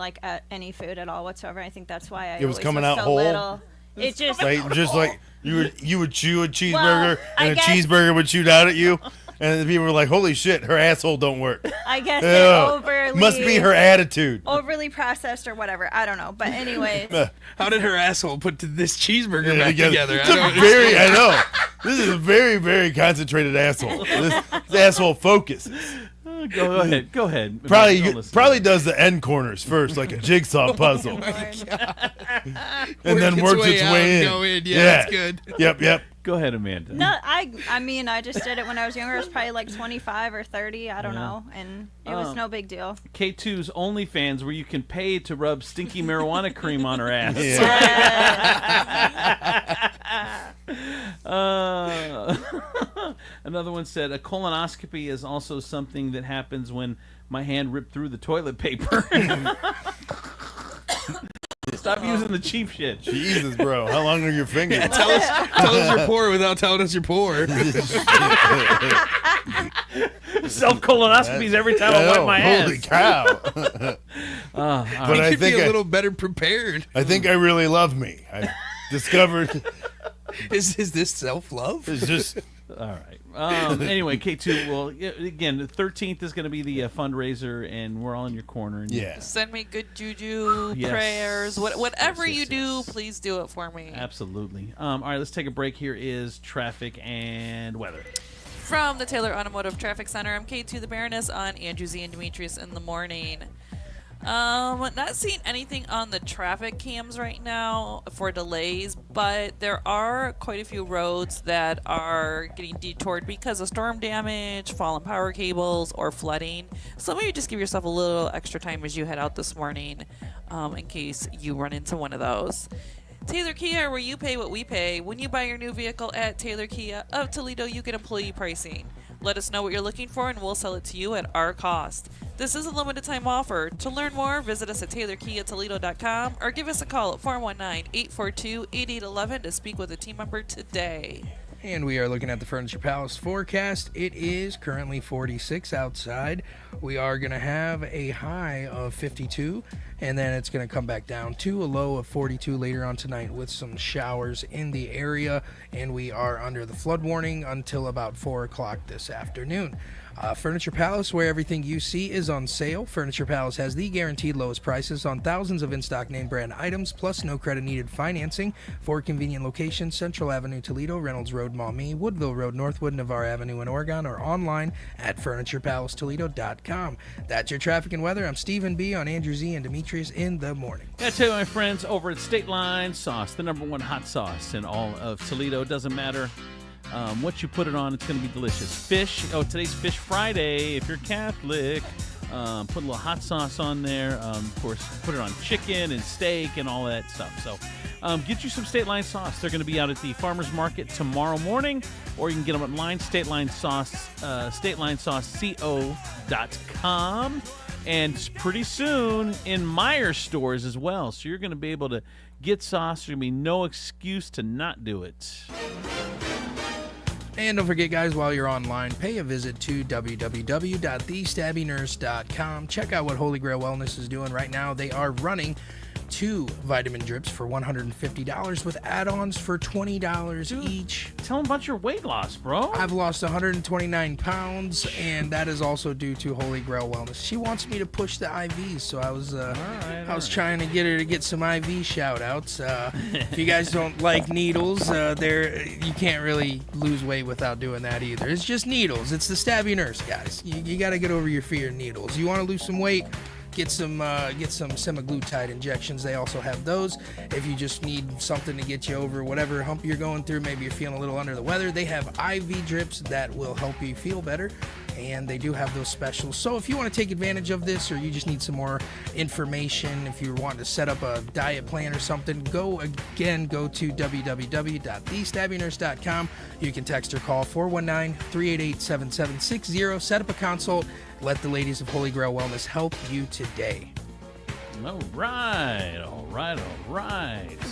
any food at all whatsoever. I think that's why It was always coming was out so whole? little. It just like you would chew a cheeseburger Well, I and a guess- cheeseburger would shoot out at you, and the people were like, "Holy shit, her asshole don't work." I guess Ew. it overly Must be her attitude. overly processed or whatever. I don't know, but anyways. How did her asshole put this cheeseburger back together? It's a I know. This is a very, very concentrated asshole. This asshole focuses. Go ahead. Go ahead. Probably does the end corners first, like a jigsaw puzzle, and then works its way in. Go in. Yeah, that's good. Yep. Go ahead, Amanda. No, I mean, I just did it when I was younger. It was probably 25 or 30. I don't know. And it was no big deal. K2's OnlyFans, where you can pay to rub stinky marijuana cream on her ass. Another one said, a colonoscopy is also something that happens when my hand ripped through the toilet paper. Stop using the cheap shit. Jesus, bro. How long are your fingers? Yeah, tell us you're poor without telling us you're poor. Self-colonoscopies every time I wipe my ass. Holy cow. But I think be a little better prepared. I think I really love me. I discovered. Is this self-love? It's just... All right. Anyway, K2, well, again, the 13th is going to be the fundraiser, and we're all in your corner. And Send me good juju, Yes. prayers, whatever you do, please do it for me. Absolutely. All right, let's take a break. Here is traffic and weather. From the Taylor Automotive Traffic Center, I'm K2 the Baroness on Andrew Z and Demetrius in the morning. Not seeing anything on the traffic cams right now for delays, but there are quite a few roads that are getting detoured because of storm damage, fallen power cables, or flooding. So maybe just give yourself a little extra time as you head out this morning, in case you run into one of those. Taylor Kia, where you pay what we pay. When you buy your new vehicle at Taylor Kia of Toledo, you get employee pricing. Let us know what you're looking for and we'll sell it to you at our cost. This is a limited time offer. To learn more, visit us at TaylorKiaToledo.com or give us a call at 419-842-8811 to speak with a team member today. And we are looking at the Furniture Palace forecast. It is currently 46 outside. We are going to have a high of 52, and then it's going to come back down to a low of 42 later on tonight with some showers in the area, and we are under the flood warning until about 4 o'clock this afternoon. Furniture Palace, where everything you see is on sale. Furniture Palace has the guaranteed lowest prices on thousands of in-stock name brand items, plus no credit needed financing. 4 convenient locations: Central Avenue, Toledo, Reynolds Road, Maumee, Woodville Road, Northwood, Navarre Avenue in Oregon, or online at FurniturePalaceToledo.com. That's your traffic and weather. I'm Stephen B. on Andrew Z and Demetrius in the morning. I tell you, my friends, over at State Line Sauce, the #1 hot sauce in all of Toledo. Doesn't matter what you put it on, it's going to be delicious. Fish. Oh, today's Fish Friday. If you're Catholic, put a little hot sauce on there. Of course, put it on chicken and steak and all that stuff. So get you some State Line Sauce. They're going to be out at the Farmers Market tomorrow morning, or you can get them online, State Line Sauce, StatelineSauceCo.com. And pretty soon in Meijer stores as well. So you're going to be able to get sauce. There's going to be no excuse to not do it. And don't forget, guys, while you're online, pay a visit to www.thestabbynurse.com. Check out what Holy Grail Wellness is doing right now. They are running 2 vitamin drips for $150 with add-ons for $20 each. Tell them about your weight loss, bro. I've lost 129 pounds, and that is also due to Holy Grail Wellness. She wants me to push the IVs, so I was trying to get her to get some IV shout-outs. If you guys don't like needles, you can't really lose weight without doing that either. It's just needles. It's the Stabby Nurse, guys. You got to get over your fear of needles. You want to lose some weight? get some semaglutide injections. They also have those. If you just need something to get you over whatever hump you're going through, maybe you're feeling a little under the weather, they have IV drips that will help you feel better. And they do have those specials. So if you want to take advantage of this, or you just need some more information, if you want to set up a diet plan or something, go to www.thestabbingnurse.com. You can text or call 419-388-7760. Set up a consult. Let the ladies of Holy Grail Wellness help you today. All right.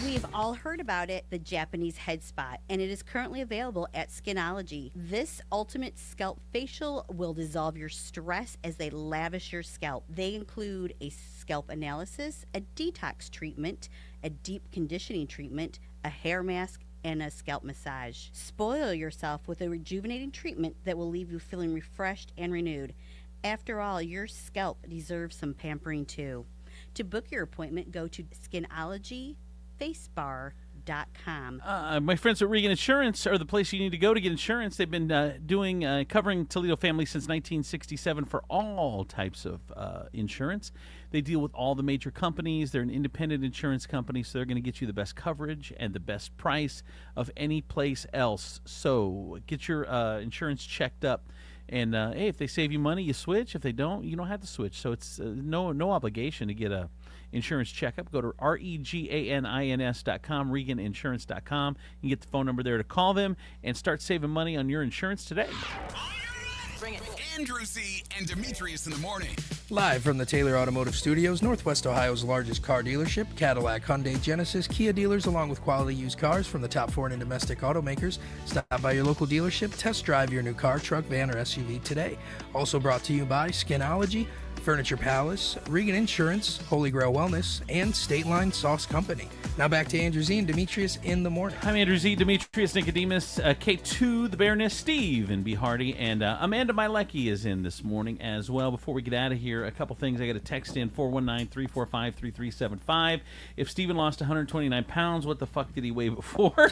We've all heard about it, the Japanese head spot, and it is currently available at Skinology. This ultimate scalp facial will dissolve your stress as they lavish your scalp. They include a scalp analysis, a detox treatment, a deep conditioning treatment, a hair mask, and a scalp massage. Spoil yourself with a rejuvenating treatment that will leave you feeling refreshed and renewed. After all, your scalp deserves some pampering too. To book your appointment, go to skinologyfacebar.com. My friends at Regan Insurance are the place you need to go to get insurance. They've been covering Toledo family since 1967 for all types of insurance. They deal with all the major companies. They're an independent insurance company, so they're going to get you the best coverage and the best price of any place else. So get your insurance checked up. And hey, if they save you money, you switch. If they don't, you don't have to switch. So it's no obligation to get a insurance checkup. Go to reganins.com, reganinsurance.com. You can get the phone number there to call them and start saving money on your insurance today. Bring it. Andrew Z and Demetrius in the morning. Live from the Taylor Automotive Studios, Northwest Ohio's largest car dealership, Cadillac, Hyundai, Genesis, Kia dealers, along with quality used cars from the top foreign and domestic automakers. Stop by your local dealership, test drive your new car, truck, van, or SUV today. Also brought to you by Skinology, Furniture Palace, Regan Insurance, Holy Grail Wellness, and State Line Sauce Company. Now back to Andrew Z and Demetrius in the morning. I'm Andrew Z, Demetrius, Nicodemus, K2, the Baroness, Steve, and B. Hardy, and Amanda Mylecki is in this morning as well. Before we get out of here, a couple things. I got a text in, 419-345-3375. If Steven lost 129 pounds, what the fuck did he weigh before?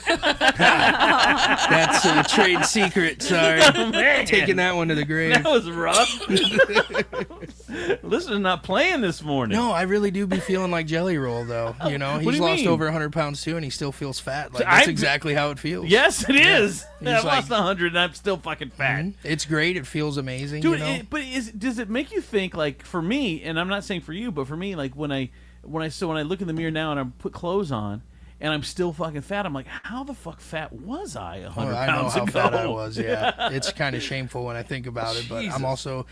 That's a trade secret, sorry. Oh, man. Taking that one to the grave. That was rough. Listeners not playing this morning. No, I really do be feeling like Jelly Roll, though. You know, he's lost over 100 pounds, too, and he still feels fat. Like, that's exactly how it feels. Yes, it is. Yeah. I lost 100, and I'm still fucking fat. Mm-hmm. It's great. It feels amazing, Dude, you know? does it make you think, like, for me, and I'm not saying for you, but for me, like, when I look in the mirror now and I put clothes on, and I'm still fucking fat, I'm like, how the fuck fat was I 100 I pounds know how ago? fat I was, yeah. It's kind of shameful when I think about it, but Jesus. I'm also...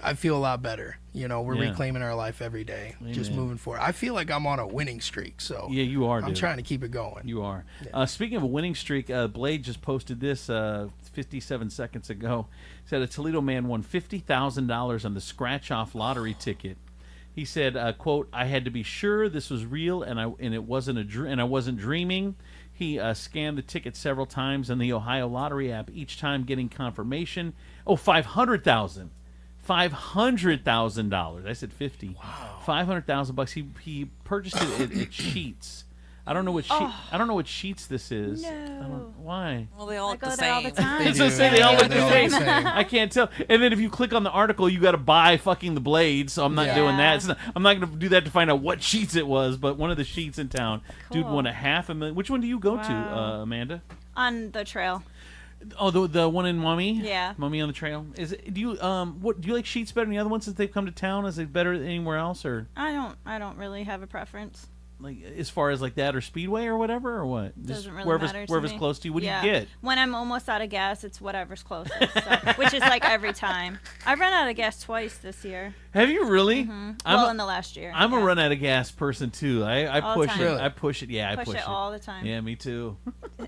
I feel a lot better. You know, we're Yeah. reclaiming our life every day, just Amen. moving forward. I feel like I'm on a winning streak, so Yeah, you are, I'm dude. trying to keep it going. You are. Speaking of a winning streak, Blade just posted this 57 seconds ago. Said a Toledo man won $50,000 on the scratch-off lottery ticket. He said, "quote I had to be sure this was real, and it wasn't and I wasn't dreaming." He scanned the ticket several times on the Ohio Lottery app, each time getting confirmation. Oh, $500,000. $500,000. I said 50. Wow. $500,000. He purchased it at Sheets. I don't know what Sheets this is. No. Why? Well, they all look go the there all same. the time. It's just saying they all look They the all look same. the same. I can't tell. And then if you click on the article, you got to buy fucking the blade. So I'm not doing that. I'm not going to do that to find out what Sheets it was. But one of the Sheets in town, dude, won $500,000. Which one do you go to, Amanda? On the trail. Oh, the one in Mummy? Yeah. Mummy on the Trail. Do you like Sheets better than the other ones since they've come to town? Is it better than anywhere else, or I don't really have a preference. like as far as like that or Speedway or whatever, or what? Doesn't really wherever's, matter to wherever's me. close to you. What Yeah. do you get? When I'm almost out of gas, it's whatever's closest, so, which is like every time. I've run out of gas twice this year. Have you really? Mm-hmm. Well, in the last year. I'm a run out of gas person too. I All the push time. it. Really? I push it. Yeah, I Push push it all the time. Yeah, me too.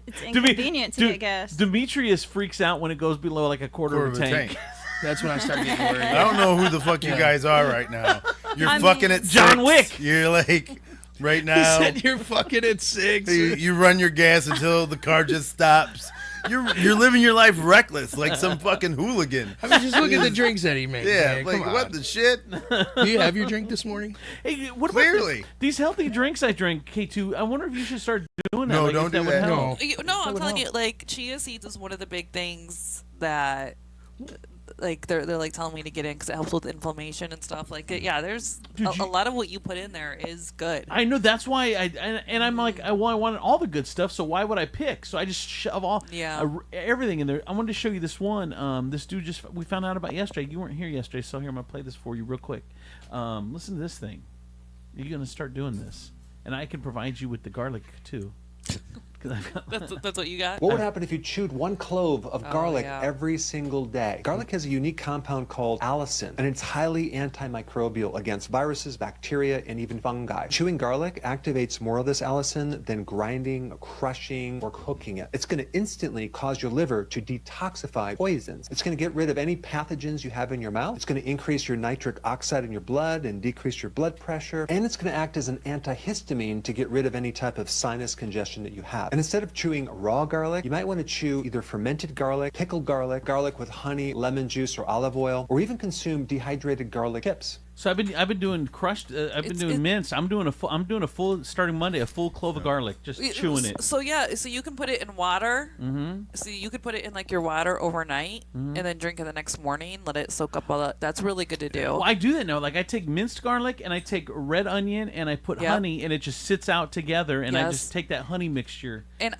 It's inconvenient to get gas. Demetrius freaks out when it goes below like a quarter of a tank. That's when I start getting worried. I don't know who the fuck you guys are right now. You're fucking at John 6. Wick. You're like right He now. said you're fucking at 6. You run your gas until the car just stops. You're living your life reckless, like some fucking hooligan. I mean, just look at the drinks that he made. Yeah, man. like Come what on. the shit? Do you have your drink this morning? Hey, what Clearly. about these healthy drinks I drink, K2? I wonder if you should start doing that. No, like, don't if do would that. help. No, I'm telling you, like chia seeds is one of the big things that like they're like telling me to get in because it helps with inflammation and stuff. Like, yeah, there's a lot of what you put in there is good. I know, that's why I'm like, I wanted all the good stuff, so why would I pick? So I just shove all everything in there. I wanted to show you this one. This dude we found out about yesterday. You weren't here yesterday, so here, I'm going to play this for you real quick. Listen to this thing. You're going to start doing this. And I can provide you with the garlic, too. That's what you got? What would happen if you chewed 1 clove of garlic every single day? Garlic has a unique compound called allicin, and it's highly antimicrobial against viruses, bacteria, and even fungi. Chewing garlic activates more of this allicin than grinding, crushing, or cooking it. It's going to instantly cause your liver to detoxify poisons. It's going to get rid of any pathogens you have in your mouth. It's going to increase your nitric oxide in your blood and decrease your blood pressure. And it's going to act as an antihistamine to get rid of any type of sinus congestion that you have. And instead of chewing raw garlic, you might want to chew either fermented garlic, pickled garlic, garlic with honey, lemon juice, or olive oil, or even consume dehydrated garlic chips. So I've been doing crushed. I've been doing mince. I'm doing a full starting Monday, a full clove of garlic, just chewing it. So you can put it in water. Mm-hmm. So you could put it in like your water overnight, and then drink it the next morning. Let it soak up all that. That's really good to do. Well, I do that now. Like I take minced garlic and I take red onion and I put honey, and it just sits out together. And I just take that honey mixture. And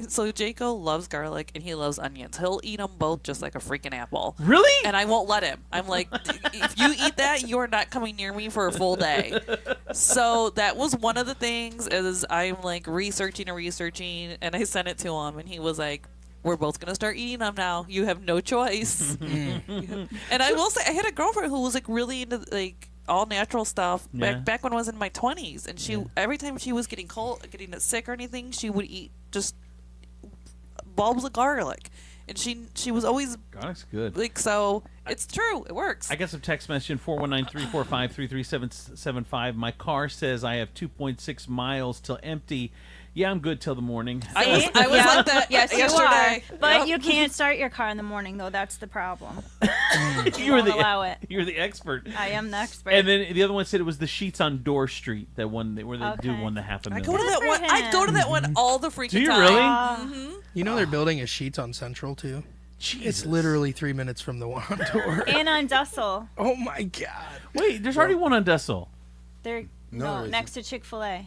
so Jaco loves garlic and he loves onions. He'll eat them both just like a freaking apple. Really? And I won't let him. I'm like, if you eat that, you're not coming near me for a full day. So that was one of the things is I'm like researching and I sent it to him and he was like, we're both going to start eating them now. You have no choice. And I will say I had a girlfriend who was like really into like all natural stuff back when I was in my 20s, and she every time she was getting sick or anything, she would eat just bulbs of garlic. And she was always garlic's good. Like, so it's true. It works. I got some text message in 419-345-3375. My car says I have 2.6 miles till empty. Yeah, I'm good till the morning. I was like that yesterday. You are. But you can't start your car in the morning, though. That's the problem. You're allow it. You're the expert. I am the expert. And then the other one said it was the sheets on Door Street, that one where they do 1.5 million. I go to that one. I go to that one all the freaking time. Do you really? Mm-hmm. You know they're building a Sheets on Central too. Jesus. It's literally 3 minutes from the one on Door. And on Dussel. Oh my God! Wait, there's already one on Dussel. Next to Chick-fil-A.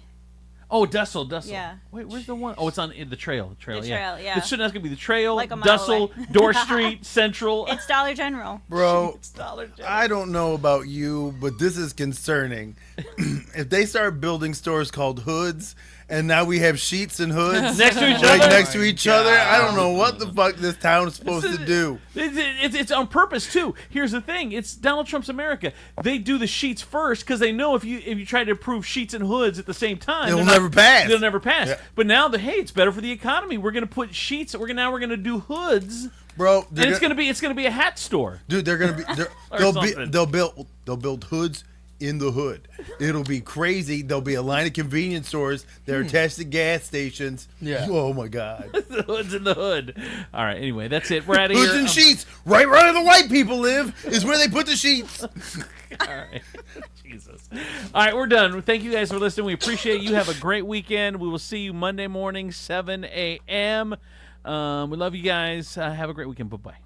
Oh, Dussel. Yeah. Wait, where's the one? Oh, it's on the trail. The trail, yeah. That's going to be the trail, like a mile Dussel, away. Door Street, Central. It's Dollar General. Bro, it's Dollar General. I don't know about you, but this is concerning. If they start building stores called Hoods, and now we have sheets and hoods next to each right other, next to each other, I don't know what the fuck this town is supposed to do. It's on purpose too. Here's the thing: it's Donald Trump's America. They do the sheets first because they know if you try to approve sheets and hoods at the same time, They'll never pass. They'll never pass. Yeah. But now it's better for the economy. We're gonna put sheets. We're gonna do hoods, bro. And it's gonna be a hat store, dude. They're gonna be. They'll build hoods in the hood. It'll be crazy. There'll be a line of convenience stores that are attached to gas stations. Yeah. Oh my God. The hood's in the hood. All right. Anyway, that's it. We're out of here. Hoods and sheets. Right where the white people live is where they put the sheets. All right. Jesus. All right, we're done. Thank you guys for listening. We appreciate you. Have a great weekend. We will see you Monday morning, 7 a.m. We love you guys. Have a great weekend. Bye-bye.